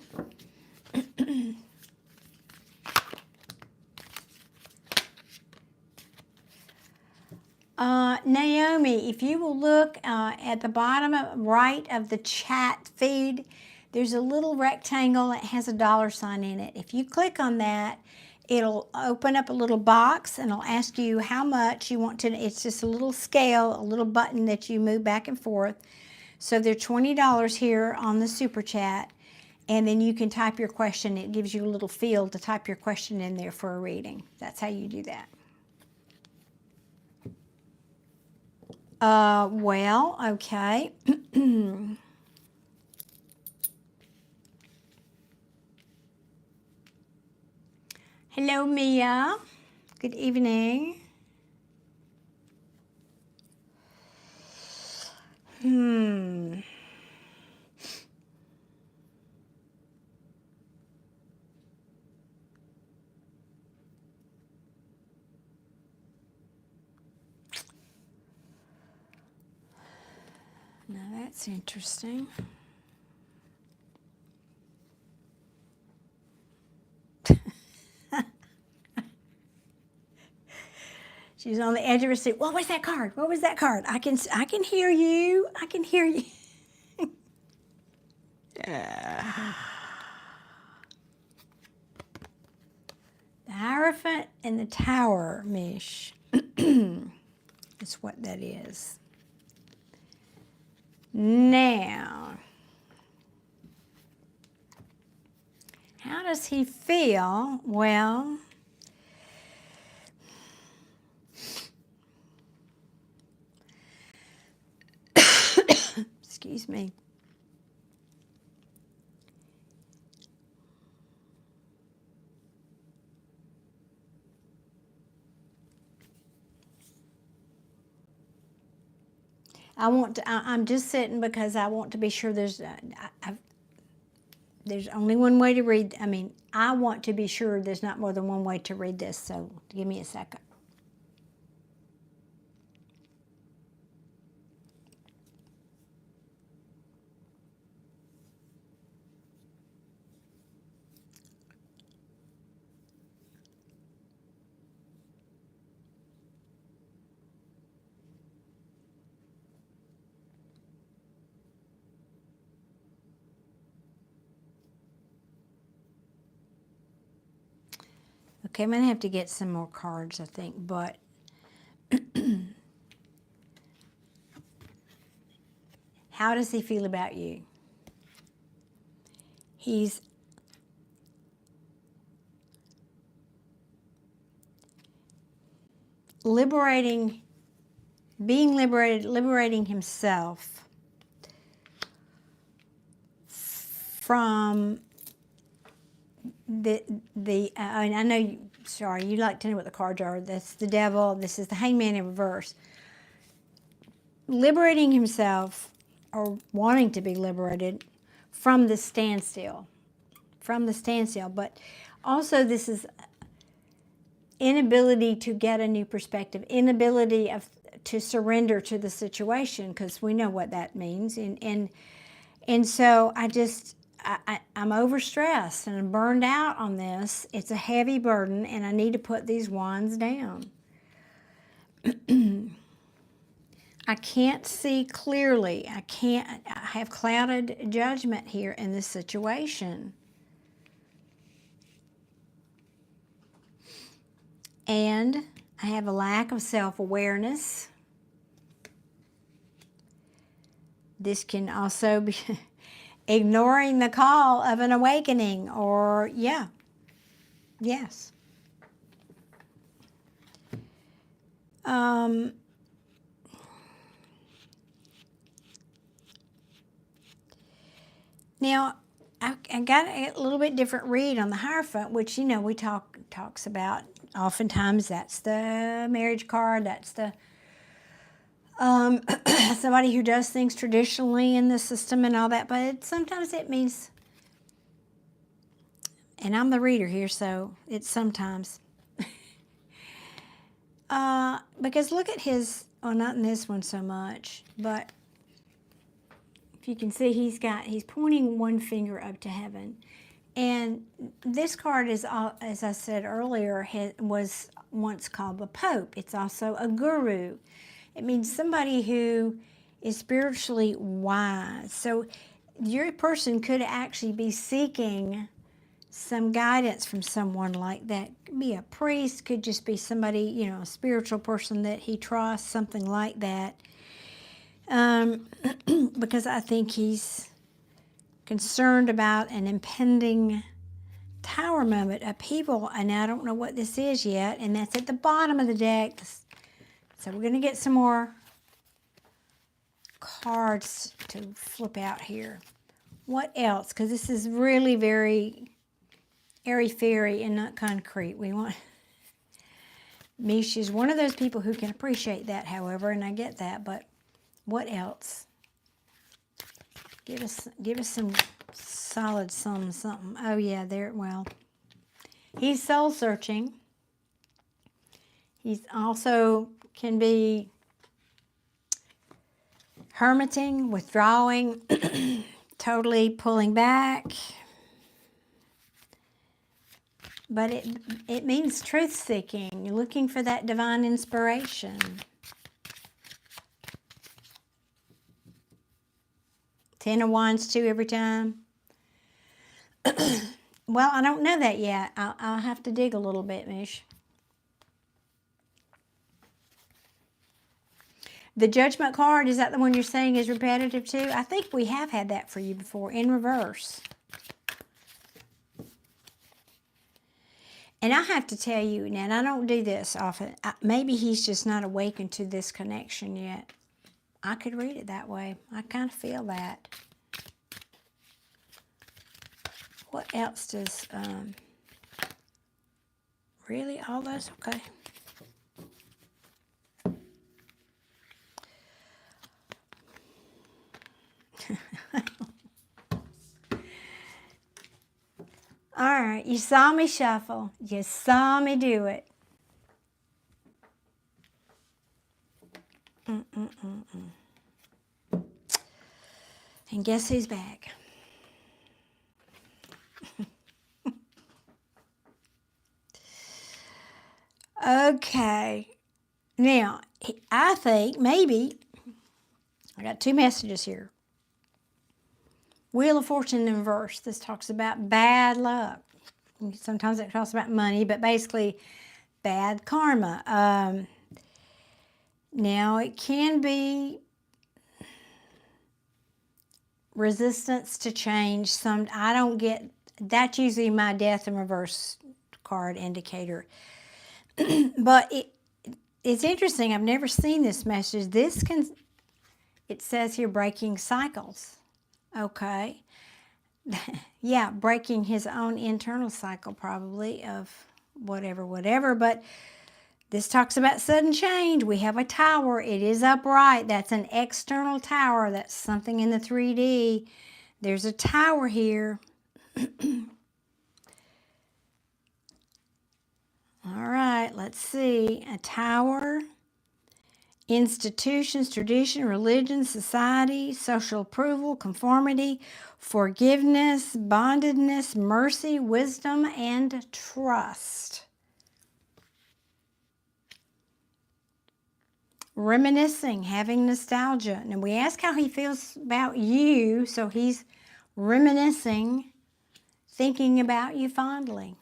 Naomi, if you will look at the bottom right of the chat feed, there's a little rectangle that has a $sign in it. If you click on that, it'll open up a little box and it'll ask you how much you want to. It's just a little scale, a little button that you move back and forth. So there's $20 here on the super chat. And then you can type your question. It gives you a little field to type your question in there for a reading. That's how you do that. Well, okay. Hello, Mia. Good evening. Now that's interesting. She's on the edge of her seat. What was that card? What was that card? I can hear you. I can hear you. The Hierophant and the Tower, Mish. That's what that is. Now, how does he feel? Well, excuse me. I'm just sitting because I want to be sure there's only one way to read. I mean, I want to be sure there's not more than one way to read this, so give me a second. Okay, I'm going to have to get some more cards, I think, but how does he feel about you? He's liberating himself from and I know you like to know what the cards are. That's the devil. This is the Hangman in reverse. Liberating himself, or wanting to be liberated from the standstill. But also this is inability to get a new perspective, inability to surrender to the situation, because we know what that means. And so I'm overstressed and I'm burned out on this. It's a heavy burden and I need to put these wands down. I can't see clearly. I have clouded judgment here in this situation. And I have a lack of self-awareness. This can also be ignoring the call of an awakening, or yes. Now, I got a little bit different read on the Hierophant, which, we talks about. Oftentimes, that's the marriage card. That's the somebody who does things traditionally in the system and all that. But sometimes it means, and I'm the reader here, so it's sometimes. Because look at his, well, not in this one so much, but if you can see, he's pointing one finger up to heaven. And this card is, as I said earlier, was once called the Pope. It's also a guru. It means somebody who is spiritually wise. So your person could actually be seeking some guidance from someone like that. Could be a priest, could just be somebody, a spiritual person that he trusts, something like that. Because I think he's concerned about an impending Tower moment, upheaval, and I don't know what this is yet, and that's at the bottom of the deck. So we're going to get some more cards to flip out here. What else? Because this is really very airy-fairy and not concrete. We want... Mish is one of those people who can appreciate that, however, and I get that, but what else? Give us some solid something. Oh yeah, well, he's soul searching. He's also can be hermiting, withdrawing, totally pulling back. But it means truth seeking. You're looking for that divine inspiration. Ten of Wands too every time. Well, I don't know that yet. I'll have to dig a little bit, Mish. The Judgment card, is that the one you're saying is repetitive too? I think we have had that for you before, in reverse. And I have to tell you, now, and I don't do this often, maybe he's just not awakened to this connection yet. I could read it that way. I kind of feel that. What else does, really, all those? Okay. All right, you saw me shuffle. You saw me do it. And guess who's back? Okay. Now, I think maybe, I got two messages here. Wheel of Fortune in reverse. This talks about bad luck. Sometimes it talks about money, but basically bad karma. Now, it can be resistance to change. I don't get, that's usually my death in reverse card indicator. But it's interesting. I've never seen this message. It says here, breaking cycles. Okay. Yeah, breaking his own internal cycle probably of whatever. But this talks about sudden change. We have a tower. It is upright. That's an external tower. That's something in the 3D. There's a tower here. All right, let's see. A tower. Institutions, tradition, religion, society, social approval, conformity, forgiveness, bondedness, mercy, wisdom, and trust. Reminiscing, having nostalgia. And we ask how he feels about you, so he's reminiscing, thinking about you fondly.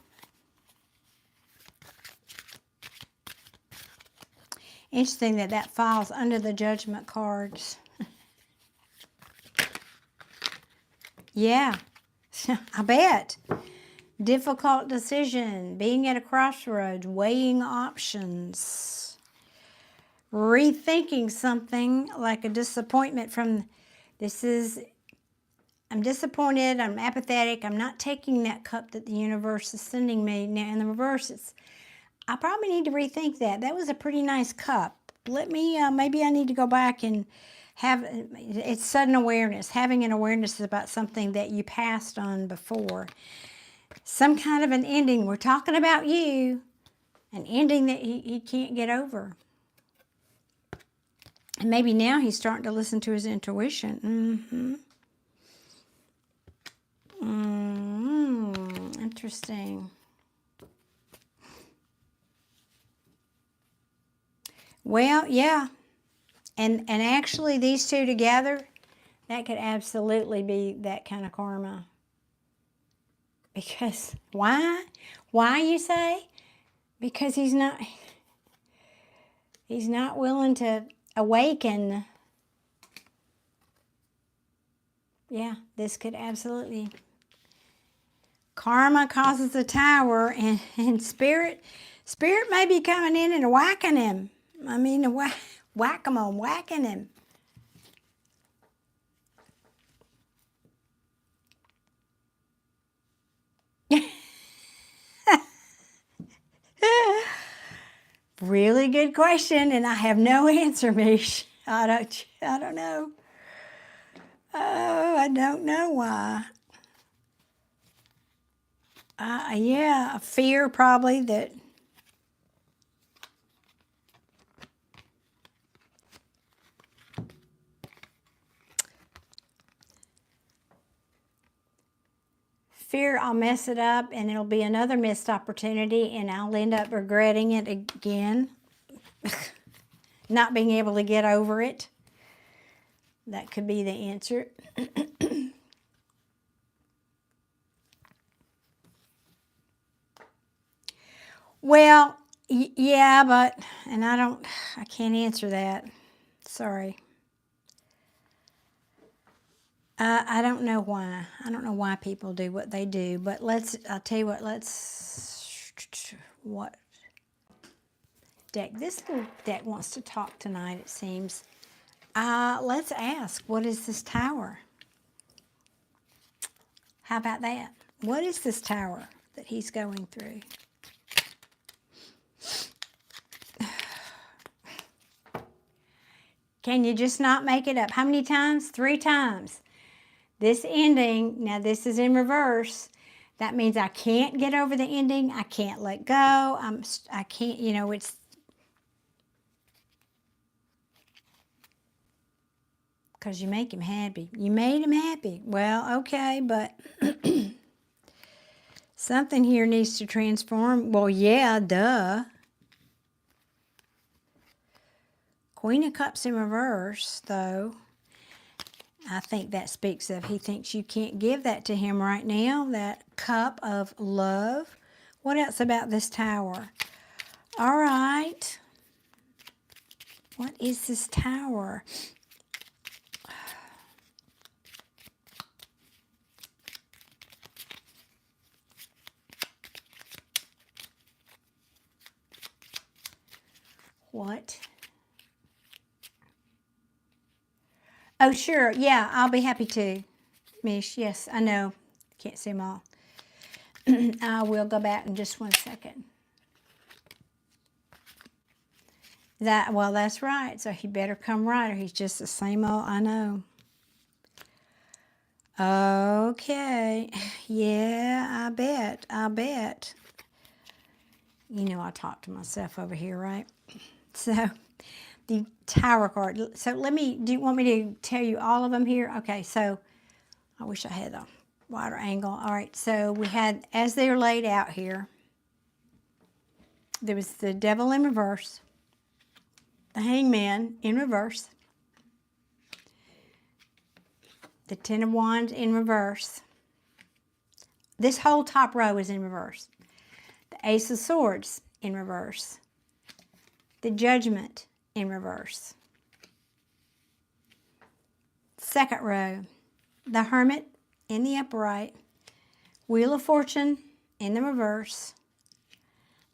Interesting that falls under the Judgment cards. Yeah, I bet. Difficult decision, being at a crossroads, weighing options, rethinking something like a disappointment from, I'm disappointed, I'm apathetic, I'm not taking that cup that the universe is sending me. Now in the reverse, I probably need to rethink that. That was a pretty nice cup. Maybe I need to go back and it's sudden awareness, having an awareness about something that you passed on before. Some kind of an ending. We're talking about you. An ending that he can't get over. And maybe now he's starting to listen to his intuition. Interesting. Well, yeah. And actually these two together, that could absolutely be that kind of karma. Because, why? Why, you say? Because he's not willing to awaken. Yeah, this could absolutely. Karma causes the tower, and spirit may be coming in and whacking him. I mean, whack-a-mole, whacking him. Really good question, and I have no answer, Mish. I don't know. Oh, I don't know why. Yeah, fear probably that. Fear I'll mess it up and it'll be another missed opportunity and I'll end up regretting it again. Not being able to get over it. That could be the answer. Well, yeah, but, and I can't answer that. Sorry. I don't know why. I don't know why people do what they do, but I'll tell you what, what deck? This little deck wants to talk tonight, it seems. Let's ask, what is this tower? How about that? What is this tower that he's going through? Can you just not make it up? How many times? 3 times. This ending, now this is in reverse. That means I can't get over the ending. I can't let go. I can't, it's. Because you make him happy. You made him happy. Well, okay, but something here needs to transform. Well, yeah, duh. Queen of Cups in reverse, though. I think that speaks of he thinks you can't give that to him right now, that cup of love. What else about this tower? All right. What is this tower? What? Oh, sure. Yeah, I'll be happy to, Mish. Yes, I know. Can't see them all. I will go back in just 1 second. Well, that's right. So he better come right or he's just the same old, I know. Okay. Yeah, I bet. I talk to myself over here, right? So, the Tower card. So do you want me to tell you all of them here? Okay, so I wish I had a wider angle. All right, so we had, as they're laid out here, there was the Devil in reverse, the Hangman in reverse, the Ten of Wands in reverse. This whole top row is in reverse. The Ace of Swords in reverse. The Judgment in reverse. Second row, the Hermit in the upright. Wheel of Fortune in the reverse.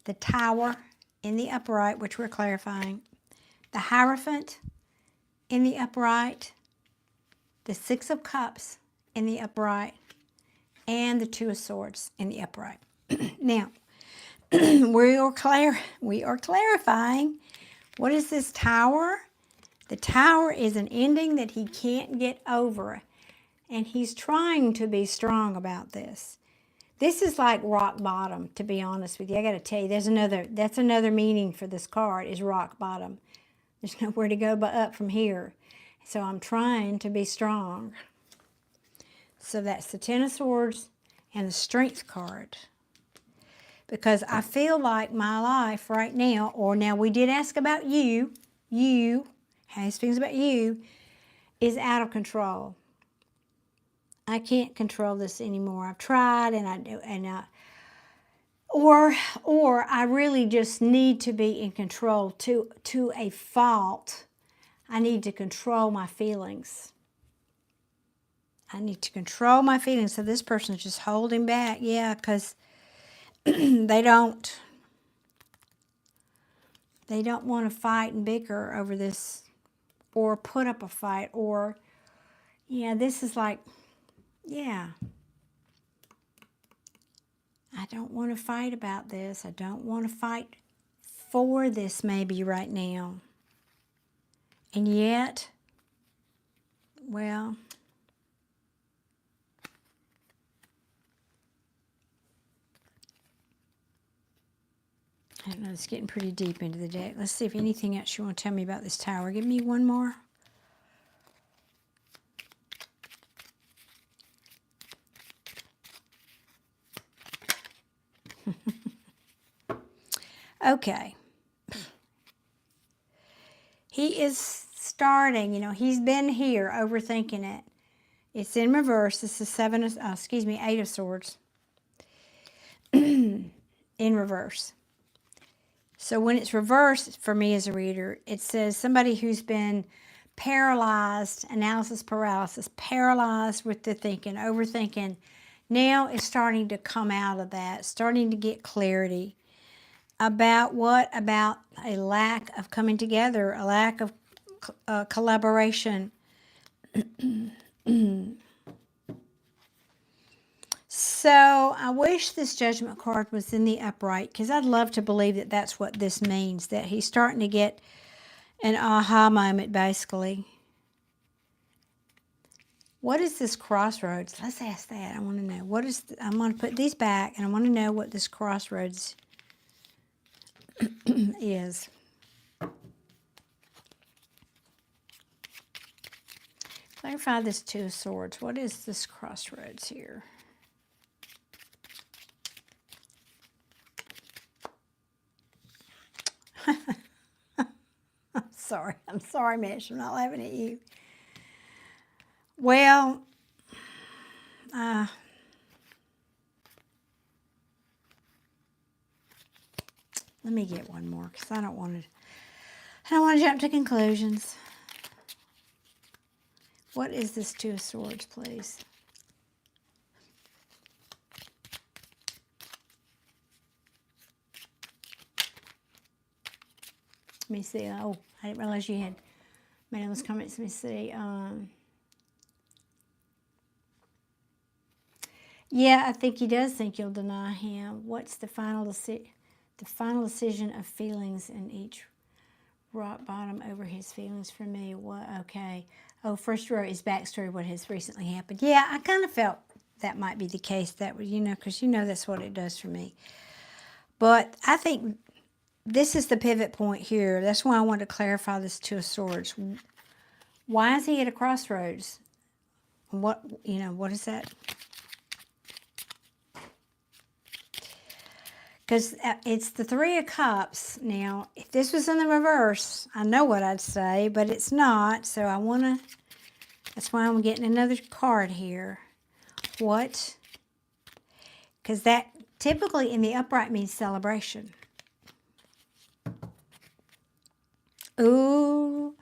The Tower in the upright, which we're clarifying. The Hierophant in the upright. The Six of Cups in the upright. And the Two of Swords in the upright. Now, we are clarifying, what is this Tower? The Tower is an ending that he can't get over, and he's trying to be strong about this. This is like rock bottom, to be honest with you. I got to tell you, that's another meaning for this card, is rock bottom. There's nowhere to go but up from here. So I'm trying to be strong. So that's the Ten of Swords and the Strength card. Because I feel like my life right now, or now we did ask about you, how he feels about you, is out of control. I can't control this anymore. I've tried, or I really just need to be in control to a fault. I need to control my feelings. I need to control my feelings. So this person's just holding back. Yeah, because they don't want to fight and bicker over this or put up a fight or, yeah, this is like, yeah, I don't want to fight about this. I don't want to fight for this maybe right now. And yet, well, I don't know, it's getting pretty deep into the deck. Let's see if anything else you want to tell me about this tower. Give me one more. Okay. He is starting, he's been here overthinking it. It's in reverse. This is 8 of Swords. In reverse. So when it's reversed, for me as a reader, it says somebody who's been paralyzed, analysis paralysis, paralyzed with the thinking, overthinking, now is starting to come out of that, starting to get clarity. About what? About a lack of coming together, a lack of collaboration. So I wish this Judgment card was in the upright, because I'd love to believe that that's what this means, that he's starting to get an aha moment, basically. What is this crossroads? Let's ask that. I want to know. I'm going to put these back, and I want to know what this crossroads is. Clarify this Two of Swords. What is this crossroads here? I'm sorry, Mitch. I'm not laughing at you. Well, let me get one more, because I don't want to jump to conclusions. What is this Two of Swords, please? Let me see. Oh, I didn't realize you had made all those comments. Let me see. Yeah, I think he does think you'll deny him. What's the final decision of feelings in each rock bottom over his feelings for me? What? Okay. Oh, first row is backstory, what has recently happened. Yeah, I kind of felt that might be the case. That was, because that's what it does for me. But I think this is the pivot point here. That's why I want to clarify this Two of Swords. Why is he at a crossroads? What is that? Because it's the Three of Cups. Now, if this was in the reverse, I know what I'd say, but it's not. So that's why I'm getting another card here. What? Because that typically in the upright means celebration. Ooh.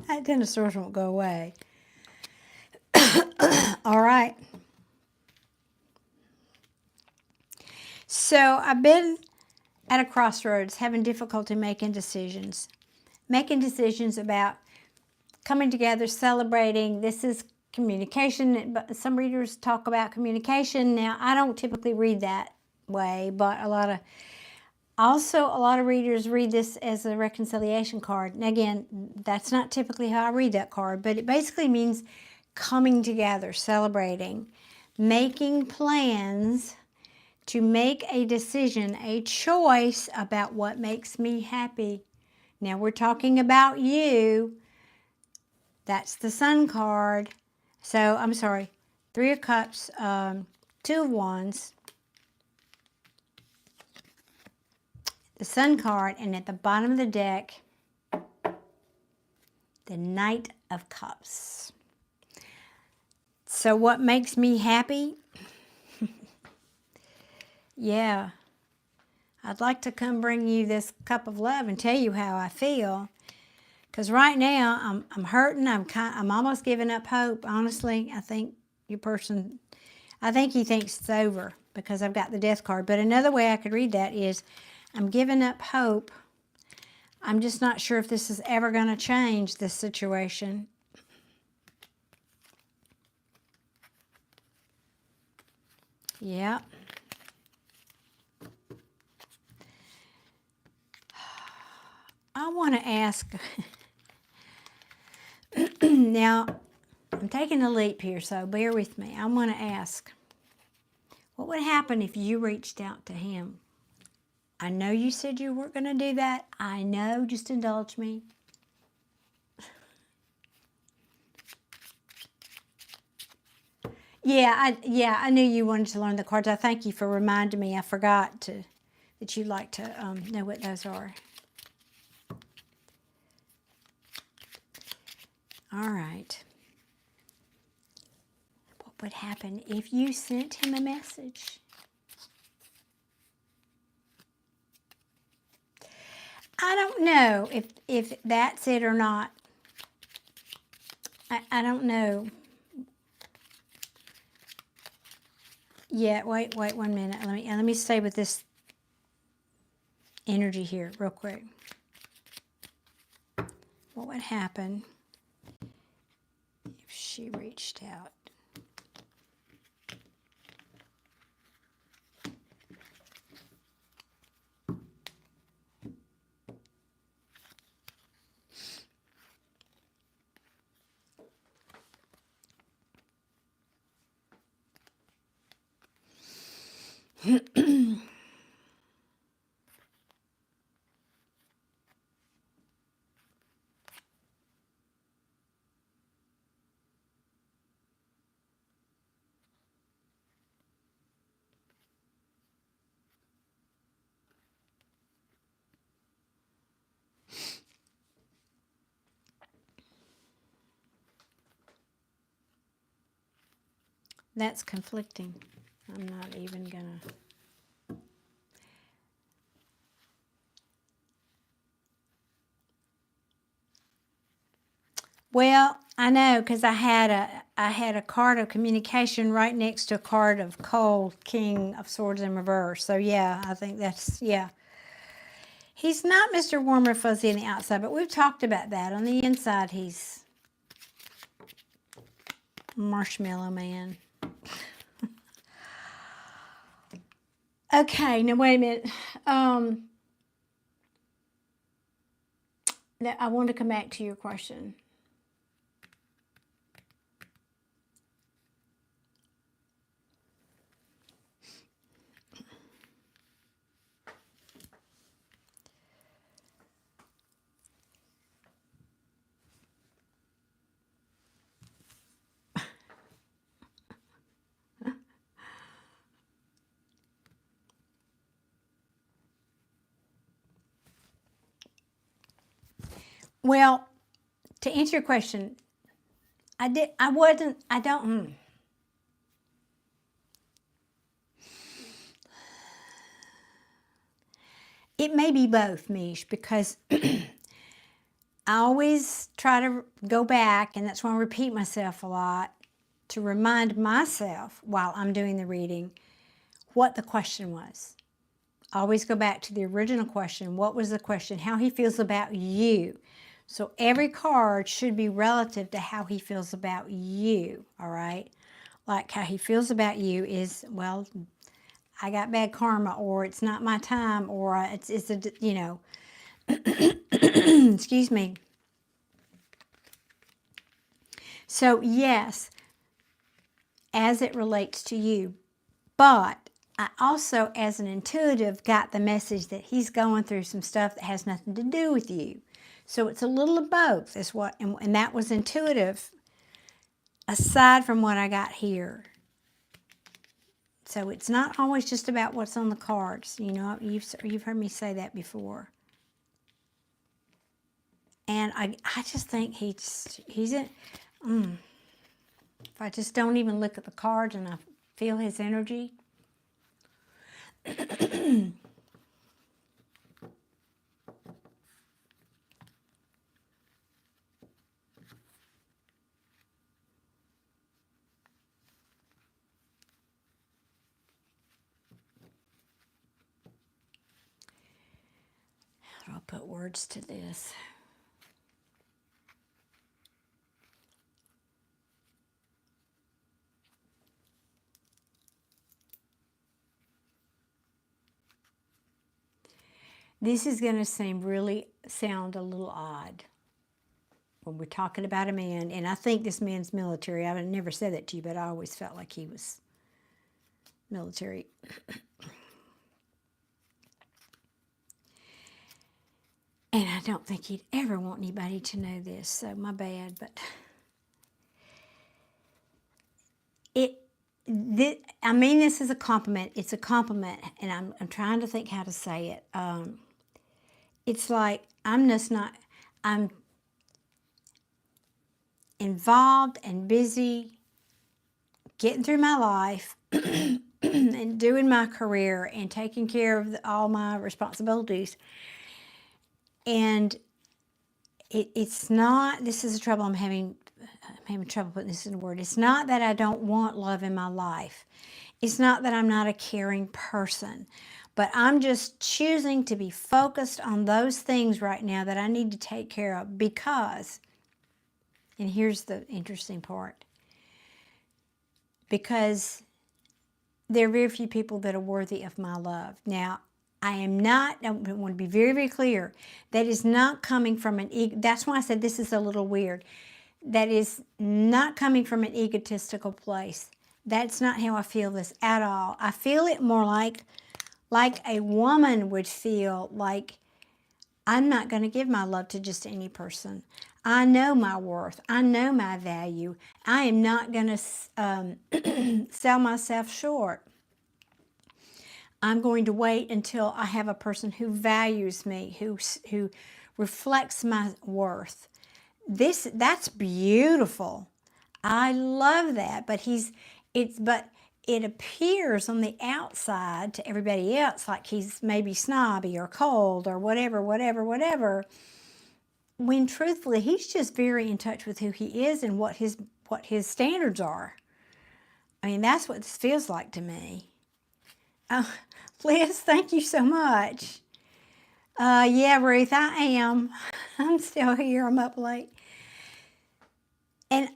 That Ten of Swords won't go away. All right. So I've been at a crossroads, having difficulty making decisions. Making decisions about coming together, celebrating. This is communication, but some readers talk about communication. Now, I don't typically read that way, but a lot of readers read this as a reconciliation card. And again, that's not typically how I read that card, but it basically means coming together, celebrating, making plans to make a decision, a choice about what makes me happy. Now we're talking about you. That's the Sun card. So, I'm sorry, Three of Cups, Two of Wands. the Sun card, and at the bottom of the deck, the Knight of Cups. So what makes me happy? Yeah, I'd like to come bring you this cup of love and tell you how I feel. Because right now, I'm hurting. I'm almost giving up hope. Honestly, I think your person, I think he thinks it's over because I've got the Death card. But another way I could read that is, I'm giving up hope. I'm just not sure if this is ever going to change, this situation. Yeah. I want to ask, now, I'm taking a leap here, so bear with me. I want to ask, what would happen if you reached out to him? I know you said you weren't going to do that. I know, just indulge me. I knew you wanted to learn the cards. I thank you for reminding me. I forgot that you like to know what those are. All right. What would happen if you sent him a message? I don't know if that's it or not. I don't know. Yeah, wait 1 minute. Let me stay with this energy here real quick. What would happen if she reached out? That's conflicting. I'm not even gonna. Well, I know, because I had a card of communication right next to a card of cold, King of Swords in reverse. So yeah, I think that's, yeah. He's not Mr. Warm or Fuzzy on the outside, but we've talked about that. On the inside, he's Marshmallow Man. Okay, now wait a minute. I want to come back to your question. Well, to answer your question, It may be both, Mish, because I always try to go back, and that's why I repeat myself a lot, to remind myself while I'm doing the reading what the question was. Always go back to the original question. What was the question? How he feels about you. So every card should be relative to how he feels about you, all right? Like how he feels about you is, well, I got bad karma, or it's not my time, or it's a, you know, excuse me. So yes, as it relates to you, but I also, as an intuitive, got the message that he's going through some stuff that has nothing to do with you. So it's a little of both, is what, and that was intuitive, aside from what I got here. So it's not always just about what's on the cards. You know, you've heard me say that before. And I just think he's in, if I just don't even look at the cards and I feel his energy. How do I put words to this? This is going to sound a little odd when we're talking about a man, and I think this man's military. I've never said that to you, but I always felt like he was military. And I don't think he'd ever want anybody to know this, so my bad, but I mean this is a compliment. It's a compliment, and I'm trying to think how to say it. It's like I'm involved and busy getting through my life and doing my career and taking care of all my responsibilities. And it's not, this is the trouble I'm having trouble putting this in a word. It's not that I don't want love in my life. It's not that I'm not a caring person. But I'm just choosing to be focused on those things right now that I need to take care of because, and here's the interesting part, because there are very few people that are worthy of my love. Now, I want to be very, very clear, that is not coming from an ego. That's why I said this is a little weird. That is not coming from an egotistical place. That's not how I feel this at all. I feel it more like a woman would feel like, I'm not going to give my love to just any person. I know my worth. I know my value. I am not going to sell myself short. I'm going to wait until I have a person who values me, who reflects my worth. That's beautiful. I love that. But it appears on the outside to everybody else like he's maybe snobby or cold or whatever, when truthfully he's just very in touch with who he is and what his standards are. I mean, that's what this feels like to me. Liz, thank you so much. Yeah, Ruth, I am. I'm still here. I'm up late. And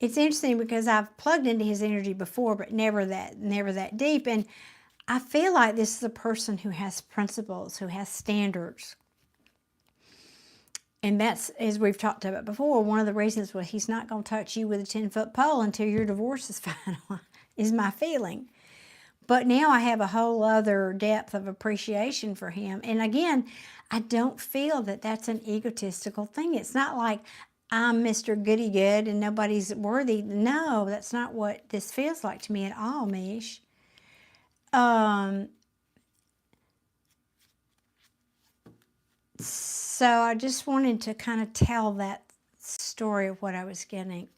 it's interesting because I've plugged into his energy before, but never that deep. And I feel like this is a person who has principles, who has standards. And that's, as we've talked about before, one of the reasons why he's not going to touch you with a 10-foot pole until your divorce is final, is my feeling. But now I have a whole other depth of appreciation for him. And again, I don't feel that that's an egotistical thing. It's not like I'm Mr. Goody-Good and nobody's worthy. No, that's not what this feels like to me at all, Mish. So I just wanted to kind of tell that story of what I was getting.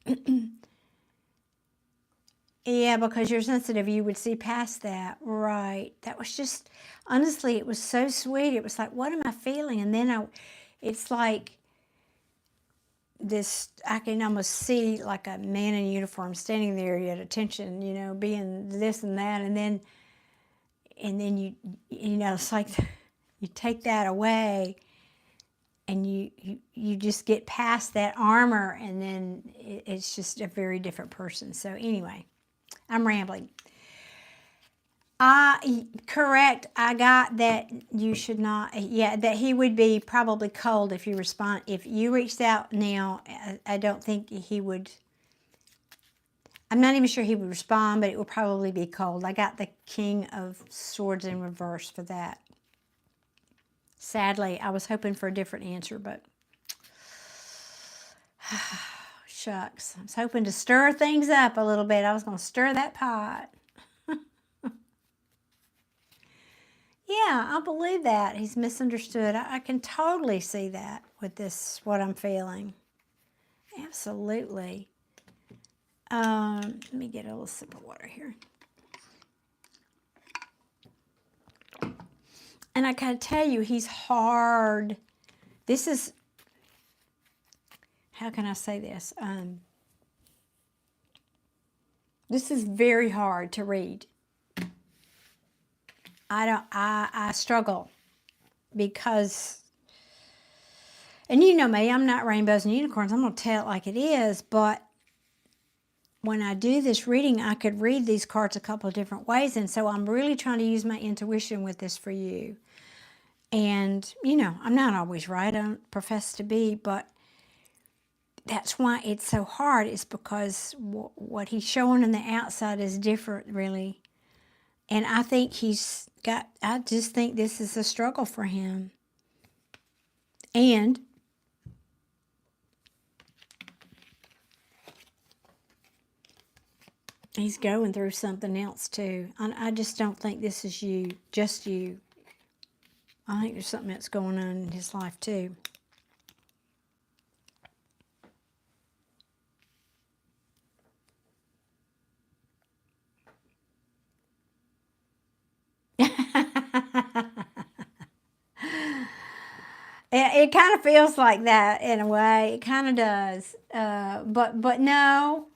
Yeah, because you're sensitive, you would see past that. Right. That was just, honestly, it was so sweet. It was like, what am I feeling? And then it's like this, I can almost see like a man in uniform standing there at attention, you know, being this and that. And then you know, it's like you take that away and you just get past that armor, and then it's just a very different person. So anyway, I'm rambling. Correct. I got that you should not, yeah, that he would be probably cold if you respond. If you reached out now, I don't think he would, I'm not even sure he would respond, but it would probably be cold. I got the King of Swords in reverse for that. Sadly, I was hoping for a different answer, but Shucks. I was hoping to stir things up a little bit. I was going to stir that pot. Yeah, I believe that. He's misunderstood. I can totally see that with this, what I'm feeling. Absolutely. Let me get a little sip of water here. And I gotta tell you, he's hard. This is, how can I say this? This is very hard to read. I struggle because, and you know me, I'm not rainbows and unicorns. I'm gonna tell it like it is, but when I do this reading, I could read these cards a couple of different ways, and so I'm really trying to use my intuition with this for you. And, you know, I'm not always right, I don't profess to be, but that's why it's so hard. It's because what he's showing on the outside is different, really. And I think I just think this is a struggle for him. And he's going through something else too. I just don't think this is you, just you. I think there's something that's going on in his life too. It kind of feels like that in a way. It kind of does. But no,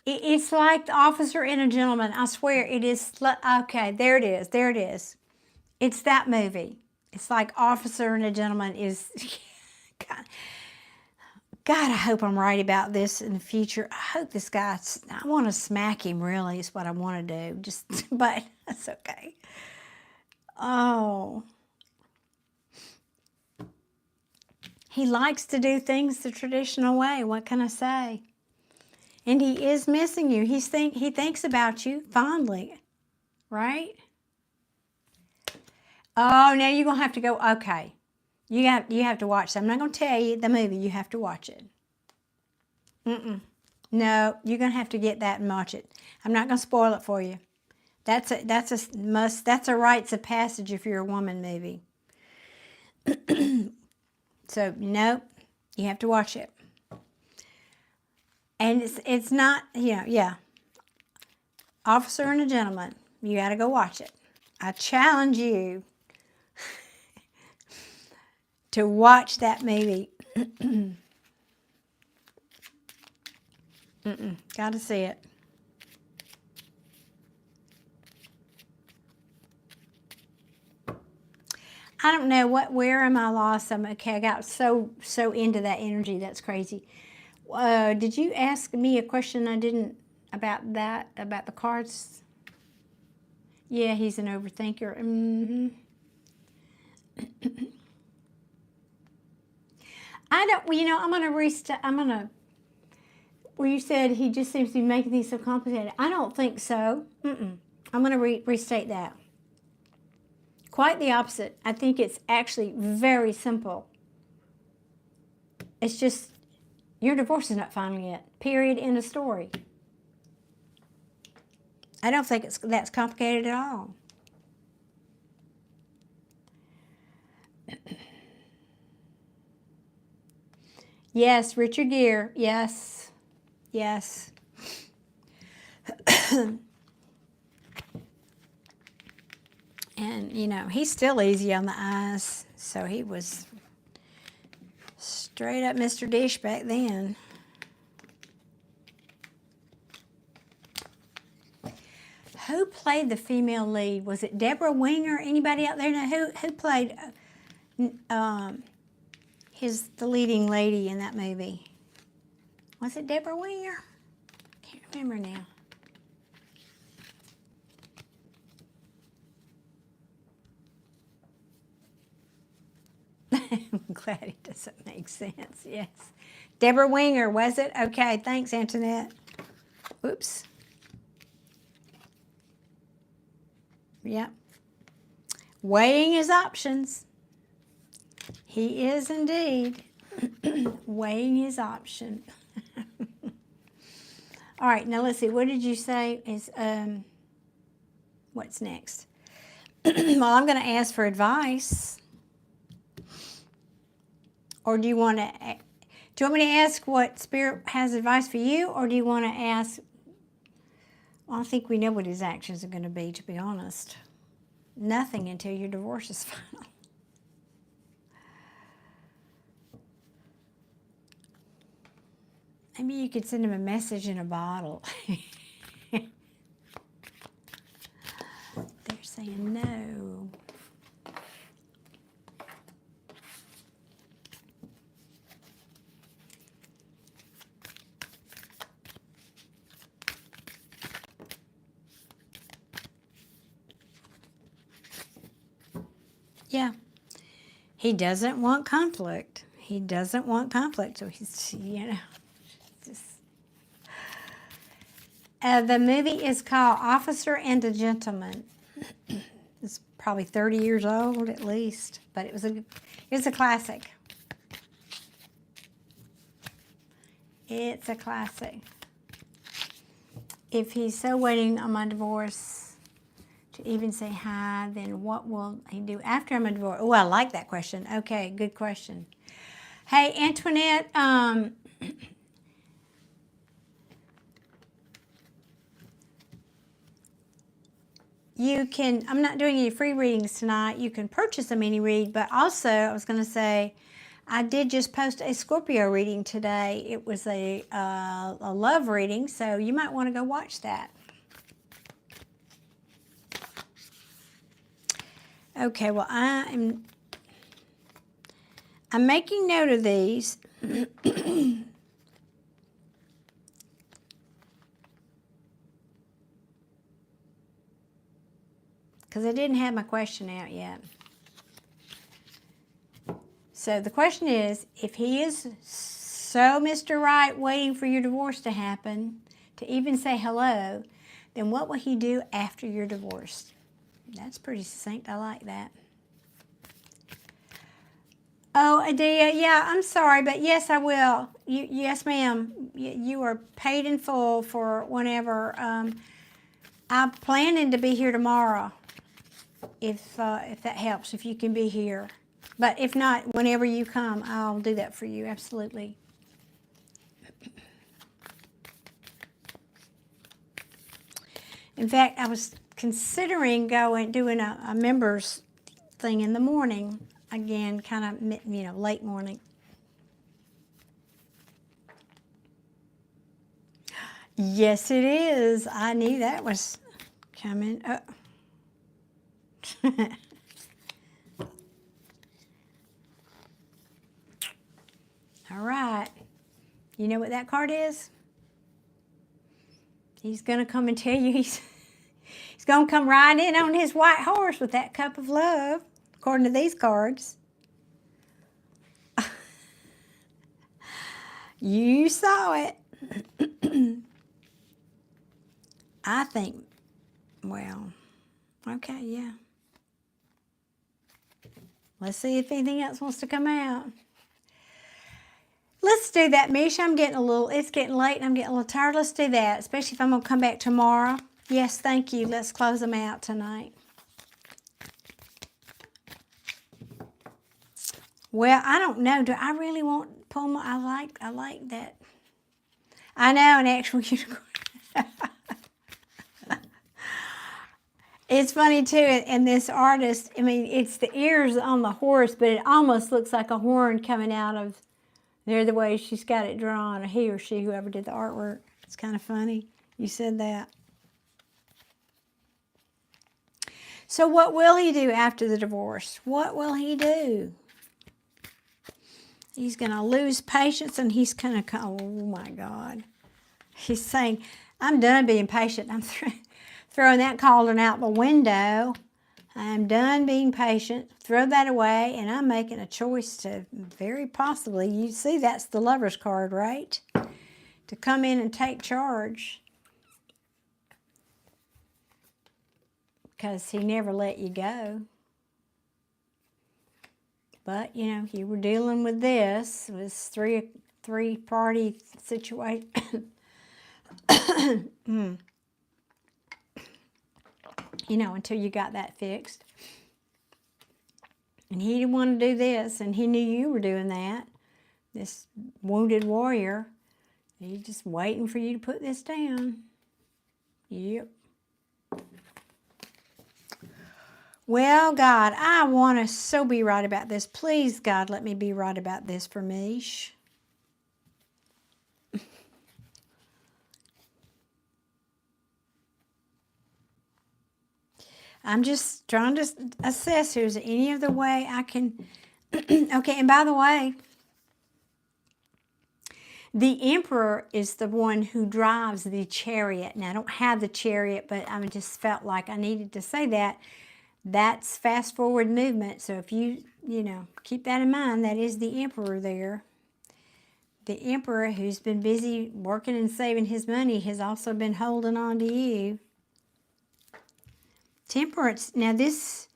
it's like The Officer and a Gentleman. I swear it is. Okay, there it is. There it is. It's that movie. It's like Officer and a Gentleman is... God, I hope I'm right about this in the future. I hope this guy... I want to smack him, really, is what I want to do. But that's okay. Oh... He likes to do things the traditional way. What can I say? And he is missing you. He thinks about you fondly, right? Oh, now you're gonna have to go. Okay, you have to watch. I'm not gonna tell you the movie. You have to watch it. No, you're gonna have to get that and watch it. I'm not gonna spoil it for you. That's a must. That's a rites of passage if you're a woman movie. So, nope, you have to watch it. And it's not, you know, yeah. Officer and a Gentleman. You got to go watch it. I challenge you to watch that movie. Got to see it. I don't know where am I lost? Okay, I got so into that energy. That's crazy. Did you ask me a question I didn't about the cards? Yeah, he's an overthinker. I don't. You know, I'm gonna restart. Well, you said he just seems to be making things so complicated. I don't think so. I'm gonna restate that. Quite the opposite. I think it's actually very simple. It's just your divorce is not final yet. Period. End of story. I don't think that's complicated at all. Yes, Richard Gere. Yes. Yes. And, you know, he's still easy on the eyes. So he was straight up Mr. Dish back then. Who played the female lead? Was it Deborah Winger? Anybody out there know who played the leading lady in that movie? Was it Deborah Winger? Can't remember now. I'm glad it doesn't make sense. Yes. Deborah Winger, was it? Okay, thanks, Antoinette. Oops. Yep. Weighing his options. He is indeed weighing his option. All right, now let's see. What did you say is, what's next? Well, I'm going to ask for advice. Or do you want to, do you want me to ask what Spirit has advice for you? Or do you want to ask, well, I think we know what his actions are going to be, to be honest. Nothing until your divorce is final. Maybe you could send him a message in a bottle. They're saying no. Yeah. He doesn't want conflict. He doesn't want conflict. So he's, just. The movie is called Officer and a Gentleman. It's probably 30 years old at least, but it was a classic. It's a classic. If he's so waiting on my divorce to even say hi, then what will he do after I'm divorced? Oh, I like that question. Okay, good question. Hey, Antoinette, you can, I'm not doing any free readings tonight. You can purchase a mini read, but also I was going to say, I did just post a Scorpio reading today. It was a love reading, so you might want to go watch that. Okay, well, I'm making note of these. Because I didn't have my question out yet. So the question is, if he is so Mr. Right waiting for your divorce to happen, to even say hello, then what will he do after you're divorced? That's pretty succinct. I like that. Oh, Adia, yeah, I'm sorry, but yes, I will. Yes, ma'am. You are paid in full for whenever. I'm planning to be here tomorrow, if that helps, if you can be here. But if not, whenever you come, I'll do that for you, absolutely. In fact, I was considering doing a members thing in the morning. Again, kind of, late morning. Yes, it is. I knew that was coming up. All right. You know what that card is? He's going to come and tell you he's going to come riding in on his white horse with that cup of love, according to these cards. You saw it. I think, well, okay, yeah. Let's see if anything else wants to come out. Let's do that, Misha. It's getting late and I'm getting a little tired. Let's do that, especially if I'm going to come back tomorrow. Yes, thank you. Let's close them out tonight. Well, I don't know. Do I really want to pull my, I like that. I know, an actual unicorn. It's funny too, and this artist, I mean, it's the ears on the horse, but it almost looks like a horn coming out of there the way she's got it drawn, or he or she, whoever did the artwork. It's kind of funny. You said that. So what will he do after the divorce? What will he do? He's going to lose patience, and he's going to, oh my God. He's saying, I'm done being patient. I'm throwing that cauldron out the window. I'm done being patient. Throw that away, and I'm making a choice to very possibly, you see that's the Lover's card, right? To come in and take charge. Because he never let you go. But, you were dealing with this. It was three-party situation. You know, until you got that fixed. And he didn't want to do this, and he knew you were doing that. This wounded warrior. He's just waiting for you to put this down. Yep. Well, God, I want to so be right about this. Please, God, let me be right about this for Mish. I'm just trying to assess here. Is there any other way I can... Okay, and by the way, the Emperor is the one who drives the chariot. Now, I don't have the chariot, but I just felt like I needed to say that. That's fast forward movement. So if you keep that in mind, that is the Emperor there. The Emperor, who's been busy working and saving his money, has also been holding on to you. Temperance. Now this,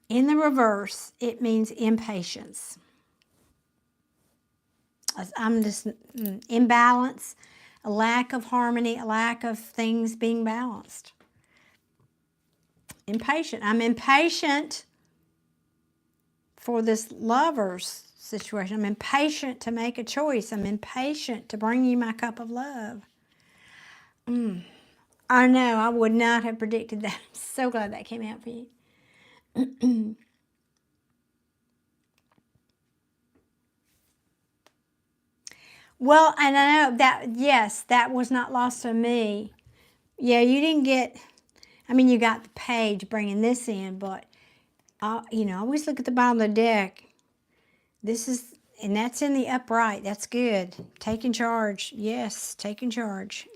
in the reverse, it means impatience. I'm just imbalance, a lack of harmony, a lack of things being balanced. Impatient. I'm impatient for this lover's situation. I'm impatient to make a choice. I'm impatient to bring you my cup of love. I know, I would not have predicted that. I'm so glad that came out for you. Well, and I know that, yes, that was not lost on me. Yeah, you didn't get, you got the page bringing this in, but, always look at the bottom of the deck. This is, and that's in the upright. That's good. Taking charge. Yes, taking charge.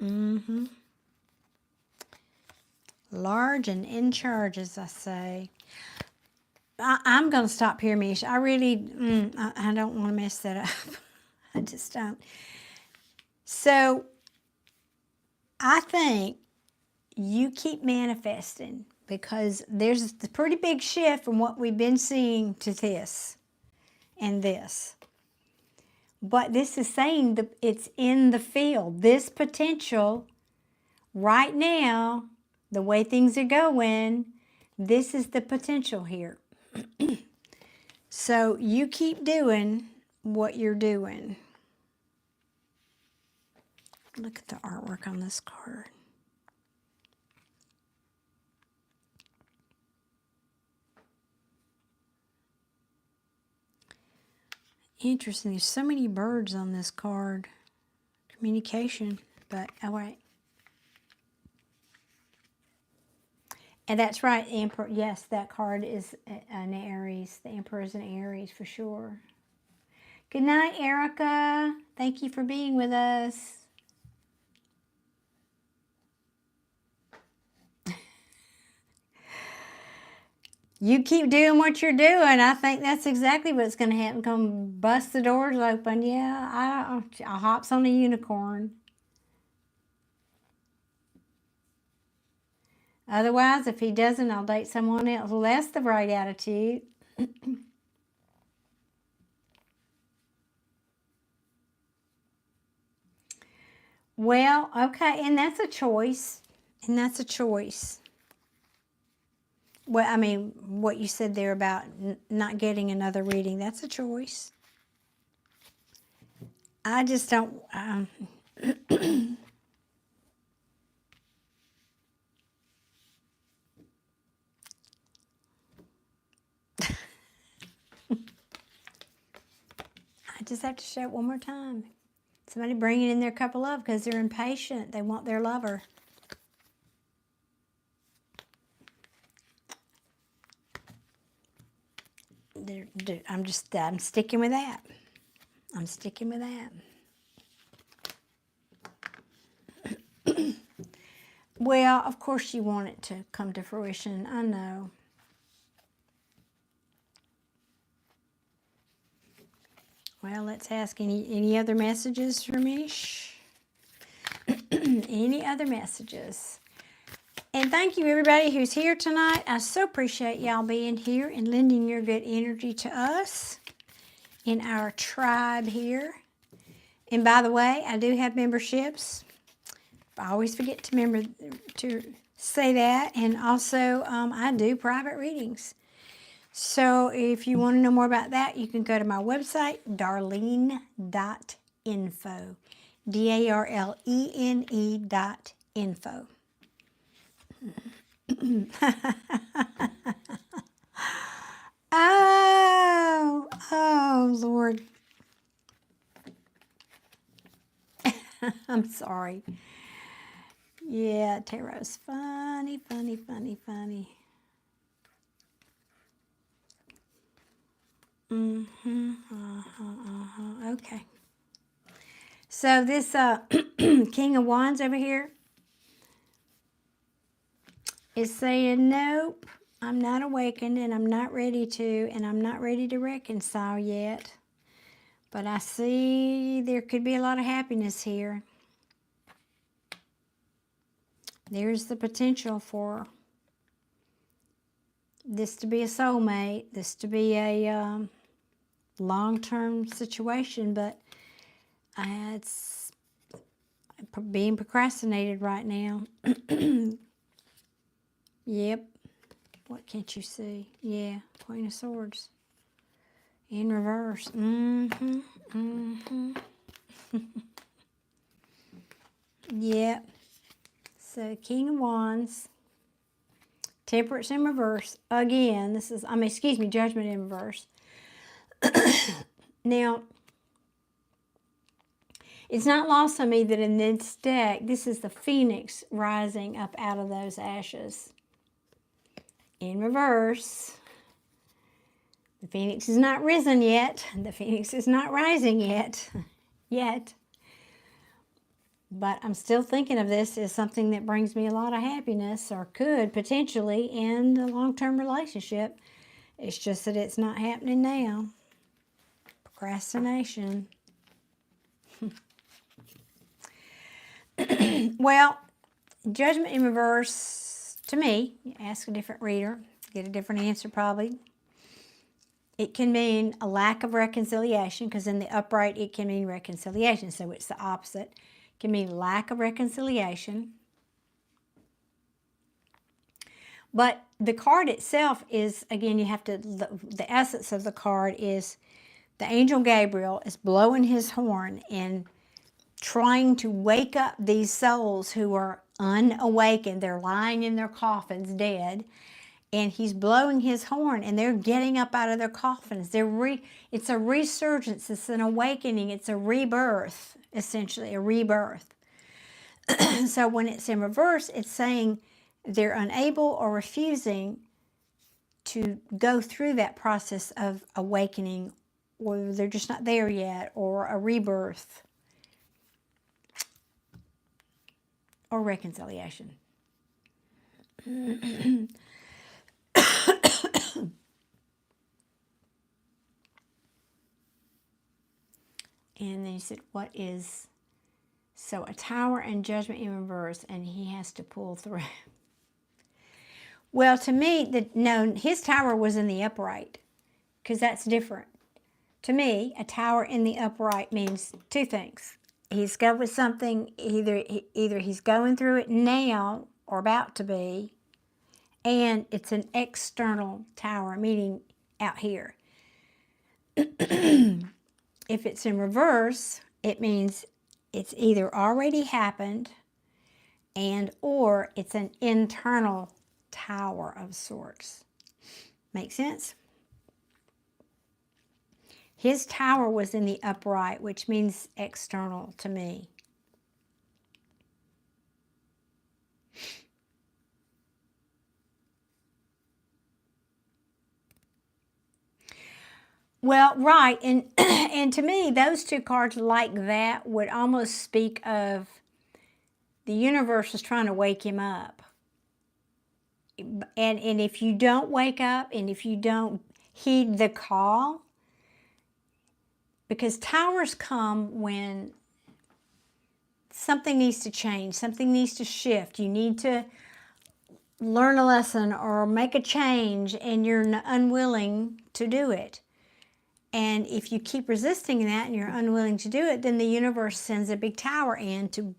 Large and in charge, as I say. I'm going to stop here, Mish. I really, I don't want to mess that up. I just don't. So, I think you keep manifesting because there's a pretty big shift from what we've been seeing to this and this. But this is saying that it's in the field. This potential, right now, the way things are going, this is the potential here. So you keep doing what you're doing. Look at the artwork on this card. Interesting. There's so many birds on this card. Communication. But, all right. And that's right, Emperor. Yes, that card is an Aries. The Emperor is an Aries for sure. Good night, Erica. Thank you for being with us. You keep doing what you're doing. I think that's exactly what's going to happen. Come bust the doors open. Yeah, I'll hops on a unicorn. Otherwise, if he doesn't, I'll date someone else. Well, that's the right attitude. Well, okay, and that's a choice. And that's a choice. Well, what you said there about not getting another reading, that's a choice. I just don't... I just have to show it one more time. Somebody bringing in their cup of love because they're impatient. They want their lover. I'm sticking with that. I'm sticking with that. Well, of course you want it to come to fruition. I know. Well, let's ask any other messages for Mish? Any other messages? And thank you, everybody who's here tonight. I so appreciate y'all being here and lending your good energy to us in our tribe here. And by the way, I do have memberships. I always forget to remember to say that. And also, I do private readings. So if you want to know more about that, you can go to my website, darlene.info. DARLENE.info. Oh, Lord. I'm sorry. Yeah, tarot's funny, funny, funny, funny. Okay. So this King of Wands over here is saying, nope, I'm not awakened and I'm not ready to, and I'm not ready to reconcile yet. But I see there could be a lot of happiness here. There's the potential for this to be a soulmate, this to be a long-term situation, but it's being procrastinated right now. Yep. What can't you see? Yeah, Queen of Swords. In reverse. Yep. So, King of Wands. Temperance in reverse. Again, this is, Judgment in reverse. Now, it's not lost on me that in this deck, this is the Phoenix rising up out of those ashes. In reverse. The Phoenix is not risen yet. The Phoenix is not rising yet. But I'm still thinking of this as something that brings me a lot of happiness, or could potentially end a long-term relationship. It's just that it's not happening now. Procrastination. Well, Judgment in reverse, to me, you ask a different reader, get a different answer probably. It can mean a lack of reconciliation, because in the upright it can mean reconciliation, so it's the opposite. It can mean lack of reconciliation. But the card itself is, again, you have to, the essence of the card is the angel Gabriel is blowing his horn and trying to wake up these souls who are unawakened. They're lying in their coffins dead. And he's blowing his horn, and they're getting up out of their coffins. It's a resurgence. It's an awakening. It's a rebirth, essentially, a rebirth. So when it's in reverse, it's saying they're unable or refusing to go through that process of awakening, or they're just not there yet, or a rebirth, or reconciliation. And then he said, what is, so a Tower and Judgment in reverse, and he has to pull through. Well, to me, no, his Tower was in the upright, because that's different. To me, a Tower in the upright means two things. He's got with something, either he's going through it now, or about to be, and it's an external Tower, meaning out here. If it's in reverse, it means it's either already happened, and or it's an internal tower of sorts. Make sense? His tower was in the upright, which means external to me. Well, right, and and to me, those two cards like that would almost speak of the universe is trying to wake him up. And if you don't wake up, and if you don't heed the call, because towers come when something needs to change, something needs to shift, you need to learn a lesson or make a change, and you're unwilling to do it. And if you keep resisting that and you're unwilling to do it, then the universe sends a big tower in to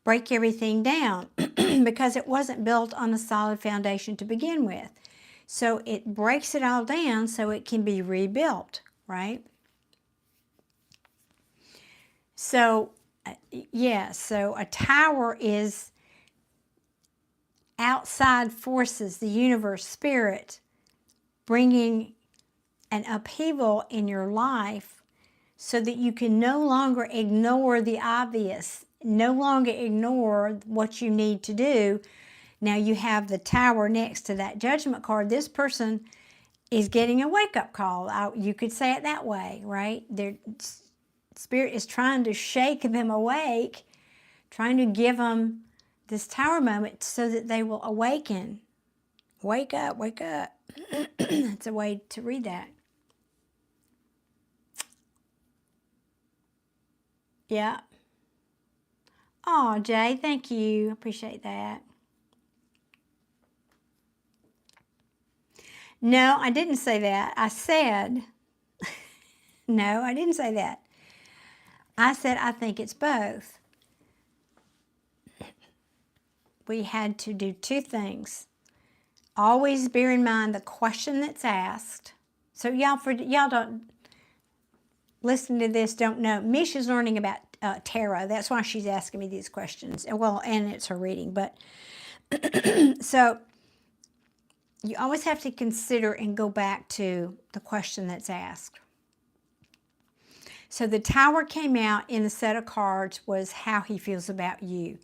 break everything down because it wasn't built on a solid foundation to begin with. So it breaks it all down so it can be rebuilt, right? So, yeah, so a tower is outside forces, the universe, spirit, bringing an upheaval in your life so that you can no longer ignore the obvious, no longer ignore what you need to do. Now you have the tower next to that judgment card. This person is getting a wake-up call. You could say it that way, right? Their spirit is trying to shake them awake, trying to give them this tower moment so that they will awaken. Wake up, wake up. That's a way to read that. Yeah. Oh, Jay, thank you. Appreciate that. No, I didn't say that. I said, no, I didn't say that. I said I think it's both. We had to do two things. Always bear in mind the question that's asked. So y'all don't listen to this, don't know. Misha's learning about tarot. That's why she's asking me these questions. Well, and it's her reading. But so you always have to consider and go back to the question that's asked. So the tower came out in the set of cards was how he feels about you.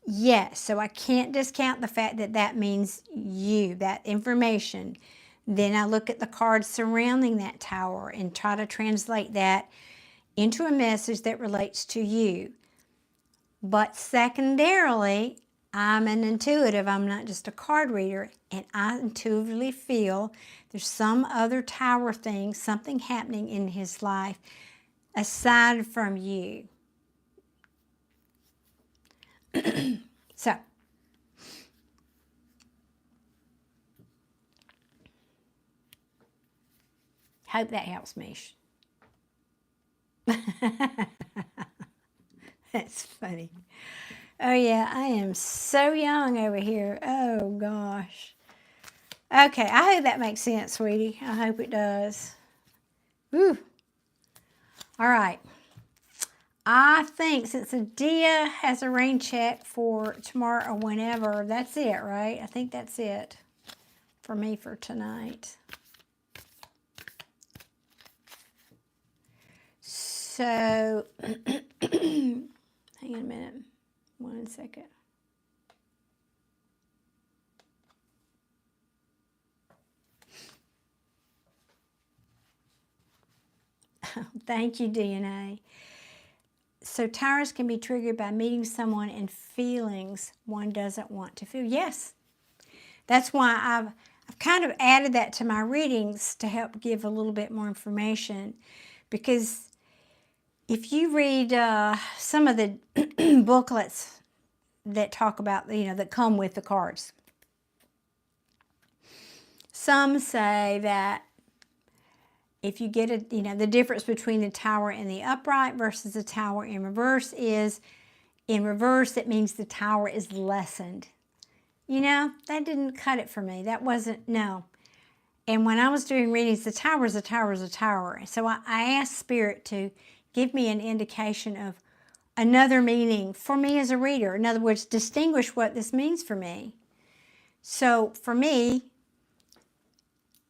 Yes, so I can't discount the fact that that means you, that information. Then I look at the cards surrounding that tower and try to translate that into a message that relates to you. But secondarily, I'm an intuitive. I'm not just a card reader, and I intuitively feel there's some other tower thing, something happening in his life aside from you. So, hope that helps, Mish. That's funny. Oh yeah, I am so young over here. Oh gosh. Okay, I hope that makes sense, sweetie. I hope it does. Woo. All right. I think since Adia has a rain check for tomorrow or whenever, that's it, right? I think that's it for me for tonight. So, hang on a minute. 1 second. Thank you, DNA. So towers can be triggered by meeting someone and feelings one doesn't want to feel. Yes. That's why I've kind of added that to my readings to help give a little bit more information. Because if you read some of the booklets that talk about, that come with the cards, some say that if you get the difference between the tower in the upright versus the tower in reverse is, in reverse, it means the tower is lessened. That didn't cut it for me. That wasn't, no. And when I was doing readings, the tower is a tower is a tower. So I asked Spirit to give me an indication of another meaning for me as a reader. In other words, distinguish what this means for me. So for me,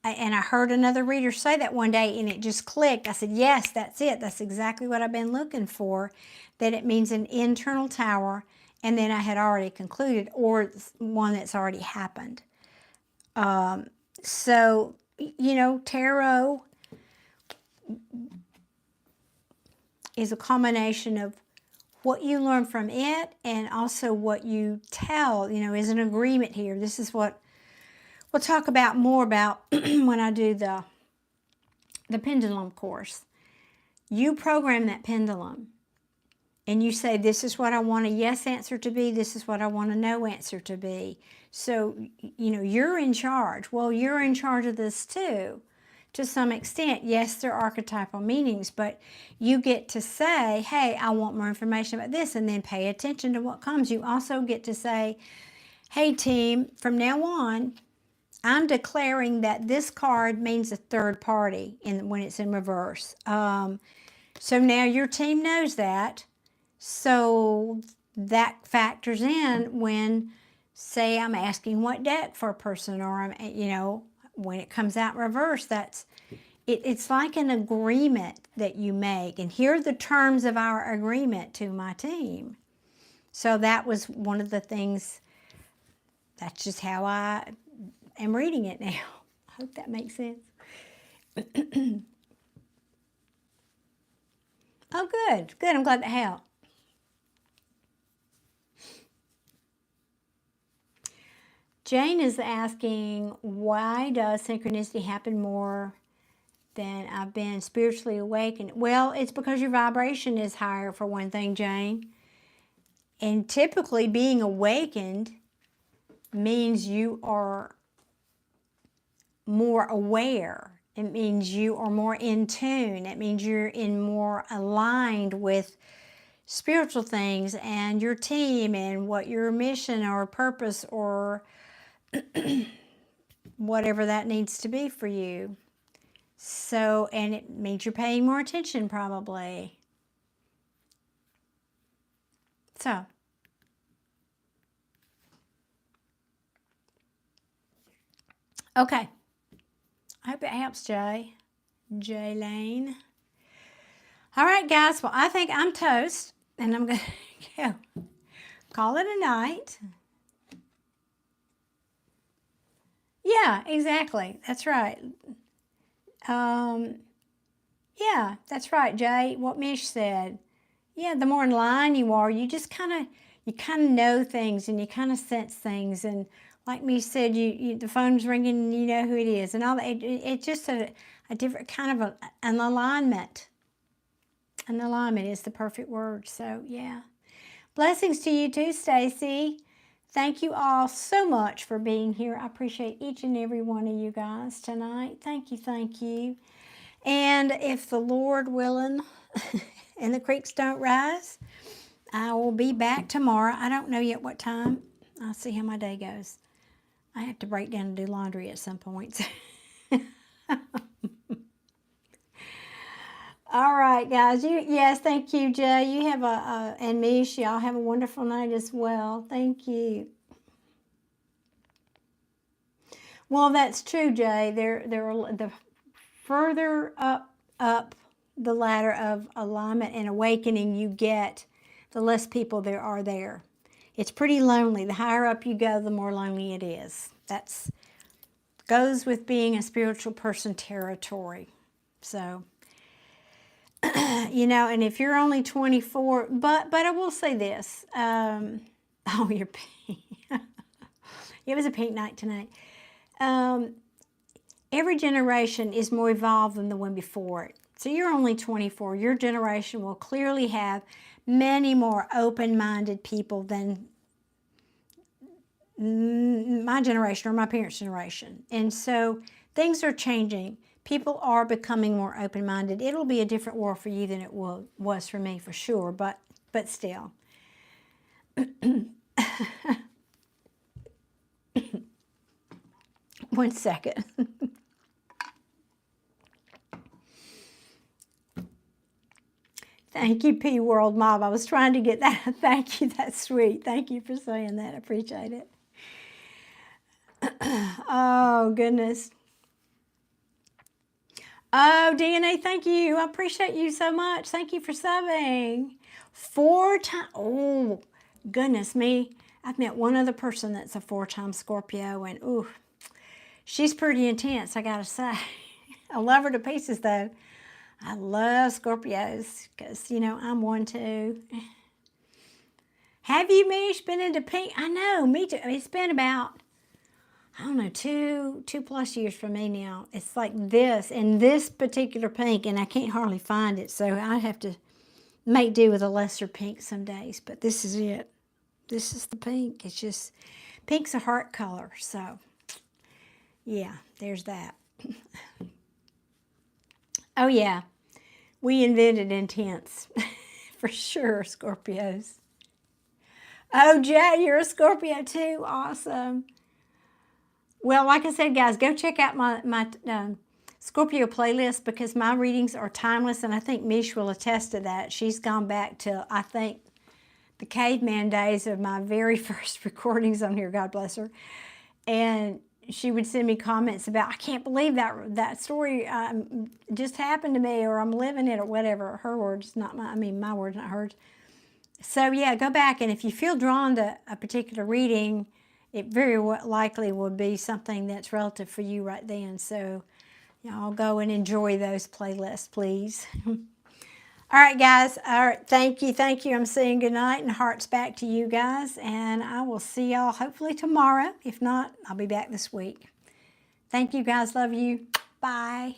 and I heard another reader say that one day and it just clicked. I said, yes, that's it. That's exactly what I've been looking for, that it means an internal tower, and then I had already concluded, or one that's already happened. So, tarot is a combination of what you learn from it and also what you tell, is an agreement here. This is what we'll talk about more about when I do the pendulum course. You program that pendulum and you say, this is what I want a yes answer to be. This is what I want a no answer to be. So, you're in charge. Well, you're in charge of this too. to some extent. Yes, they're archetypal meanings, but you get to say, hey, I want more information about this, and then pay attention to what comes. You also get to say, hey, team, from now on, I'm declaring that this card means a third party when it's in reverse. So now your team knows that. So that factors in when, say, I'm asking what deck for a person, or I'm, when it comes out in reverse, it's like an agreement that you make. And here are the terms of our agreement to my team. So that was one of the things, that's just how I am reading it now. I hope that makes sense. Oh, good. Good. I'm glad that helped. Jane is asking, why does synchronicity happen more than I've been spiritually awakened? Well, it's because your vibration is higher, for one thing, Jane. And typically being awakened means you are more aware. It means you are more in tune. It means you're more aligned with spiritual things and your team and what your mission or purpose or whatever that needs to be for you. So, and it means you're paying more attention probably. So, okay. I hope it helps, Jay. Jay Lane. All right, guys. Well, I think I'm toast, and I'm going to call it a night. Yeah, exactly. That's right. Yeah, that's right, Jay. What Mish said. Yeah, the more in line you are, you just kind of know things, and you kind of sense things, and like Mish said, the phone's ringing and you know who it is, and all that. It's just a different kind of an alignment. An alignment is the perfect word. So yeah, blessings to you too, Stacy. Thank you all so much for being here. I appreciate each and every one of you guys tonight. Thank you, thank you. And if the Lord willing and the creeks don't rise, I will be back tomorrow. I don't know yet what time. I'll see how my day goes. I have to break down and do laundry at some point. All right, guys. Yes, thank you, Jay. You have and Mish, y'all have a wonderful night as well. Thank you. Well, that's true, Jay. The further up the ladder of alignment and awakening you get, the less people there are there. It's pretty lonely. The higher up you go, the more lonely it is. That's goes with being a spiritual person territory. So, and if you're only 24, but I will say this. Oh, you're pink. It was a pink night tonight. Every generation is more evolved than the one before it. So you're only 24. Your generation will clearly have many more open-minded people than my generation or my parents' generation. And so things are changing. People are becoming more open-minded. It'll be a different world for you than it was for me, for sure, but still. One second. Thank you, P World Mob. I was trying to get that. Thank you. That's sweet. Thank you for saying that. I appreciate it. Oh, goodness. Oh, DNA, thank you. I appreciate you so much. Thank you for subbing. 4 times. Oh, goodness me. I've met one other person that's a 4-time Scorpio, and ooh, she's pretty intense, I gotta say. I love her to pieces, though. I love Scorpios because, I'm one too. Have you, Mish, been into pink? I know, me too. It's been about, I don't know, two plus years for me now. It's like this and this particular pink, and I can't hardly find it, so I have to make do with a lesser pink some days. But this is it. This is the pink. It's just, pink's a heart color, so yeah, there's that. Oh, yeah. We invented intense. For sure, Scorpios. Oh, Jay, you're a Scorpio too. Awesome. Well, like I said, guys, go check out my Scorpio playlist because my readings are timeless, and I think Mish will attest to that. She's gone back to, I think, the caveman days of my very first recordings on here. God bless her. And she would send me comments about, I can't believe that story just happened to me, or I'm living it, or whatever. Her words, not my, I mean, my words, not hers. So yeah, go back, and if you feel drawn to a particular reading, it very likely will be something that's relative for you right then. So y'all go and enjoy those playlists, please. All right, guys. All right, thank you. I'm saying good night and hearts back to you guys, and I will see y'all hopefully tomorrow. If not, I'll be back this week. Thank you, guys. Love you. Bye.